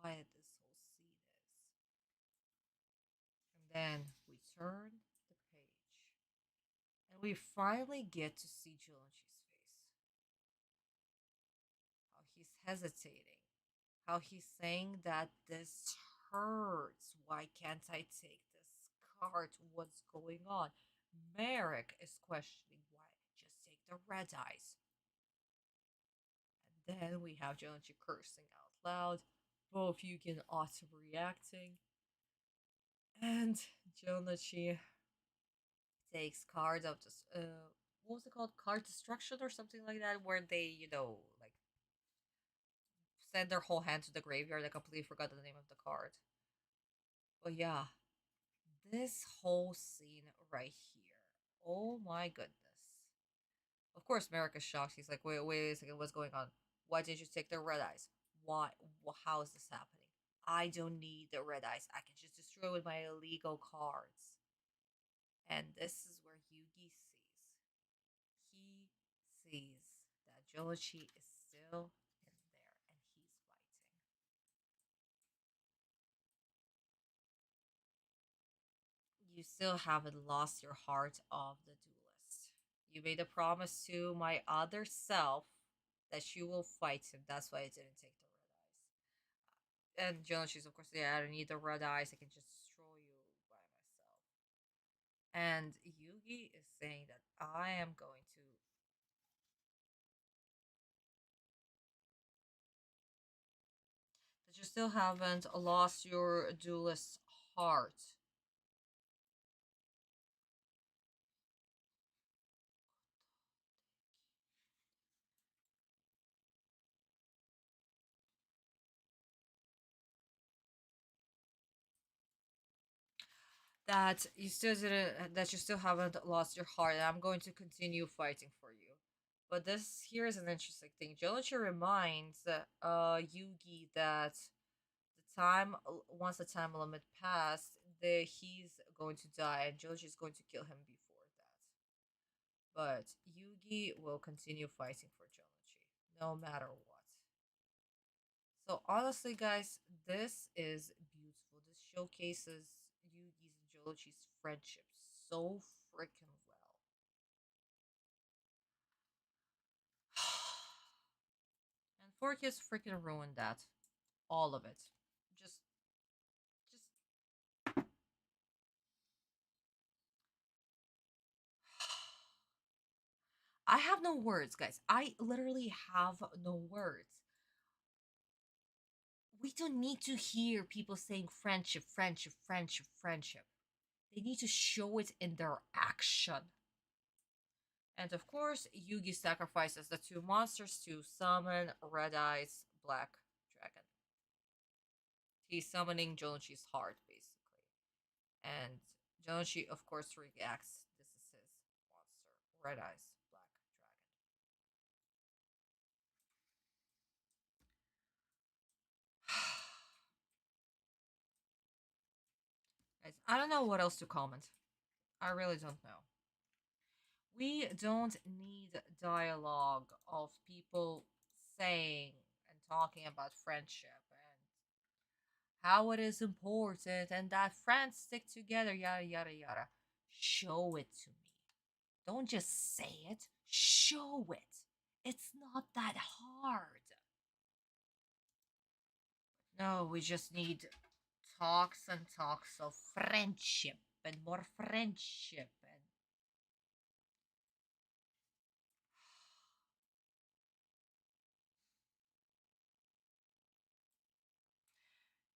quiet this whole scene is. We finally get to see Jounouchi's face. How he's hesitating. How he's saying that this hurts. Why can't I take this card? What's going on? MARIK is questioning why. Just take the red eyes. And then we have Jounouchi cursing out loud. Both Yuugi and Atem reacting. And Jounouchi takes cards of this, what was it called? Card destruction or something like that, where they, like send their whole hand to the graveyard. I completely forgot the name of the card. But yeah, this whole scene right here. Oh my goodness. Of course, MARIK is shocked. He's like, wait a second, what's going on? Why didn't you take the red eyes? Why? How is this happening? I don't need the red eyes. I can just destroy with my illegal cards. And this is where Yuugi sees. He sees that Jounouchi is still in there and he's fighting. You still haven't lost your heart of the duelist. You made a promise to my other self that you will fight him. That's why I didn't take the red eyes. And Jounouchi's, of course, yeah, I don't need the red eyes. I can just destroy you by myself. And Yuugi is saying that I am going to. That you still haven't lost your duelist's heart. That you still haven't lost your heart, and I'm going to continue fighting for you. But this here is an interesting thing. Jounouchi reminds Yuugi that once the time limit passed, he's going to die, and Jounouchi is going to kill him before that. But Yuugi will continue fighting for Jounouchi, no matter what. So honestly, guys, this is beautiful. This showcases Yuugi's and Jounouchi's friendship so freaking well. And 4Kids freaking ruined that. All of it. Just I have no words, guys. I literally have no words. We don't need to hear people saying friendship, friendship, friendship, friendship. They need to show it in their action. And of course, Yuugi sacrifices the two monsters to summon Red Eyes Black Dragon. He's summoning Jounouchi's heart, basically. And Jounouchi, of course, reacts. This is his monster, Red Eyes Black Dragon. Guys, I don't know what else to comment. I really don't know. We don't need dialogue of people saying and talking about friendship and how it is important and that friends stick together, yada yada yada. Show it to me. Don't just say it, show it. It's not that hard. No, we just need talks and talks of friendship and more friendship and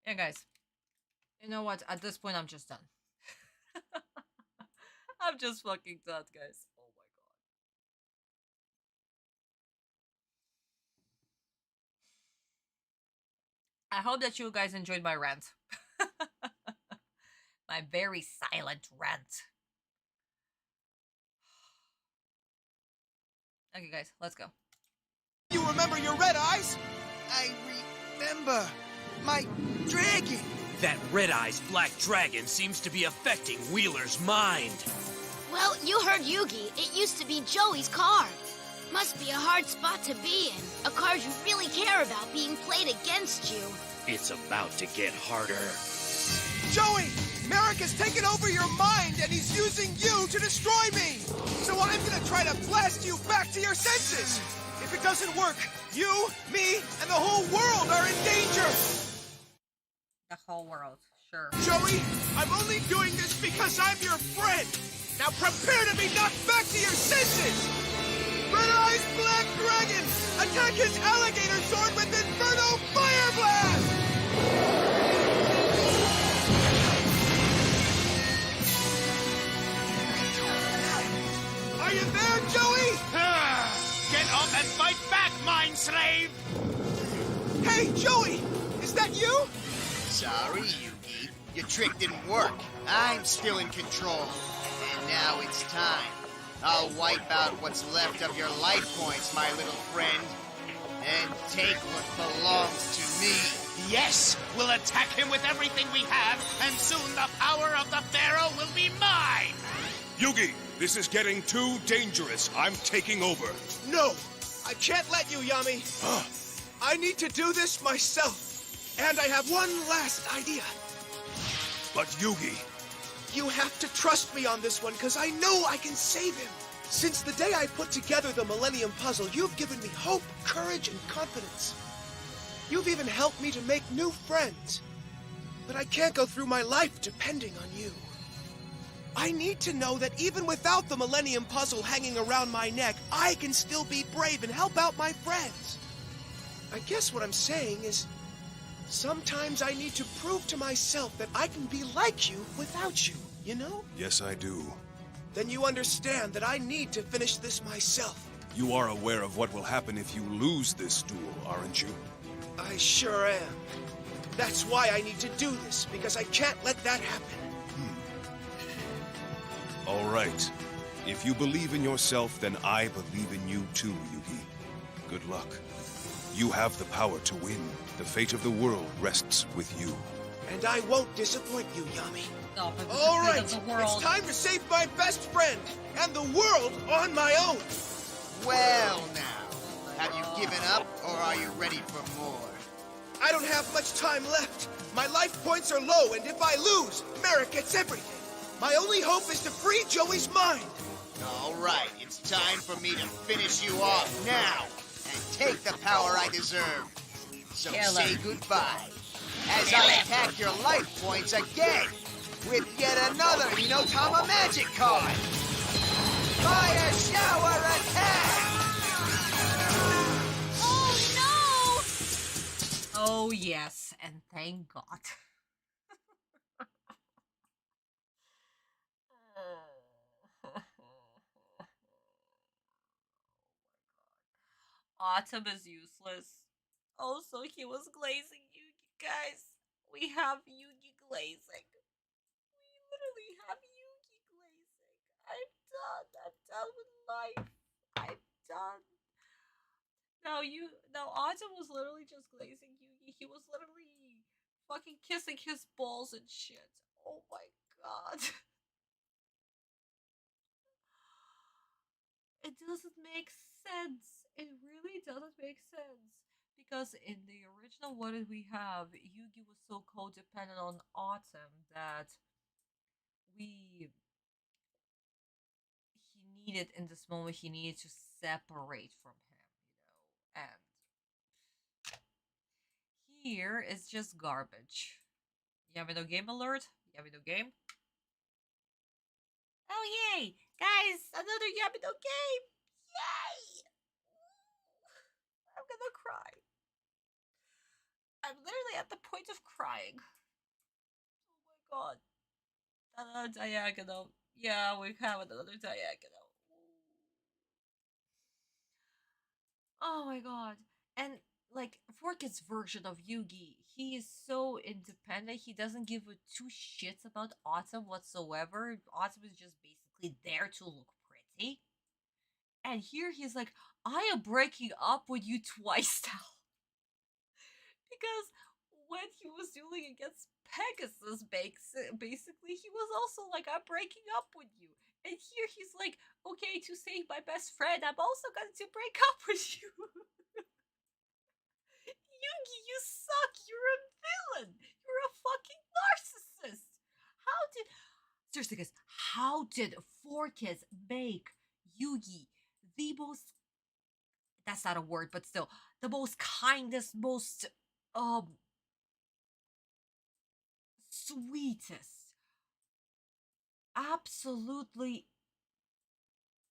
yeah, guys. You know what? At this point, I'm just done. I'm just fucking done, guys. Oh my god. I hope that you guys enjoyed my rant. My very silent rant. Okay, guys, let's go. You remember your red eyes? I remember. My dragon! That Red Eyes Black Dragon seems to be affecting Wheeler's mind. Well, you heard Yuugi. It used to be Joey's card. Must be a hard spot to be in. A card you really care about being played against you. It's about to get harder. Joey! MARIK has taken over your mind and he's using you to destroy me! So I'm gonna try to blast you back to your senses! If it doesn't work, you, me, and the whole world are in danger! The whole world, sure. Joey, I'm only doing this because I'm your friend! Now prepare to be knocked back to your senses! Red Eyes Black Dragon! Attack his alligator sword with Inferno Fire Blast! Are you there, Joey? Get up and fight back, Mind Slave! Hey, Joey! Is that you? Sorry, Yuugi. Your trick didn't work. I'm still in control. And now it's time. I'll wipe out what's left of your life points, my little friend. And take what belongs to me. Yes! We'll attack him with everything we have, and soon the power of the Pharaoh will be mine! Yuugi, this is getting too dangerous. I'm taking over. No! I can't let you, Yami! I need to do this myself. And I have one last idea. But Yuugi... You have to trust me on this one, because I know I can save him. Since the day I put together the Millennium Puzzle, you've given me hope, courage, and confidence. You've even helped me to make new friends. But I can't go through my life depending on you. I need to know that even without the Millennium Puzzle hanging around my neck, I can still be brave and help out my friends. I guess what I'm saying is, sometimes I need to prove to myself that I can be like you without you, you know? Yes, I do. Then you understand that I need to finish this myself. You are aware of what will happen if you lose this duel, aren't you? I sure am. That's why I need to do this, because I can't let that happen. All right. If you believe in yourself, then I believe in you too, Yuugi. Good luck. You have the power to win. The fate of the world rests with you. And I won't disappoint you, Yami. Oh, all right, it's time to save my best friend and the world on my own. Well, now, have you given up, or are you ready for more? I don't have much time left. My life points are low, and if I lose, MARIK gets everything. My only hope is to free Joey's mind. All right, it's time for me to finish you off now and take the power I deserve. So say goodbye as I attack your life points again with yet another Inotama magic card. Fire shower attack! Oh no! Oh yes, and thank God. Atem is useless. Also, he was glazing Yuugi, guys. We have Yuugi glazing. We literally have Yuugi glazing. I'm done. I'm done with life. I'm done. Now Atem was literally just glazing Yuugi. He was literally fucking kissing his balls and shit. Oh my god. It doesn't make sense. It really doesn't make sense. Because in the original, what did we have? Yuugi was so codependent on Atem that he needed, in this moment, he needed to separate from him, and here is just garbage. Yamino game alert? Yamino game? Oh yay! Guys, another Yamino game! Yay! I'm gonna cry. I'm literally at the point of crying. Oh my god. Another diagonal. Yeah, we have another diagonal. Oh my god. And like Forkit's version of Yuugi, he is so independent. He doesn't give a two shits about Atem whatsoever. Atem is just basically there to look pretty. And here he's like, I am breaking up with you twice now. Because when he was dueling against Pegasus, basically, he was also like, I'm breaking up with you. And here he's like, okay, to save my best friend, I'm also going to break up with you. Yuugi, you suck. You're a villain. You're a fucking narcissist. How seriously, guys, how did 4Kids make Yuugi the most, that's not a word, but still, the most kindest, most sweetest, absolutely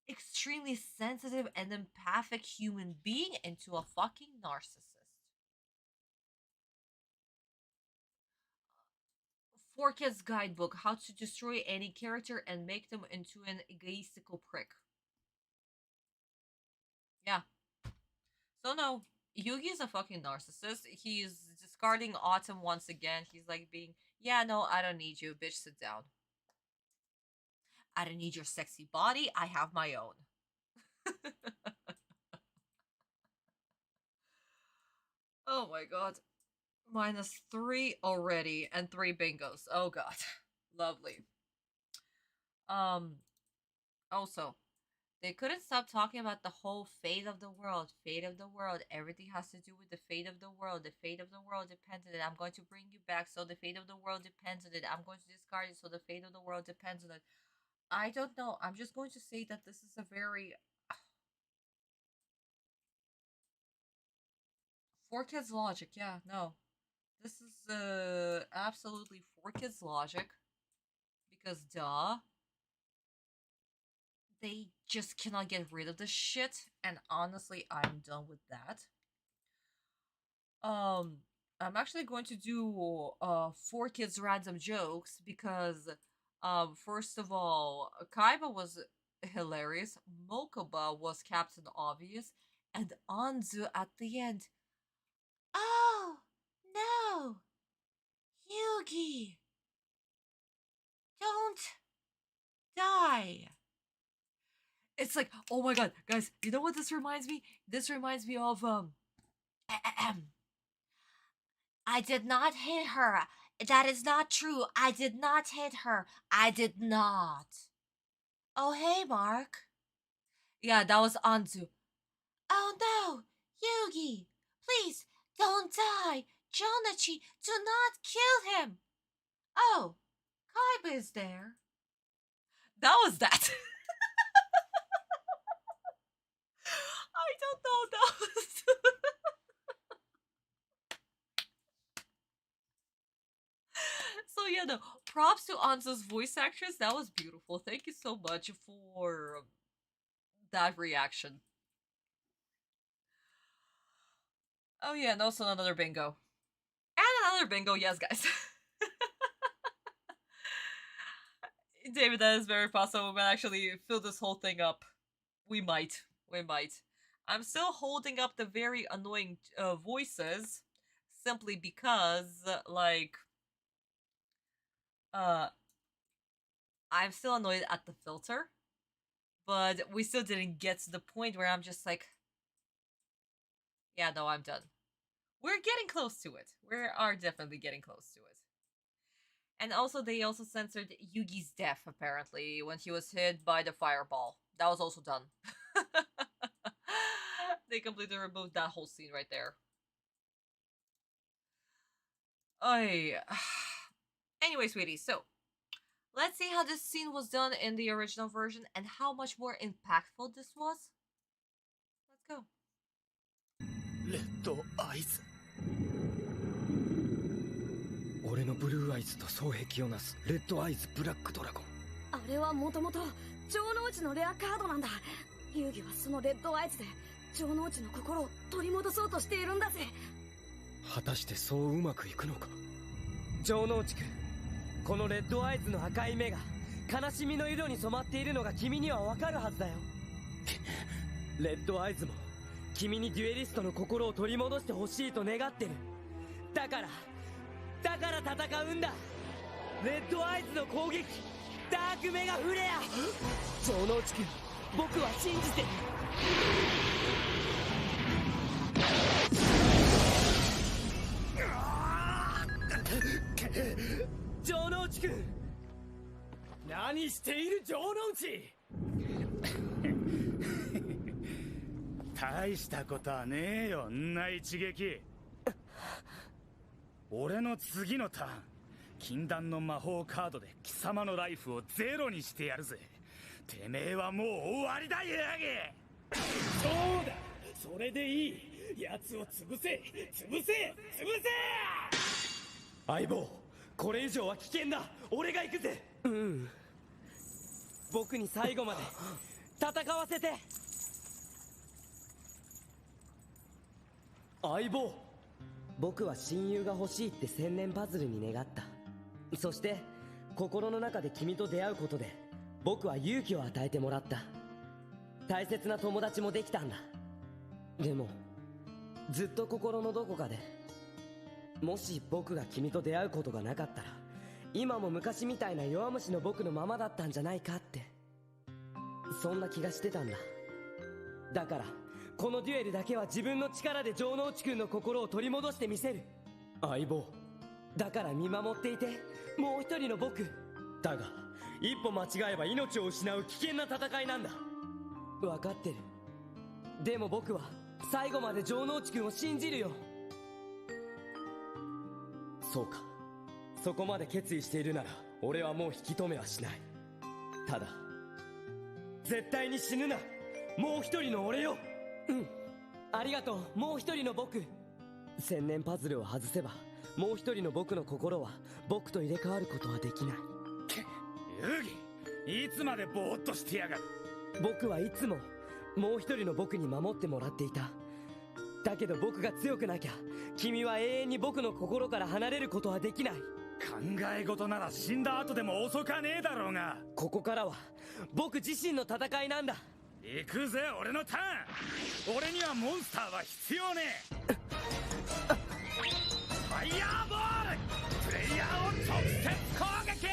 extremely sensitive and empathic human being into a fucking narcissist? 4Kids guidebook, how to destroy any character and make them into an egoistical prick. Yeah. So no, Yugi is a fucking narcissist. He's discarding Atem once again. He's like being, yeah, no, I don't need you, bitch, sit down. I don't need your sexy body, I have my own. Oh my god. -3 already, and 3 bingos. Oh god. Lovely. Also, they couldn't stop talking about the whole fate of the world. Fate of the world. Everything has to do with the fate of the world. The fate of the world depends on it. I'm going to bring you back, so the fate of the world depends on it. I'm going to discard it, so the fate of the world depends on it. I don't know. I'm just going to say that this is a very 4Kids logic. Yeah, no. This is absolutely 4Kids logic. Because duh. They just cannot get rid of this shit, and honestly, I'm done with that. I'm actually going to do 4Kids random jokes because first of all, Kaiba was hilarious, Mokoba was Captain Obvious, and Anzu at the end. Oh no, Yuugi, don't die. It's like, oh my god, guys, you know what this reminds me? This reminds me of I did not hit her. That is not true. I did not hit her. I did not. Oh, hey, Mark. Yeah, that was Anzu. Oh no, Yuugi, please don't die. Jounouchi, do not kill him. Oh, Kaiba is there. That was that. I don't know. That was. So yeah, no, props to Anzu's voice actress. That was beautiful. Thank you so much for that reaction. Oh yeah, and also another bingo. And another bingo, yes guys. David, that is very possible. We might actually fill this whole thing up. We might. We might. I'm still holding up the very annoying voices. Simply because, like... I'm still annoyed at the filter. But we still didn't get to the point where I'm just like... Yeah, no, I'm done. We're getting close to it. We are definitely getting close to it. And also, they also censored Yuugi's death, apparently, when he was hit by the fireball. That was also done. They completely removed that whole scene right there. Anyway, sweetie, so let's see how this scene was done in the original version and how much more impactful this was. Let's go. Red eyes. 俺のブルーアイズと双璧をなすレッドアイズブラックドラゴン。あれはもともと城之内のレアカードなんだ。遊戯はそのレッドアイズで城之内の心を取り戻そうとしているんだぜ。果たしてそううまくいくのか。城之内くん、このレッドアイズの赤い目が悲しみの色に染まっているのが君にはわかるはずだよ。レッドアイズも君にデュエリストの心を取り戻してほしいと願ってる。だから戦うんだ。レッドアイズの攻撃、ダークメガフレア。城之内くん、僕は信じてる。城之内くん、何している城之内。大したことはねえよ、んな一撃。俺の次のターン禁断の魔法カードで貴様のライフをゼロにしてやるぜ。てめえはもう終わりだ、ユーギ。そうだ、それでいい。奴を潰せ、潰せ、潰せ。相棒、これ以上は危険だ。俺が行くぜ。僕に最後まで戦わせて。相棒、僕は親友が欲しいって千年パズルに願った。そして心の中で君と出会うことで僕は勇気を与えてもらった。大切な友達もできたんだ。でもずっと心のどこかで、もし僕が君と出会うことがなかったら今も昔みたいな弱虫の僕のままだったんじゃないかって、そんな気がしてたんだ。だからこのデュエルだけは自分の力で城之内くんの心を取り戻してみせる。相棒だから見守っていて、もう一人の僕だが、一歩間違えば命を失う危険な戦いなんだ。分かってる。でも僕は最後まで城之内くんを信じるよ。そうか、そこまで決意しているなら俺はもう引き止めはしない。ただ絶対に死ぬな、もう一人の俺よ。ありがとう、もう一人の僕。千年パズルを外せばもう一人の僕の心は僕と入れ替わることはできない。ユーギ、いつまでぼーっとしてやがる。僕はいつももう一人の僕に守ってもらっていた。だけど僕が強くなきゃ君は永遠に僕の心から離れることはできない。考え事なら死んだ後でも遅かねえだろうが。ここからは僕自身の戦いなんだ。行くぜ、俺のターン。俺にはモンスターは必要ねえ。ファイヤーボール、プレイヤーを直接攻撃。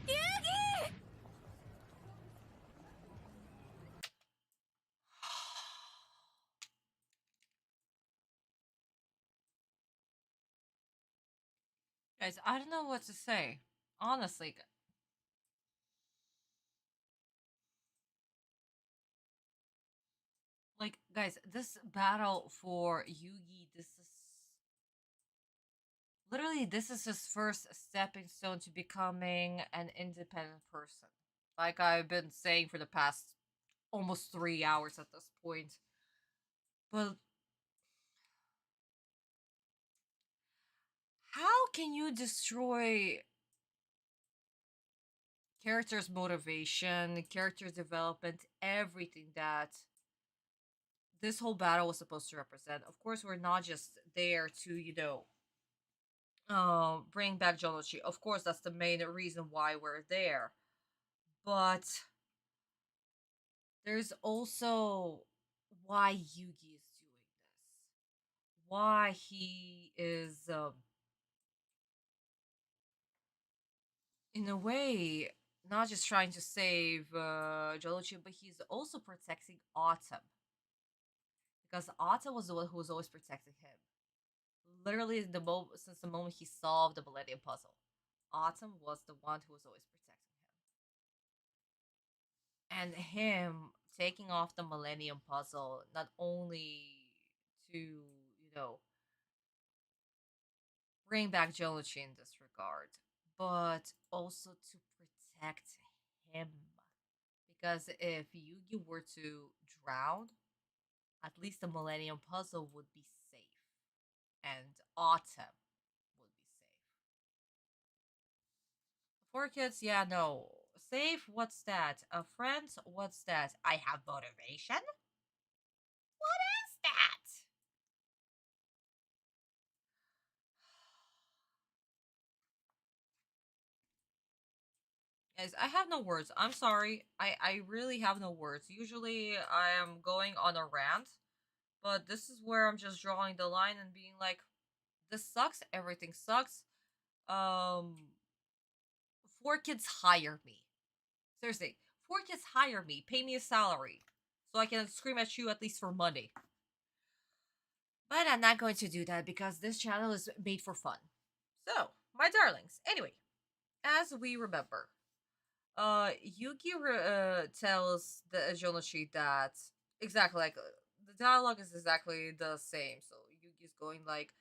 ユーギGuys, I don't know what to say. Honestly. Like, guys, this battle for Yuugi, this is his first stepping stone to becoming an independent person. Like I've been saying for the past almost 3 hours at this point. But how can you destroy character's motivation, character development, everything that this whole battle was supposed to represent? Of course, we're not just there to, bring back Jounouchi. Of course, that's the main reason why we're there. But there's also why Yuugi is doing this. Why he is, in a way, not just trying to save Jounouchi, but he's also protecting Atem. Because Atem was the one who was always protecting him. Literally, since the moment he solved the Millennium Puzzle, Atem was the one who was always protecting him. And him taking off the Millennium Puzzle, not only to, bring back Jounouchi in this regard, but also to protect him. Because if Yuugi were to drown, at least the Millennium Puzzle would be safe. And Atem would be safe. For kids, yeah, no. Safe, what's that? Friends, what's that? I have motivation? What is that? Guys, I have no words. I'm sorry. I really have no words. Usually I am going on a rant, but this is where I'm just drawing the line and being like, this sucks. Everything sucks. 4Kids hire me. Seriously, 4Kids hire me. Pay me a salary so I can scream at you at least for money. But I'm not going to do that because this channel is made for fun. So, my darlings. Anyway, as we remember, Yuugi tells the Jounouchi that exactly like the dialogue is exactly the same. So Yugi's going like,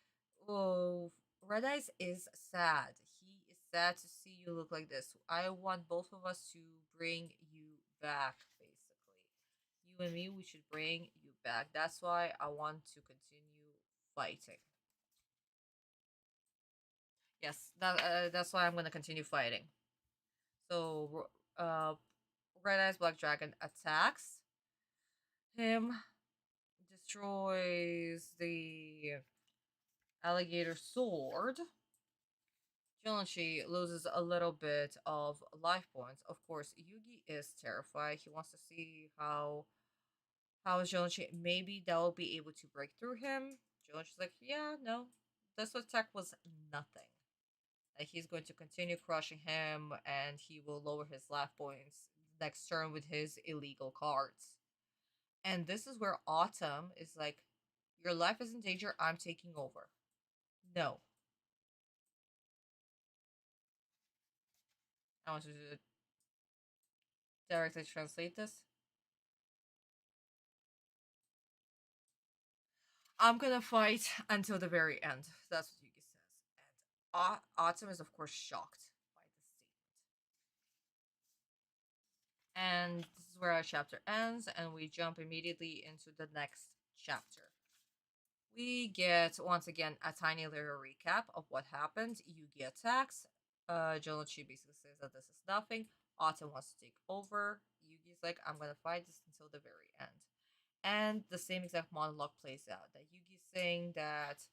"Oh, Red Eyes is sad. He is sad to see you look like this. I want both of us to bring you back, basically. You and me, we should bring you back. That's why I want to continue fighting." Yes, that's why I'm gonna continue fighting. So, Red Eyes Black Dragon attacks him, destroys the alligator sword. Jounouchi loses a little bit of life points. Of course, Yugi is terrified. He wants to see how is Jounouchi. Maybe they'll be able to break through him. Jounouchi's like, yeah, no, this attack was nothing. Like, he's going to continue crushing him, and he will lower his life points next turn with his illegal cards. And this is where Atem is like, your life is in danger, I'm taking over. No. I want to directly translate this. I'm gonna fight until the very end. That's what Yugi says. And Atem is, of course, shocked by this statement. And this is where our chapter ends, and we jump immediately into the next chapter. We get, once again, a tiny little recap of what happened. Yugi attacks. Jounouchi basically says that this is nothing. Atem wants to take over. Yugi's like, I'm gonna fight this until the very end. And the same exact monologue plays out. That Yugi's saying that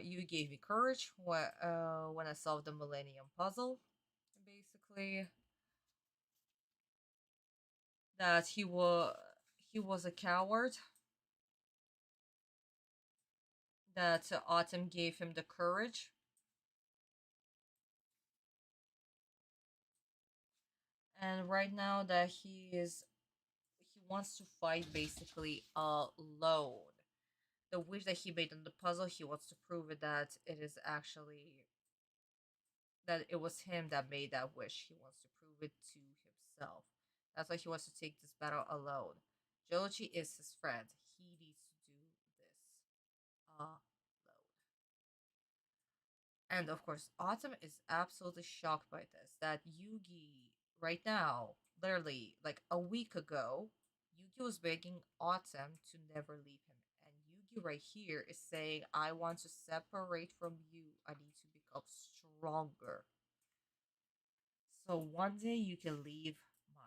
you gave me courage when I solved the Millennium Puzzle. Basically, that he was a coward. That Atem gave him the courage. And right now that he wants to fight basically alone. The wish that he made on the puzzle, he wants to prove it that it is actually that it was him that made that wish. He wants to prove it to himself. That's why he wants to take this battle alone. Jounouchi is his friend. He needs to do this alone. And of course, Atem is absolutely shocked by this. That Yugi, right now, literally like a week ago, Yugi was begging Atem to never leave him. And Yugi right here is saying, I want to separate from you. I need to become stronger. So one day you can leave my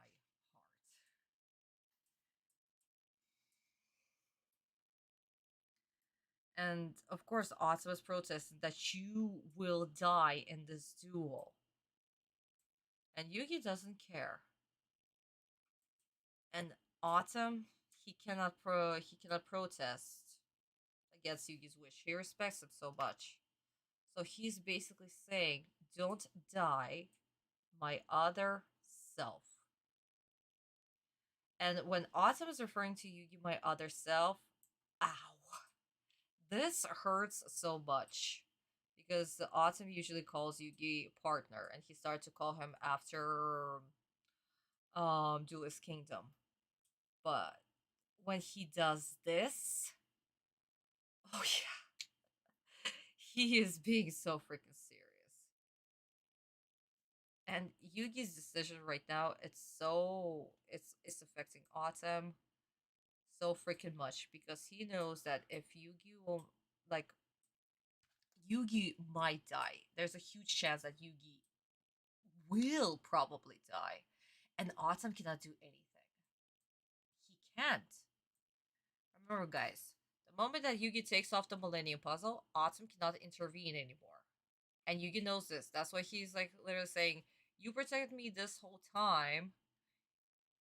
heart. And of course, Atem is protesting that you will die in this duel. And Yugi doesn't care. And Atem, he cannot protest against Yugi's wish. He respects him so much. So he's basically saying, don't die, my other self. And when Atem is referring to Yugi, my other self, ow. This hurts so much. Because Atem usually calls Yugi partner, and he started to call him after Duelist Kingdom. But when he does this, oh yeah, he is being so freaking serious. And Yugi's decision right now, it's affecting Atem so freaking much because he knows that if Yugi will like Yugi might die. There's a huge chance that Yugi will probably die. And Atem cannot do anything. He can't. Remember, guys, the moment that Yugi takes off the Millennium Puzzle, Atem cannot intervene anymore. And Yugi knows this. That's why he's like literally saying, you protected me this whole time.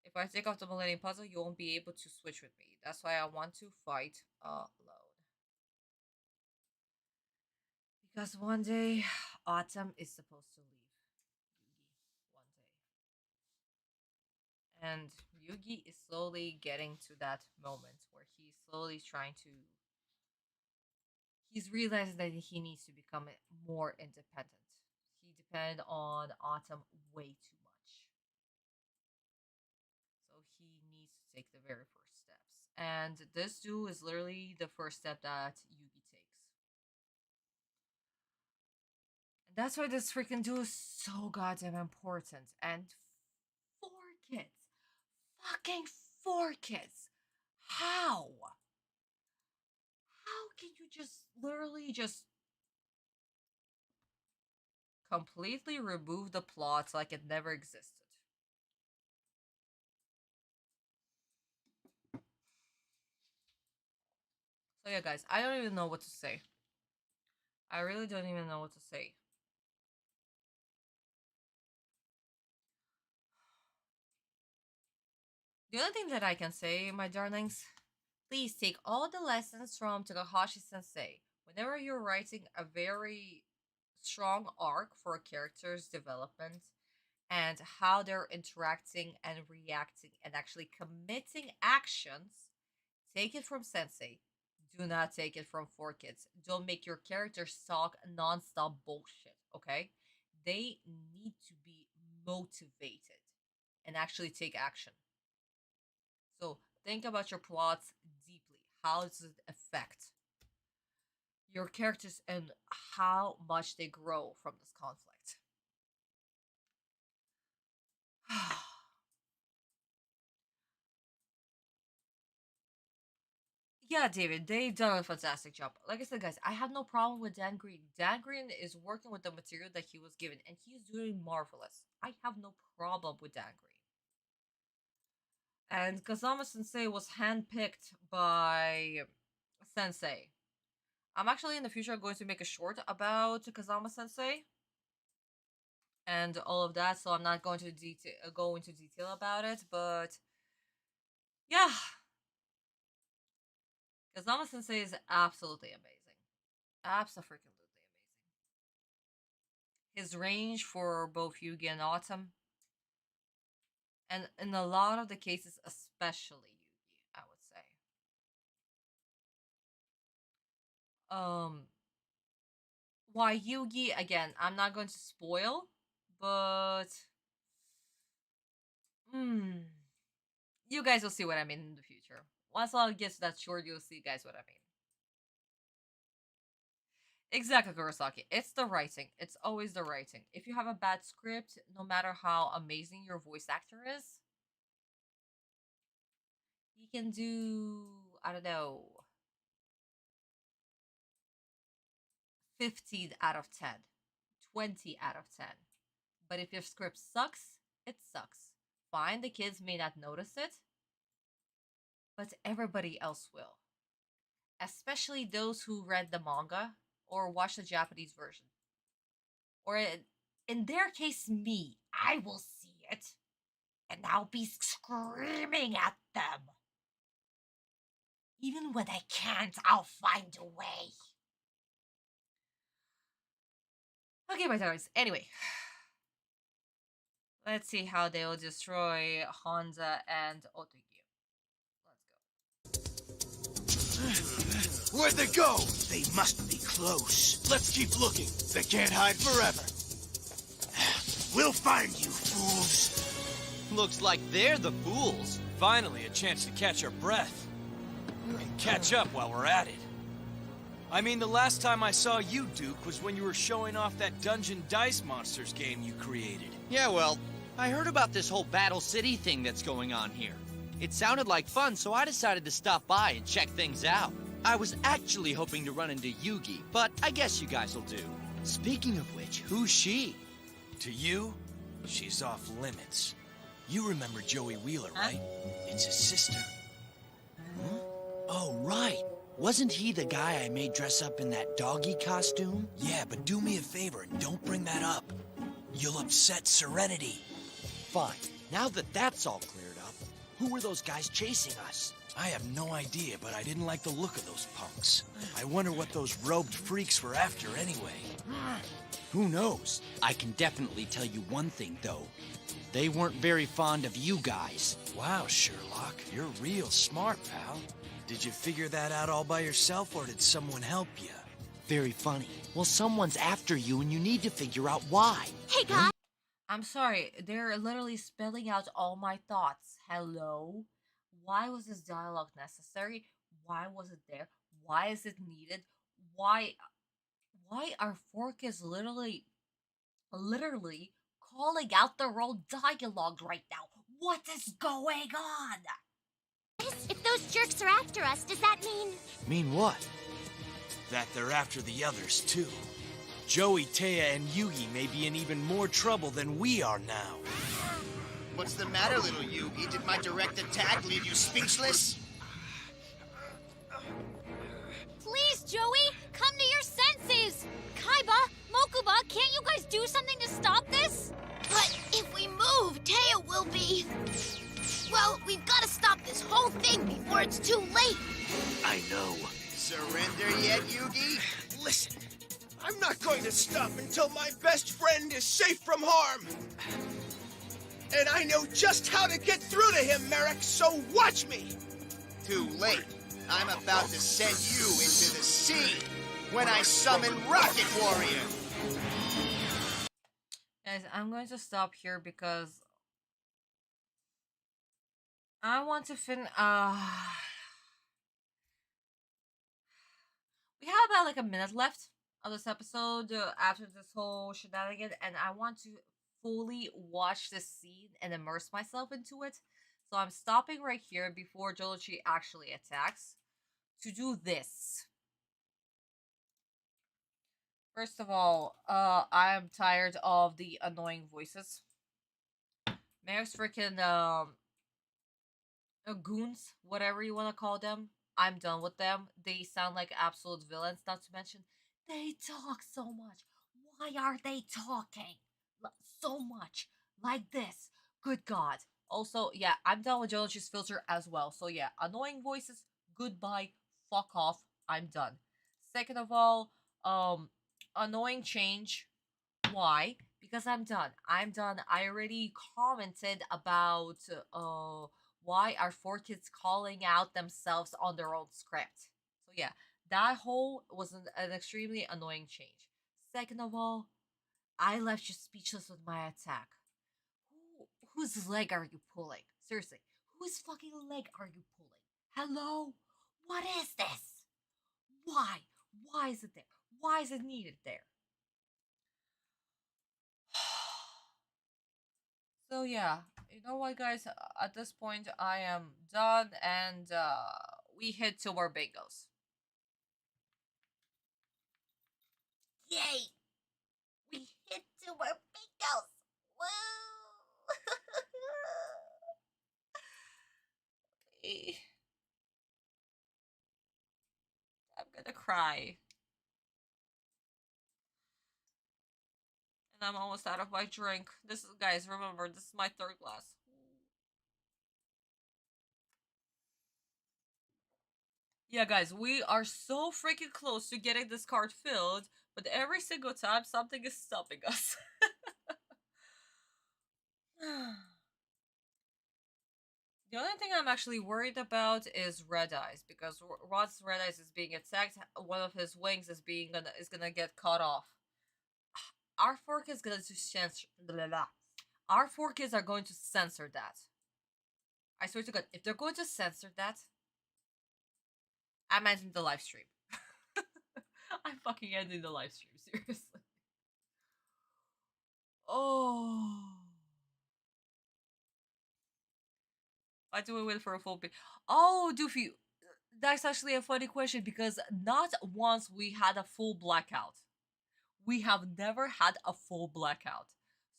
If I take off the Millennium Puzzle, you won't be able to switch with me. That's why I want to fight alone. Because one day, Atem is supposed to leave Yugi. One day. And Yugi is slowly getting to that moment where he's slowly trying to... He's realizing that he needs to become more independent. He depended on Atem way too much. So he needs to take the very first steps. And this too is literally the first step that Yuugi takes. And that's why this freaking duo is so goddamn important. And 4 kids. Fucking 4 kids. How? How can you just literally just completely remove the plot like it never existed? So yeah, guys, I don't even know what to say. I really don't even know what to say. The only thing that I can say, my darlings, please take all the lessons from Takahashi-sensei. Whenever you're writing a very strong arc for a character's development and how they're interacting and reacting and actually committing actions, take it from Sensei. Do not take it from 4 kids. Don't make your characters talk non-stop bullshit, okay? They need to be motivated and actually take action. So think about your plots deeply. How does it affect your characters and how much they grow from this conflict? Yeah, David, they've done a fantastic job. Like I said, guys, I have no problem with Dan Green. Dan Green is working with the material that he was given, and he's doing marvelous. I have no problem with Dan Green. And Kazama Sensei was handpicked by Sensei. I'm actually in the future going to make a short about Kazama Sensei and all of that, so I'm not going to go into detail about it, but yeah. Kazama Sensei is absolutely amazing. Absolutely amazing. His range for both Yuugi and Atem, and in a lot of the cases, especially Yuugi, I would say. Why Yuugi, again, I'm not going to spoil, but you guys will see what I mean in the future. Once I'll get to that short, you'll see guys what I mean. Exactly, Kurosaki. It's the writing. It's always the writing. If you have a bad script, no matter how amazing your voice actor is, he can do, I don't know, 15 out of 10, 20 out of 10. But if your script sucks, it sucks. Fine, the kids may not notice it, but everybody else will. Especially those who read the manga or watched the Japanese version. Or in their case, me. I will see it. And I'll be screaming at them. Even when I can't, I'll find a way. Okay, my darlings. Anyway. Let's see how they will destroy Honda and Otogyo. Let's go. Where'd they go? They must be close. Let's keep looking. They can't hide forever. We'll find you, fools. Looks like they're the fools. Finally, a chance to catch our breath. And catch up while we're at it. I mean, the last time I saw you, Duke, was when you were showing off that Dungeon Dice Monsters game you created. Yeah, well, I heard about this whole Battle City thing that's going on here. It sounded like fun, so I decided to stop by and check things out. I was actually hoping to run into Yuugi, but I guess you guys will do. Speaking of which, who's she? To you, she's off limits. You remember Joey Wheeler, right? It's his sister. Huh? Oh, right. Wasn't he the guy I made dress up in that doggy costume? Yeah, but do me a favor and don't bring that up. You'll upset Serenity. Fine. Now that that's all cleared up, who were those guys chasing us? I have no idea, but I didn't like the look of those punks. I wonder what those robed freaks were after anyway. Who knows? I can definitely tell you one thing, though. They weren't very fond of you guys. Wow, Sherlock. You're real smart, pal. Did you figure that out all by yourself, or did someone help you? Very funny. Well, someone's after you, and you need to figure out why. Hey, guys! I'm sorry, they're literally spelling out all my thoughts. Hello? Why was this dialogue necessary? Why was it there? Why is it needed? Why are four kids literally calling out their own dialogue right now? What is going on? If those jerks are after us, does that mean... Mean what? That they're after the others, too. Joey, Taya, and Yuugi may be in even more trouble than we are now. What's the matter, little Yuugi? Did my direct attack leave you speechless? Please, Joey, come to your senses! Kaiba, Mokuba, can't you guys do something to stop this? But if we move, Taya will be... Well, we've got to stop this whole thing before it's too late. I know. Surrender yet, Yuugi? Listen, I'm not going to stop until my best friend is safe from harm. And I know just how to get through to him, MARIK, so watch me! Too late. I'm about to send you into the sea when I summon Rocket Warrior! Guys, I'm going to stop here because I want to we have about like a minute left of this episode after this whole shenanigan, and I want to fully watch this scene and immerse myself into it. So I'm stopping right here before Jounouchi actually attacks to do this. First of all, I'm tired of the annoying voices. Marik's freaking goons, whatever you want to call them. I'm done with them. They sound like absolute villains, not to mention they talk so much. Why are they talking so much like this? Good God. Also, yeah, I'm done with Jounouchi's filter as well. So yeah, annoying voices, goodbye, fuck off, I'm done. Second of all, annoying change. Why? Because I'm done. I'm done. I already commented about why are four kids calling out themselves on their own script. So yeah, that whole was an extremely annoying change. Second of all, I left you speechless with my attack. Whose leg are you pulling? Seriously, whose fucking leg are you pulling? Hello? What is this? Why? Why is it there? Why is it needed there? So yeah, you know what, guys? At this point, I am done, and we hit 2 more bingos. Yay! We hit 2 more bingos! Woo! Okay. I'm gonna cry. And I'm almost out of my drink. This is, guys, remember, this is my 3rd glass. Yeah, guys, we are so freaking close to getting this card filled, but every single time something is stopping us. The only thing I'm actually worried about is Red Eyes, because once Red Eyes is being attacked, one of his wings is gonna get cut off. Our fork is going to censor. Our four kids are going to censor that. I swear to God, if they're going to censor that, I'm ending the live stream. I'm fucking ending the live stream, seriously. Oh. Why do we wait for a full page? Oh, Doofy, that's actually a funny question, because not once we had a full blackout. We have never had a full blackout.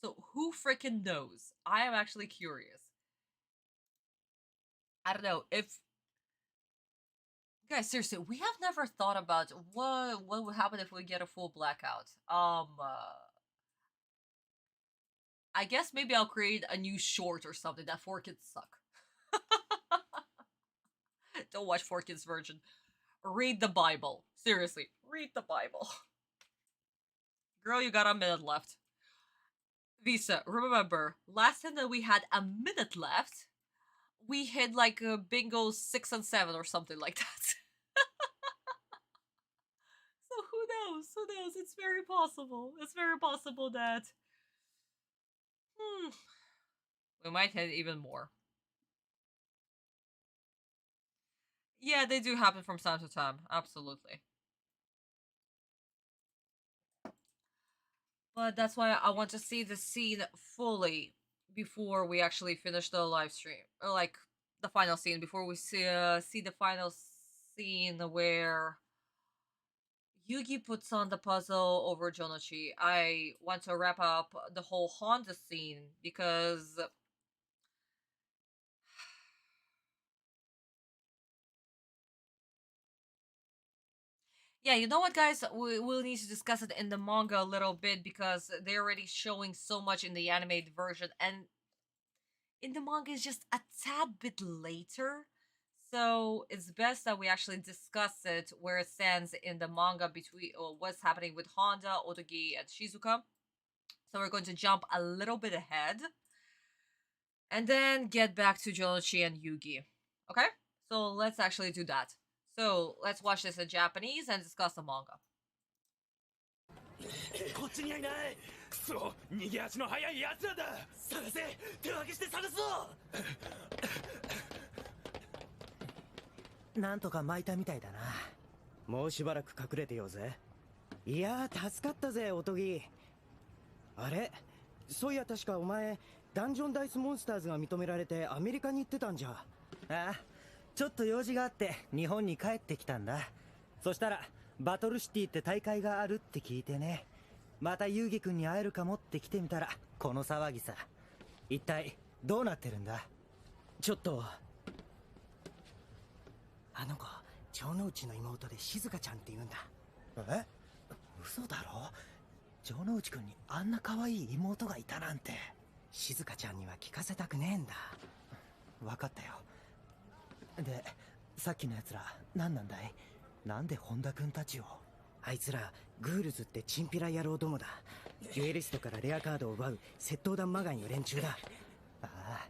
So who freaking knows? I am actually curious. I don't know if... Guys, seriously, we have never thought about what would happen if we get a full blackout. I guess maybe I'll create a new short or something that 4 kids suck. Don't watch 4 kids version. Read the Bible. Seriously, read the Bible. Girl, you got a minute left. Visa, remember, last time that we had a minute left, we hit like a bingo 6 and 7 or something like that. So who knows? Who knows? It's very possible. It's very possible that... we might hit even more. Yeah, they do happen from time to time. Absolutely. But that's why I want to see the scene fully before we actually finish the live stream. Or like the final scene before we see the final scene where Yuugi puts on the puzzle over Jounouchi. I want to wrap up the whole Honda scene because yeah, you know what, guys? We'll need to discuss it in the manga a little bit because they're already showing so much in the animated version, and in the manga is just a tad bit later. So it's best that we actually discuss it where it stands in the manga between what's happening with Honda, Otogi, and Shizuka. So we're going to jump a little bit ahead and then get back to Jounouchi and Yuugi. Okay? So let's actually do that. So let's watch this in Japanese and discuss the manga. こっちにはいない。くそ、逃げ足の速い奴らだ。探せ、手を挙げして探すぞ。なんとか巻いたみたいだな。もうしばらく隠れてようぜ。いやー、助かったぜ、おとぎ。あれ、そういや確かお前ダンジョンダイスモンスターズが認められてアメリカに行ってたんじゃ。ああ、ちょっと用事があって日本に帰ってきたんだ。そしたらバトルシティって大会があるって聞いてね。また遊戯君に会えるかもって来てみたらこの騒ぎさ。一体どうなってるんだ。ちょっとあの子城之内の妹で静香ちゃんって言うんだ。え、嘘だろ。城之内君にあんな可愛い妹がいたなんて。静香ちゃんには聞かせたくねえんだ。分かったよ。でさっきのやつら何なんだい。なんで本田君たちを。あいつらグールズってチンピラ野郎どもだ。デュエリストからレアカードを奪う窃盗団まがいの連中だ。ああ、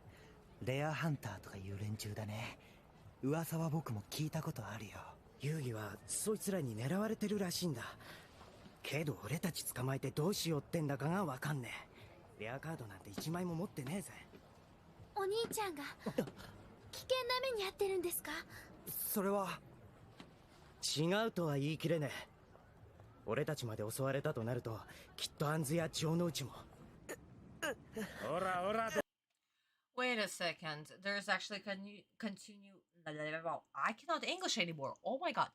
レアハンターとかいう連中だね。噂は僕も聞いたことあるよ。遊戯はそいつらに狙われてるらしいんだ。けど俺たち捕まえてどうしようってんだかがわかんねえ。レアカードなんて1枚も持ってねえぜ。お兄ちゃんが危険な目に遭ってるんですか。それは違うとは言い切れねえ。俺たちまで襲われたとなるときっとアンズや城之内も。ほらほら。 Wait a second. There's actually continue. I cannot English anymore. Oh my god.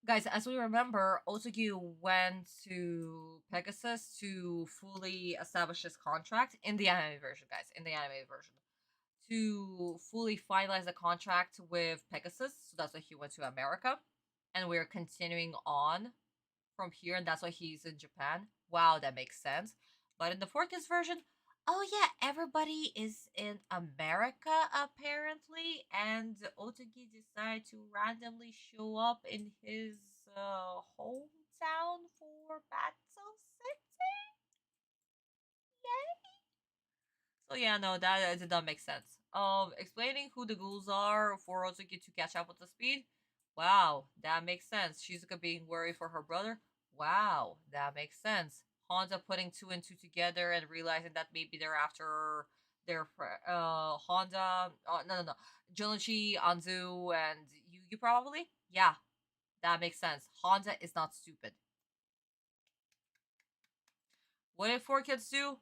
Guys, as we remember, Otogi went to Pegasus to fully establish his contract in the anime version, guys. In the animated version, to fully finalize the contract with Pegasus. So that's why he went to America, and we're continuing on from here, and that's why he's in Japan. Wow, that makes sense. But in the 4Kids version, oh yeah, everybody is in America apparently, and Otogi decided to randomly show up in his hometown for Battle City. Yay! So yeah, no, that did not make sense. Explaining who the ghouls are for Otogi to catch up with the speed. Wow, that makes sense. Shizuka being worried for her brother. Wow, that makes sense. Honda putting two and two together and realizing that maybe they're after their Honda. No. Jounouchi, Anzu, and Yuugi probably. Yeah, that makes sense. Honda is not stupid. What did 4Kids do?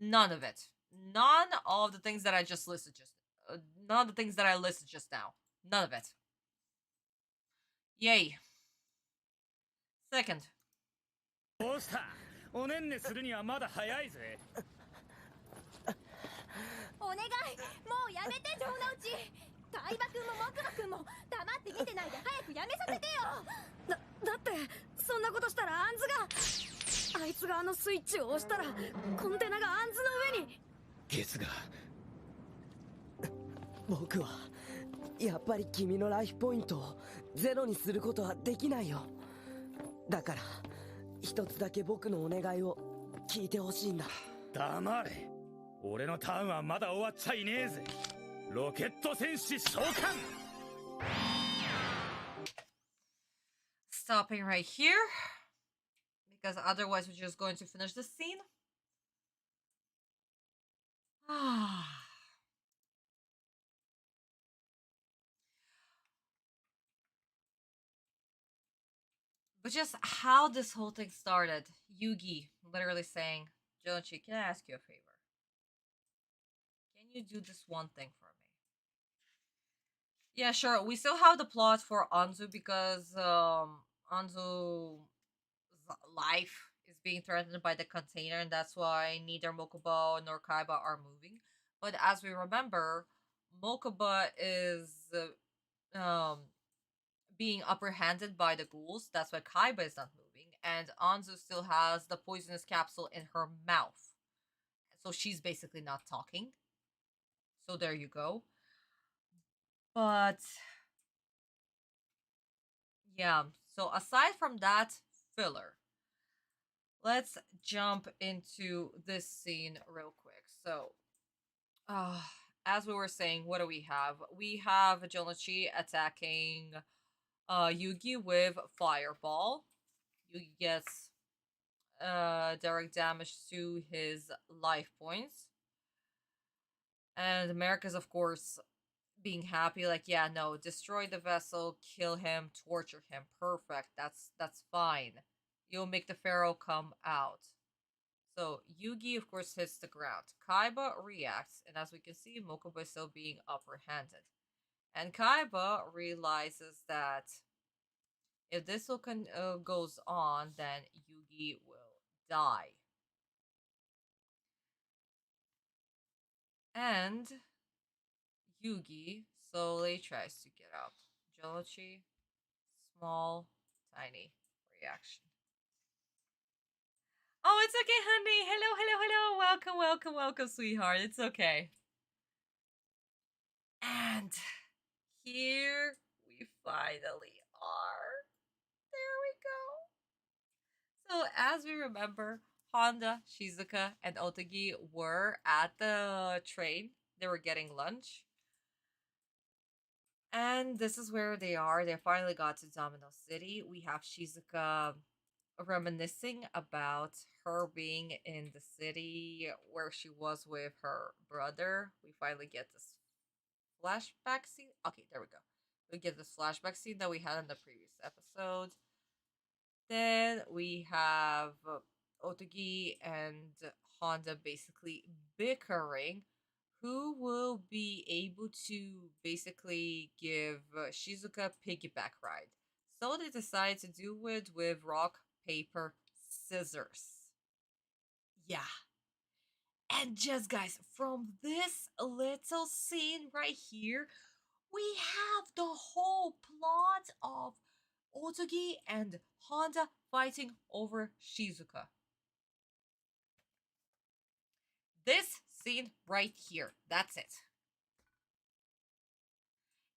None of it. None of the things that I just listed none of the things that I listed just now. None of it. Yay. Second. どうした。おねんねするにはまだ早いぜ。お願い、もうやめて城之内。海馬くんも木馬くんも黙って見てないで早くやめさせてよ。だってそんなことしたらアンズが、あいつがあのスイッチを押したらコンテナがアンズの上に。ゲスが。僕はやっぱり君のライフポイントをゼロにすることはできないよ。だから一つだけ僕のお願いを聞いてほしいんだ。黙れ。俺のターンはまだ終わっちゃいねえぜ。ロケット戦士召喚。 Stopping right here because otherwise we're just going to finish the scene. But just how this whole thing started. Yuugi literally saying, Jounouchi, can I ask you a favor? Can you do this one thing for me? Yeah, sure. We still have the plot for Anzu because Anzu's life is being threatened by the container, and that's why neither Mokuba nor Kaiba are moving. But as we remember, Mokuba is being apprehended by the ghouls. That's why Kaiba is not moving, and Anzu still has the poisonous capsule in her mouth, so she's basically not talking. So there you go. But yeah, so aside from that filler, let's jump into this scene real quick. So, as we were saying, what do we have? We have Jounouchi attacking Yuugi with Fireball. Yuugi gets direct damage to his life points. And MARIK is, of course, being happy, like, yeah, no, destroy the vessel, kill him, torture him. Perfect. That's fine. You'll make the Pharaoh come out. So Yuugi, of course, hits the ground. Kaiba reacts, and as we can see, Mokuba is still being apprehended. And Kaiba realizes that if this goes on, then Yuugi will die. And Yuugi slowly tries to get up. Jounouchi, small, tiny reaction. Oh, it's okay, honey. Hello, hello, hello. Welcome, welcome, welcome, sweetheart. It's okay. And here we finally are. There we go. So, as we remember, Honda, Shizuka, and Otagi were at the train. They were getting lunch. And this is where they are. They finally got to Domino City. We have Shizuka reminiscing about her being in the city where she was with her brother. We finally get this flashback scene. Okay, there we go. We get this flashback scene that we had in the previous episode. Then we have Otagi and Honda basically bickering who will be able to basically give Shizuka piggyback ride. So they decide to do it with rock, paper, scissors. Yeah. And just guys, from this little scene right here, we have the whole plot of Otagi and Honda fighting over Shizuka. This scene right here, that's it.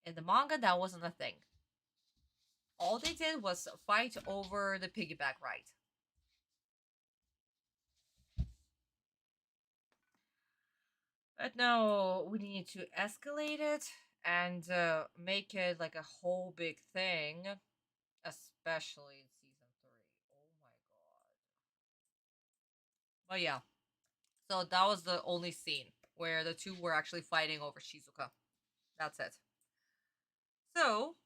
In the manga, that wasn't a thing. All they did was fight over the piggyback ride. But no, we need to escalate it and make it like a whole big thing, especially in season 3. Oh my god. But yeah, so that was the only scene where the two were actually fighting over Shizuka. That's it. So,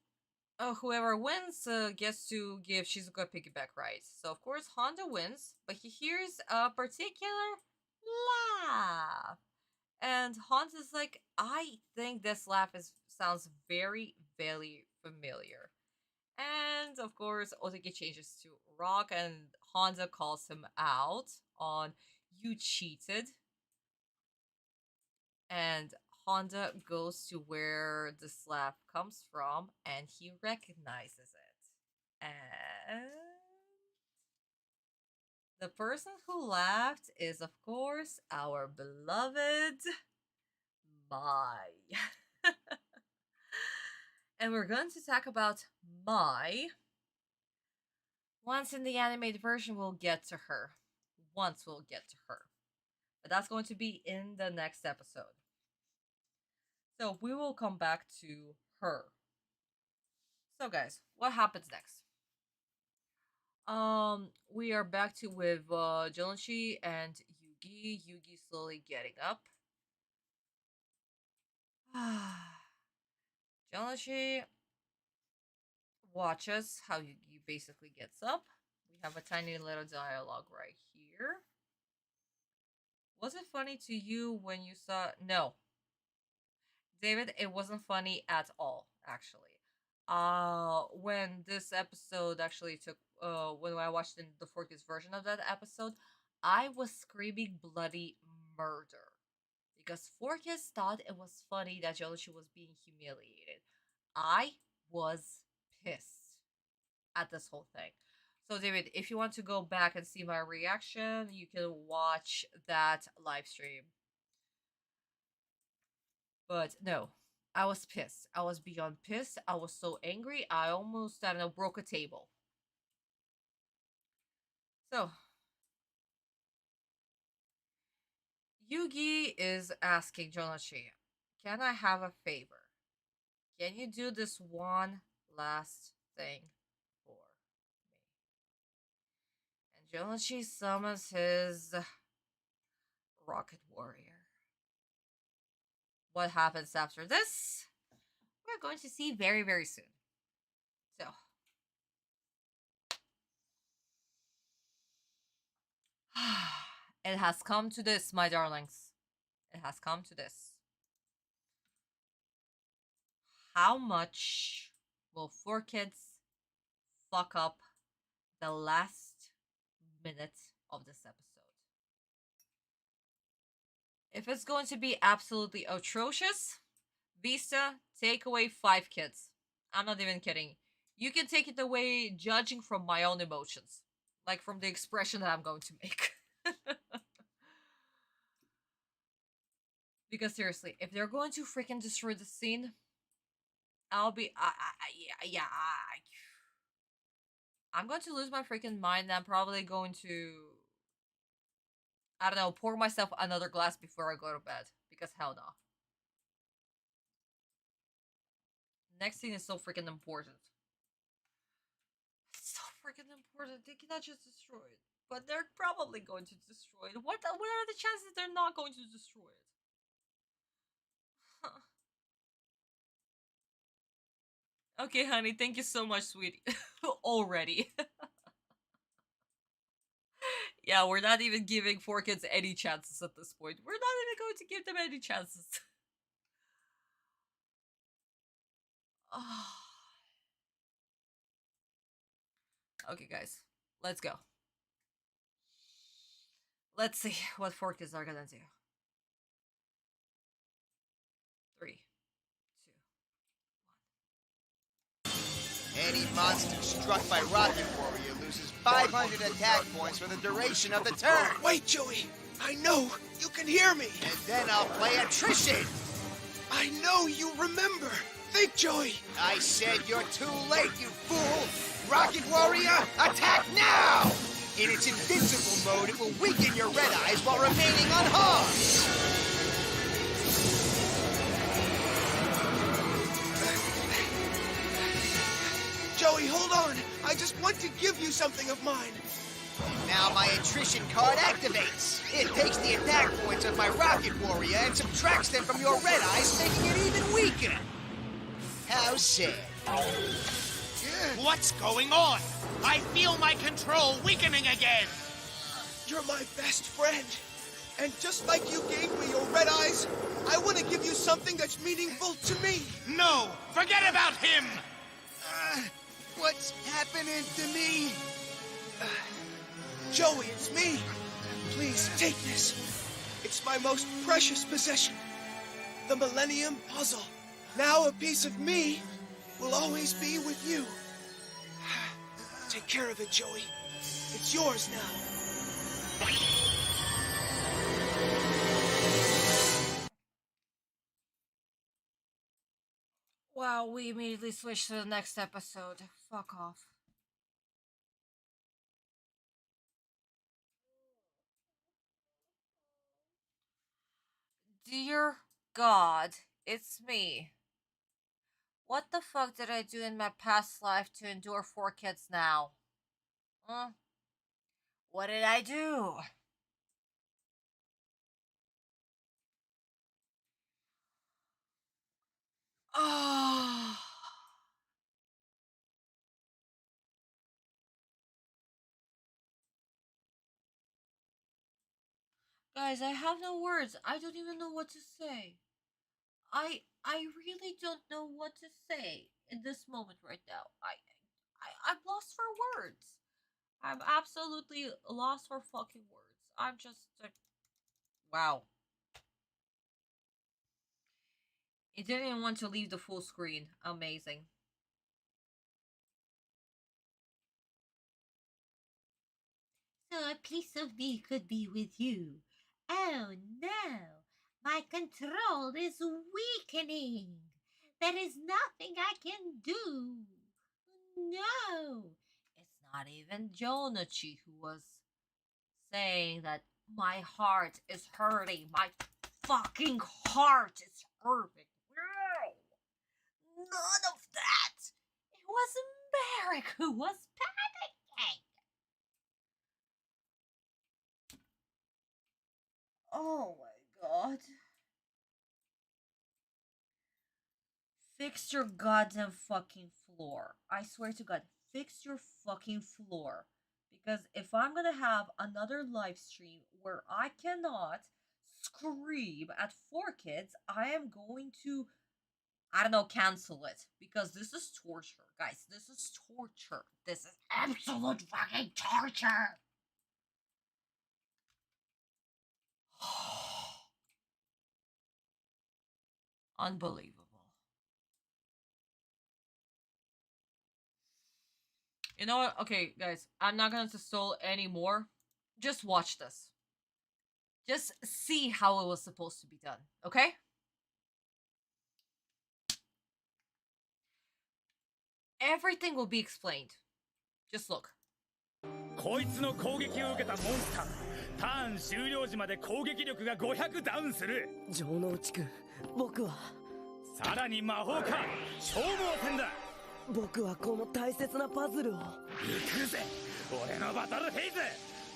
whoever wins gets to give Shizuka a piggyback ride. So, of course, Honda wins, but he hears a particular laugh. And Honda's like, I think this laugh sounds very, very familiar. And, of course, Otaki changes to Rock, and Honda calls him out on, you cheated. And Honda goes to where the laugh comes from, and he recognizes it. And the person who laughed is, of course, our beloved Mai. And we're going to talk about Mai. Once in the animated version, we'll get to her. Once we'll get to her. But that's going to be in the next episode. So we will come back to her. So guys, what happens next? We are back to with Jounouchi and Yuugi. Yuugi slowly getting up. Jounouchi watches how you basically gets up. We have a tiny little dialogue right here. Was it funny to you when you saw? No, David, it wasn't funny at all. Actually, when this episode actually took, when I watched the 4Kids version of that episode, I was screaming bloody murder because 4Kids thought it was funny that Jounouchi was being humiliated. I was pissed at this whole thing. So, David, if you want to go back and see my reaction, you can watch that live stream. But no, I was pissed. I was beyond pissed. I was so angry. I almost, I don't know, broke a table. So, Yuugi is asking Jounouchi, can I have a favor? Can you do this one last thing for me? And Jounouchi summons his rocket warrior. What happens after this? We're going to see very, very soon. So. It has come to this, my darlings. It has come to this. How much will 4Kids fuck up the last minute of this episode? If it's going to be absolutely atrocious, Vista, take away 5 kids. I'm not even kidding. You can take it away judging from my own emotions. Like from the expression that I'm going to make. Because seriously, if they're going to freaking destroy the scene, I'll be, I'm going to lose my freaking mind. I'm probably going to, I don't know, pour myself another glass before I go to bed. Because hell no. Next scene is so freaking important. It's so freaking important. They cannot just destroy it. But they're probably going to destroy it. What are the chances they're not going to destroy it? Huh. Okay, honey, thank you so much, sweetie. Already. Yeah, we're not even giving 4Kids any chances at this point. We're not even going to give them any chances. Okay, guys. Let's go. Let's see what 4Kids are gonna do. 3, 2, 1. Any monster struck by Rocket Warrior loses 500 attack points for the duration of the turn. Wait, Joey! I know! You can hear me! And then I'll play attrition! I know you remember! Think, Joey! I said you're too late, you fool! Rocket Warrior, attack now! In its invincible mode, it will weaken your red eyes while remaining unharmed! Joey, hold on! I just want to give you something of mine! Now my attrition card activates. It takes the attack points of my Rocket Warrior and subtracts them from your red eyes, making it even weaker. How sad. What's going on? I feel my control weakening again! You're my best friend. And just like you gave me your red eyes, I want to give you something that's meaningful to me. No! Forget about him! What's happening to me? Joey, it's me. Please, take this. It's my most precious possession. The Millennium Puzzle. Now a piece of me will always be with you. Take care of it, Joey. It's yours now. Wow, we immediately switched to the next episode. Fuck off. Dear God, it's me. What the fuck did I do in my past life to endure 4Kids now? What did I do? Oh. Guys, I have no words. I don't even know what to say. I really don't know what to say in this moment right now. I'm lost for words. I'm absolutely lost for fucking words. I'm just wow. It didn't even want to leave the full screen. Amazing. So a piece of me could be with you. Oh no, my control is weakening. There is nothing I can do. No. It's not even Jounouchi who was saying that my heart is hurting. My fucking heart is hurting. No. None of that. It was MARIK who was panicking. Oh my god. Fix your goddamn fucking floor. I swear to god, fix your fucking floor. Because if I'm gonna have another live stream where I cannot scream at 4 kids, I am going to, I don't know, cancel it. Because this is torture. Guys, this is torture. This is absolute fucking torture. Unbelievable. You know what? Okay, guys, I'm not gonna stall anymore. Just watch this. Just see how it was supposed to be done, okay? Everything will be explained. Just look. こいつの攻撃を受けたモンスター、ターン終了時まで攻撃力が500ダウンする。城之内くん、僕はさらに魔法か消耗戦だ。僕はこの大切なパズルを。行くぜ、俺のバトルフェイズ。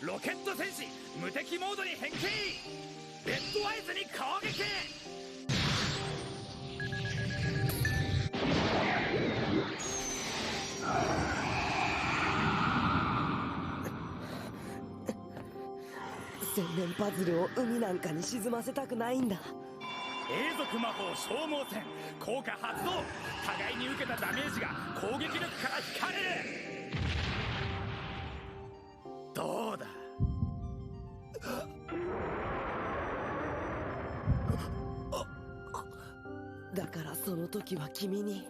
ロケット戦士無敵モードに変形。レッドアイズに攻撃。千年パズルを海なんかに沈ませたくないんだ。永続魔法消耗戦効果発動。互いに受けたダメージが攻撃力から引かれる。どうだ。だからその時は君に。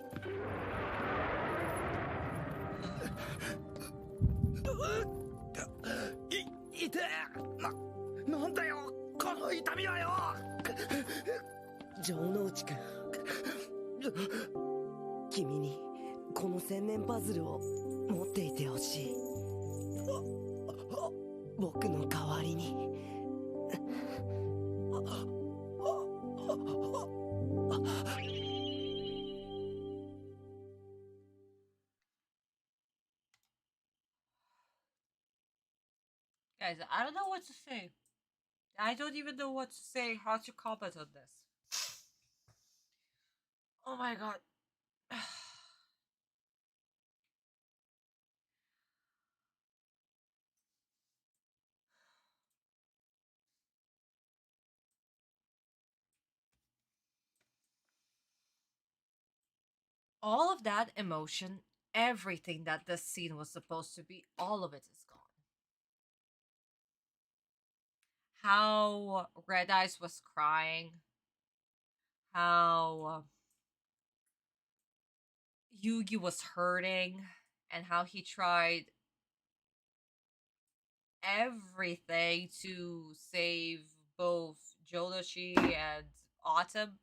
痛え。なんだよこの痛みはよ。城之内くん、君にこの千年パズルを持っていてほしい。僕の代わりに。Guys, I don't know what to say. I don't even know what to say, how to comment on this. Oh my god. All of that emotion, everything that this scene was supposed to be, all of it is gone. How Red Eyes was crying, how Yuugi was hurting, and how he tried everything to save both Jounouchi and Atem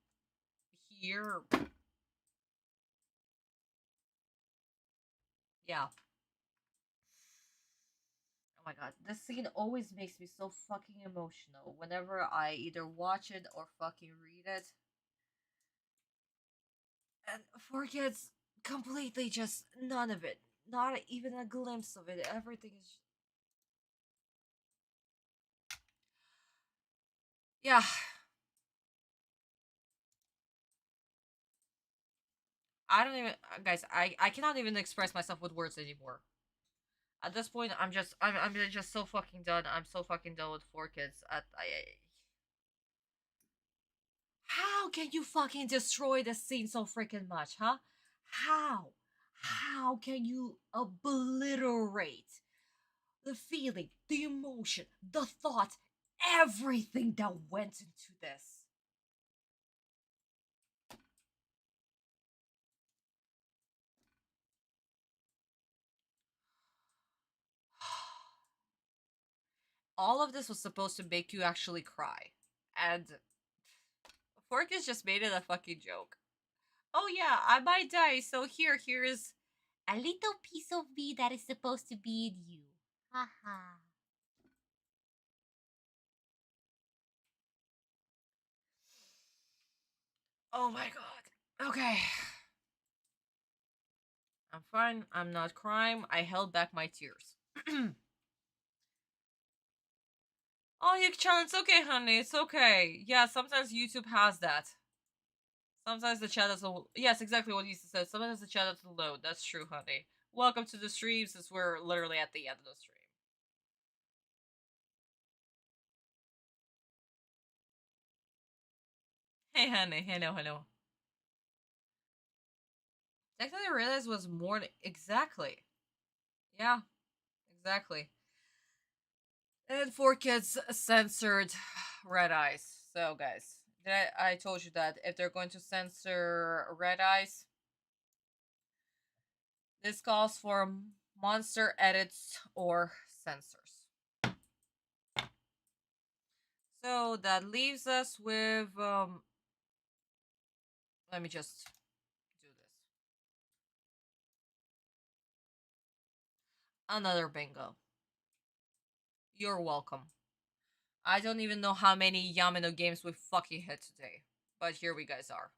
here. Yeah. Oh my god, this scene always makes me so fucking emotional whenever I either watch it or fucking read it. And 4 kids, completely just none of it. Not even a glimpse of it. Everything is... Yeah. I don't even... Guys, I cannot even express myself with words anymore. At this point, I'm just so fucking done. I'm so fucking done with 4 Kids. How can you fucking destroy the scene so freaking much, huh? How? How can you obliterate the feeling, the emotion, the thought, everything that went into this? All of this was supposed to make you actually cry. And Forkus just made it a fucking joke. Oh yeah, I might die, so here's a little piece of me that is supposed to be in you. Haha. Oh my god. Okay. I'm fine. I'm not crying. I held back my tears. Oh, Yuki-chan, it's okay, honey. It's okay. Yeah, sometimes YouTube has that. Sometimes the chat doesn't... Yes, exactly what Lisa said. Sometimes the chat doesn't load. That's true, honey. Welcome to the stream, since we're literally at the end of the stream. Hey, honey. Hello. Technically, I realized was more... Exactly. Yeah, exactly. And 4 Kids censored Red Eyes. So, guys, I told you that if they're going to censor Red Eyes, this calls for monster edits or censors. So that leaves us with let me just do this. Another bingo. You're welcome. I don't even know how many Yamano games we fucking hit today, but here we guys are.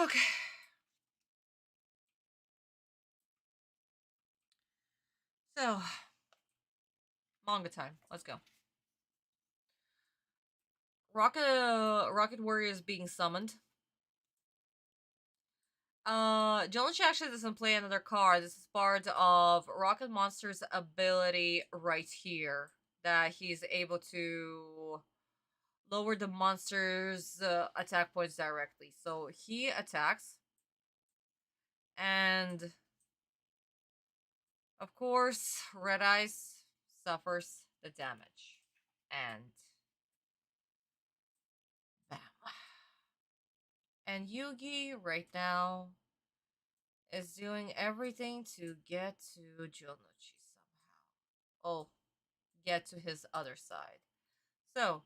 Okay. So, manga time. Let's go. Rocket Warrior is being summoned. Jounouchi actually doesn't play another card. This is part of Rocket Monster's ability right here. That he's able to lower the monster's attack points directly. So he attacks. And of course, Red Eyes suffers the damage. And bam. And Yuugi right now is doing everything to get to Jounouchi somehow. Oh, get to his other side. So,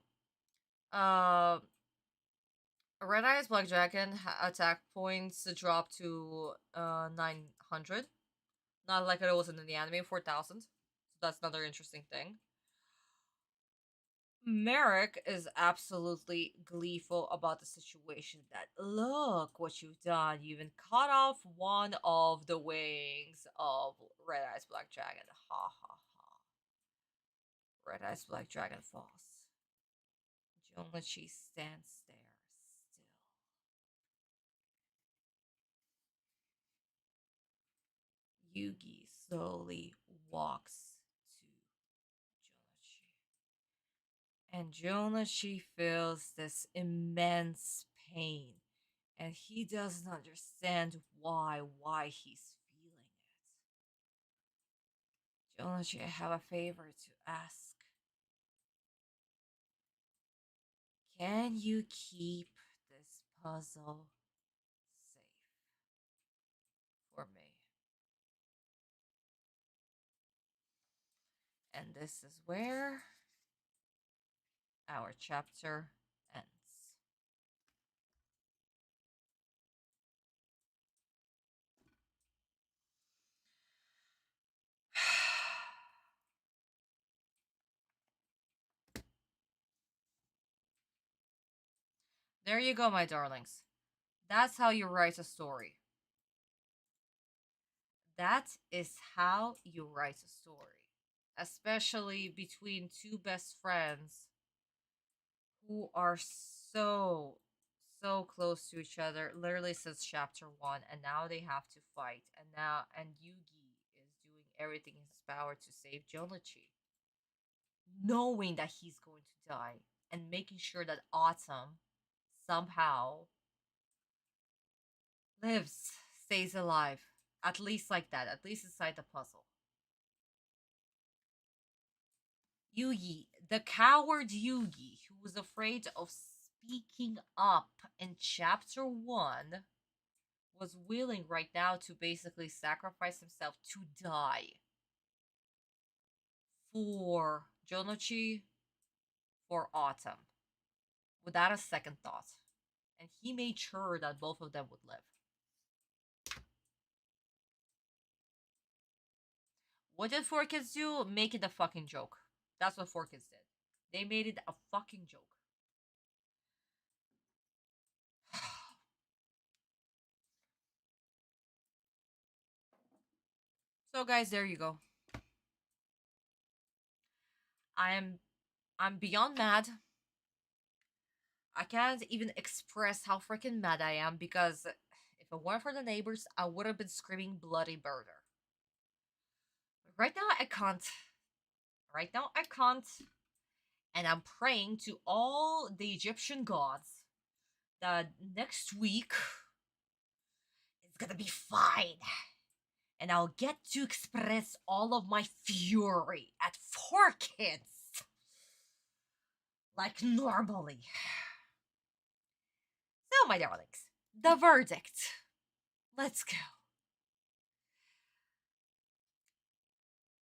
Red Eyes Black Dragon attack points drop to 900. Not like it was in the anime, 4,000. So that's another interesting thing. MARIK is absolutely gleeful about the situation. That, look what you've done. You even cut off one of the wings of Red Eyes Black Dragon. Ha ha ha. Red Eyes Black Dragon falls. Jounouchi stands there still. Yuugi slowly walks to Jounouchi. And Jounouchi feels this immense pain. And he doesn't understand why he's feeling it. Jounouchi, I have a favor to ask. Can you keep this puzzle safe for me? And this is where our chapter ends. There you go, my darlings. That's how you write a story. That is how you write a story. Especially between two best friends who are so so close to each other, literally since chapter 1, and now they have to fight. And Yuugi is doing everything in his power to save Jounouchi, knowing that he's going to die, and making sure that Atem somehow lives, stays alive. At least like that, at least inside the puzzle. Yuugi, the coward Yuugi, who was afraid of speaking up in chapter 1, was willing right now to basically sacrifice himself to die for Jounouchi, for Atem, without a second thought. And he made sure that both of them would live. What did 4Kids do? Make it a fucking joke. That's what 4Kids did. They made it a fucking joke. So guys, there you go. I'm beyond mad. I can't even express how freaking mad I am, because if it weren't for the neighbors, I would have been screaming bloody murder. But right now I can't. Right now I can't. And I'm praying to all the Egyptian gods that next week it's gonna be fine. And I'll get to express all of my fury at 4Kids like normally. So, my darlings, the verdict. Let's go.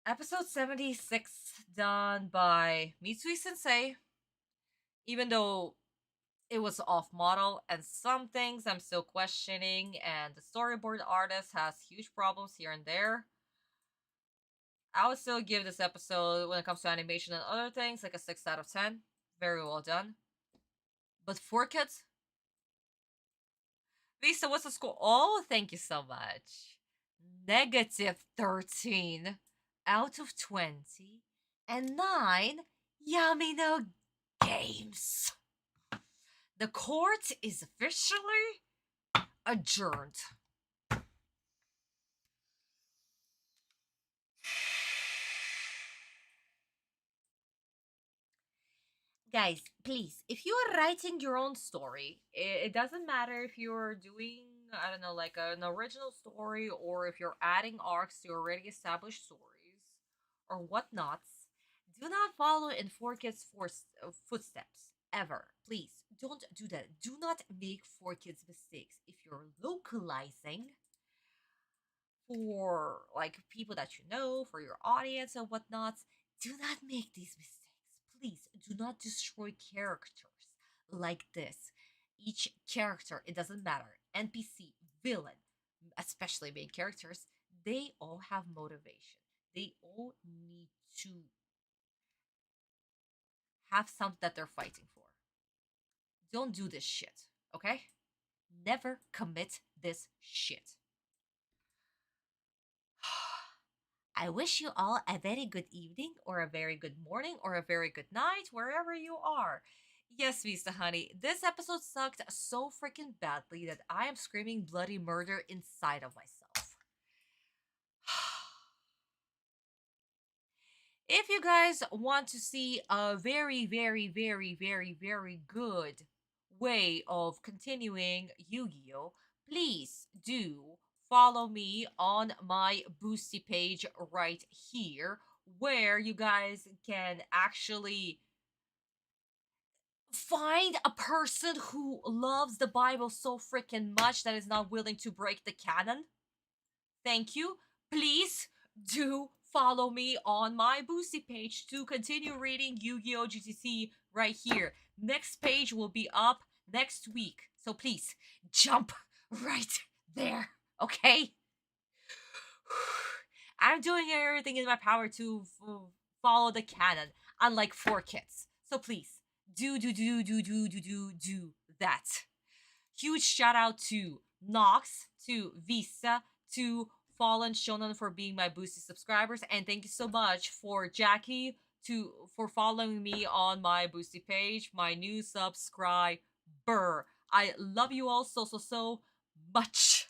Episode 76 done by Mitsui Sensei. Even though it was off model and some things I'm still questioning, and the storyboard artist has huge problems here and there, I would still give this episode, when it comes to animation and other things, like a 6 out of 10. Very well done. But 4Kids? Visa, what's the score? Oh, thank you so much. -13 out of 20 and 9 Yamino games. The court is officially adjourned. Guys, please, if you are writing your own story, it doesn't matter if you're doing, I don't know, like an original story, or if you're adding arcs to already established stories, or whatnots, do not follow in 4Kids' footsteps, ever. Please, don't do that. Do not make 4Kids mistakes. If you're localizing for, like, people that you know, for your audience and whatnots, do not make these mistakes. Please do not destroy characters like this. Each character, it doesn't matter, NPC, villain, especially main characters, they all have motivation. They all need to have something that they're fighting for. Don't do this shit, okay? Never commit this shit. I wish you all a very good evening, or a very good morning, or a very good night, wherever you are. Yes, Vista honey, this episode sucked so freaking badly that I am screaming bloody murder inside of myself. If you guys want to see a very, very, very, very, very good way of continuing Yu-Gi-Oh, please do follow me on my Boosty page right here, where you guys can actually find a person who loves the Bible so freaking much that is not willing to break the canon. Thank you. Please do follow me on my Boosty page to continue reading Yu-Gi-Oh! GTC right here. Next page will be up next week, so please jump right there, okay? I'm doing everything in my power to follow the canon, unlike 4Kids. So please, do that. Huge shout out to Nox, to Visa, to Fallen Shonen for being my Boosty subscribers, and thank you so much for Jackie for following me on my Boosty page, my new subscriber. I love you all so much.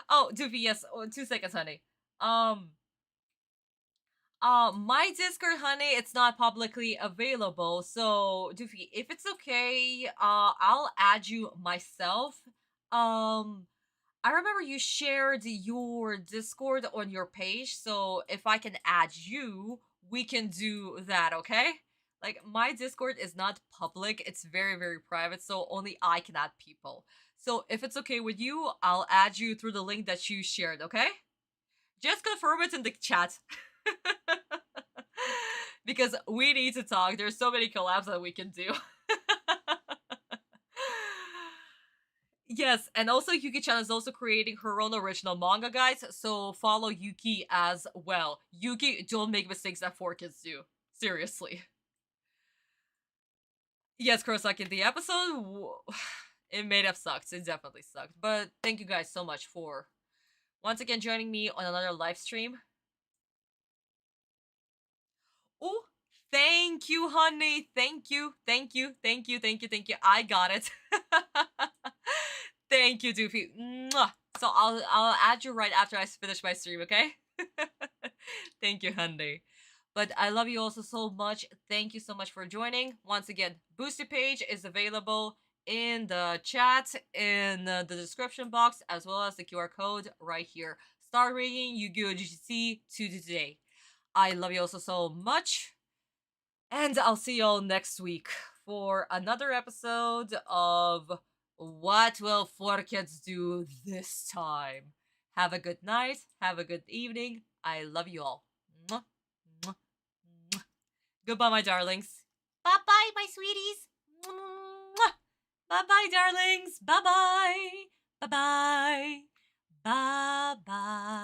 Oh, Doofy, yes. Oh, 2 seconds, honey. My Discord, honey, it's not publicly available. So, Doofy, if it's okay, I'll add you myself. I remember you shared your Discord on your page, so if I can add you, we can do that, okay? Like, my Discord is not public, it's very private, so only I can add people. So if it's okay with you, I'll add you through the link that you shared, okay? Just confirm it in the chat. Because we need to talk, there's so many collabs that we can do. Yes, and also Yuki-chan is also creating her own original manga, guys, so follow Yuki as well. Yuki, don't make mistakes that 4Kids do. Seriously. Yes, Kurosaki, the episode, it may have sucked. It definitely sucked. But thank you guys so much for once again joining me on another live stream. Oh, thank you, honey. Thank you. I got it. Thank you, Doofy. Mwah. So I'll add you right after I finish my stream, okay? Thank you, honey. But I love you also so much. Thank you so much for joining. Once again, Boosty page is available in the chat, in the description box, as well as the QR code right here. Start reading Yu-Gi-Oh! GGC to today. I love you also so much. And I'll see y'all next week for another episode of What Will 4Kids Do This Time? Have a good night. Have a good evening. I love you all. Mwah, mwah, mwah. Goodbye, my darlings. Bye-bye, my sweeties. Mwah. Bye-bye, darlings. Bye-bye. Bye-bye. Bye-bye.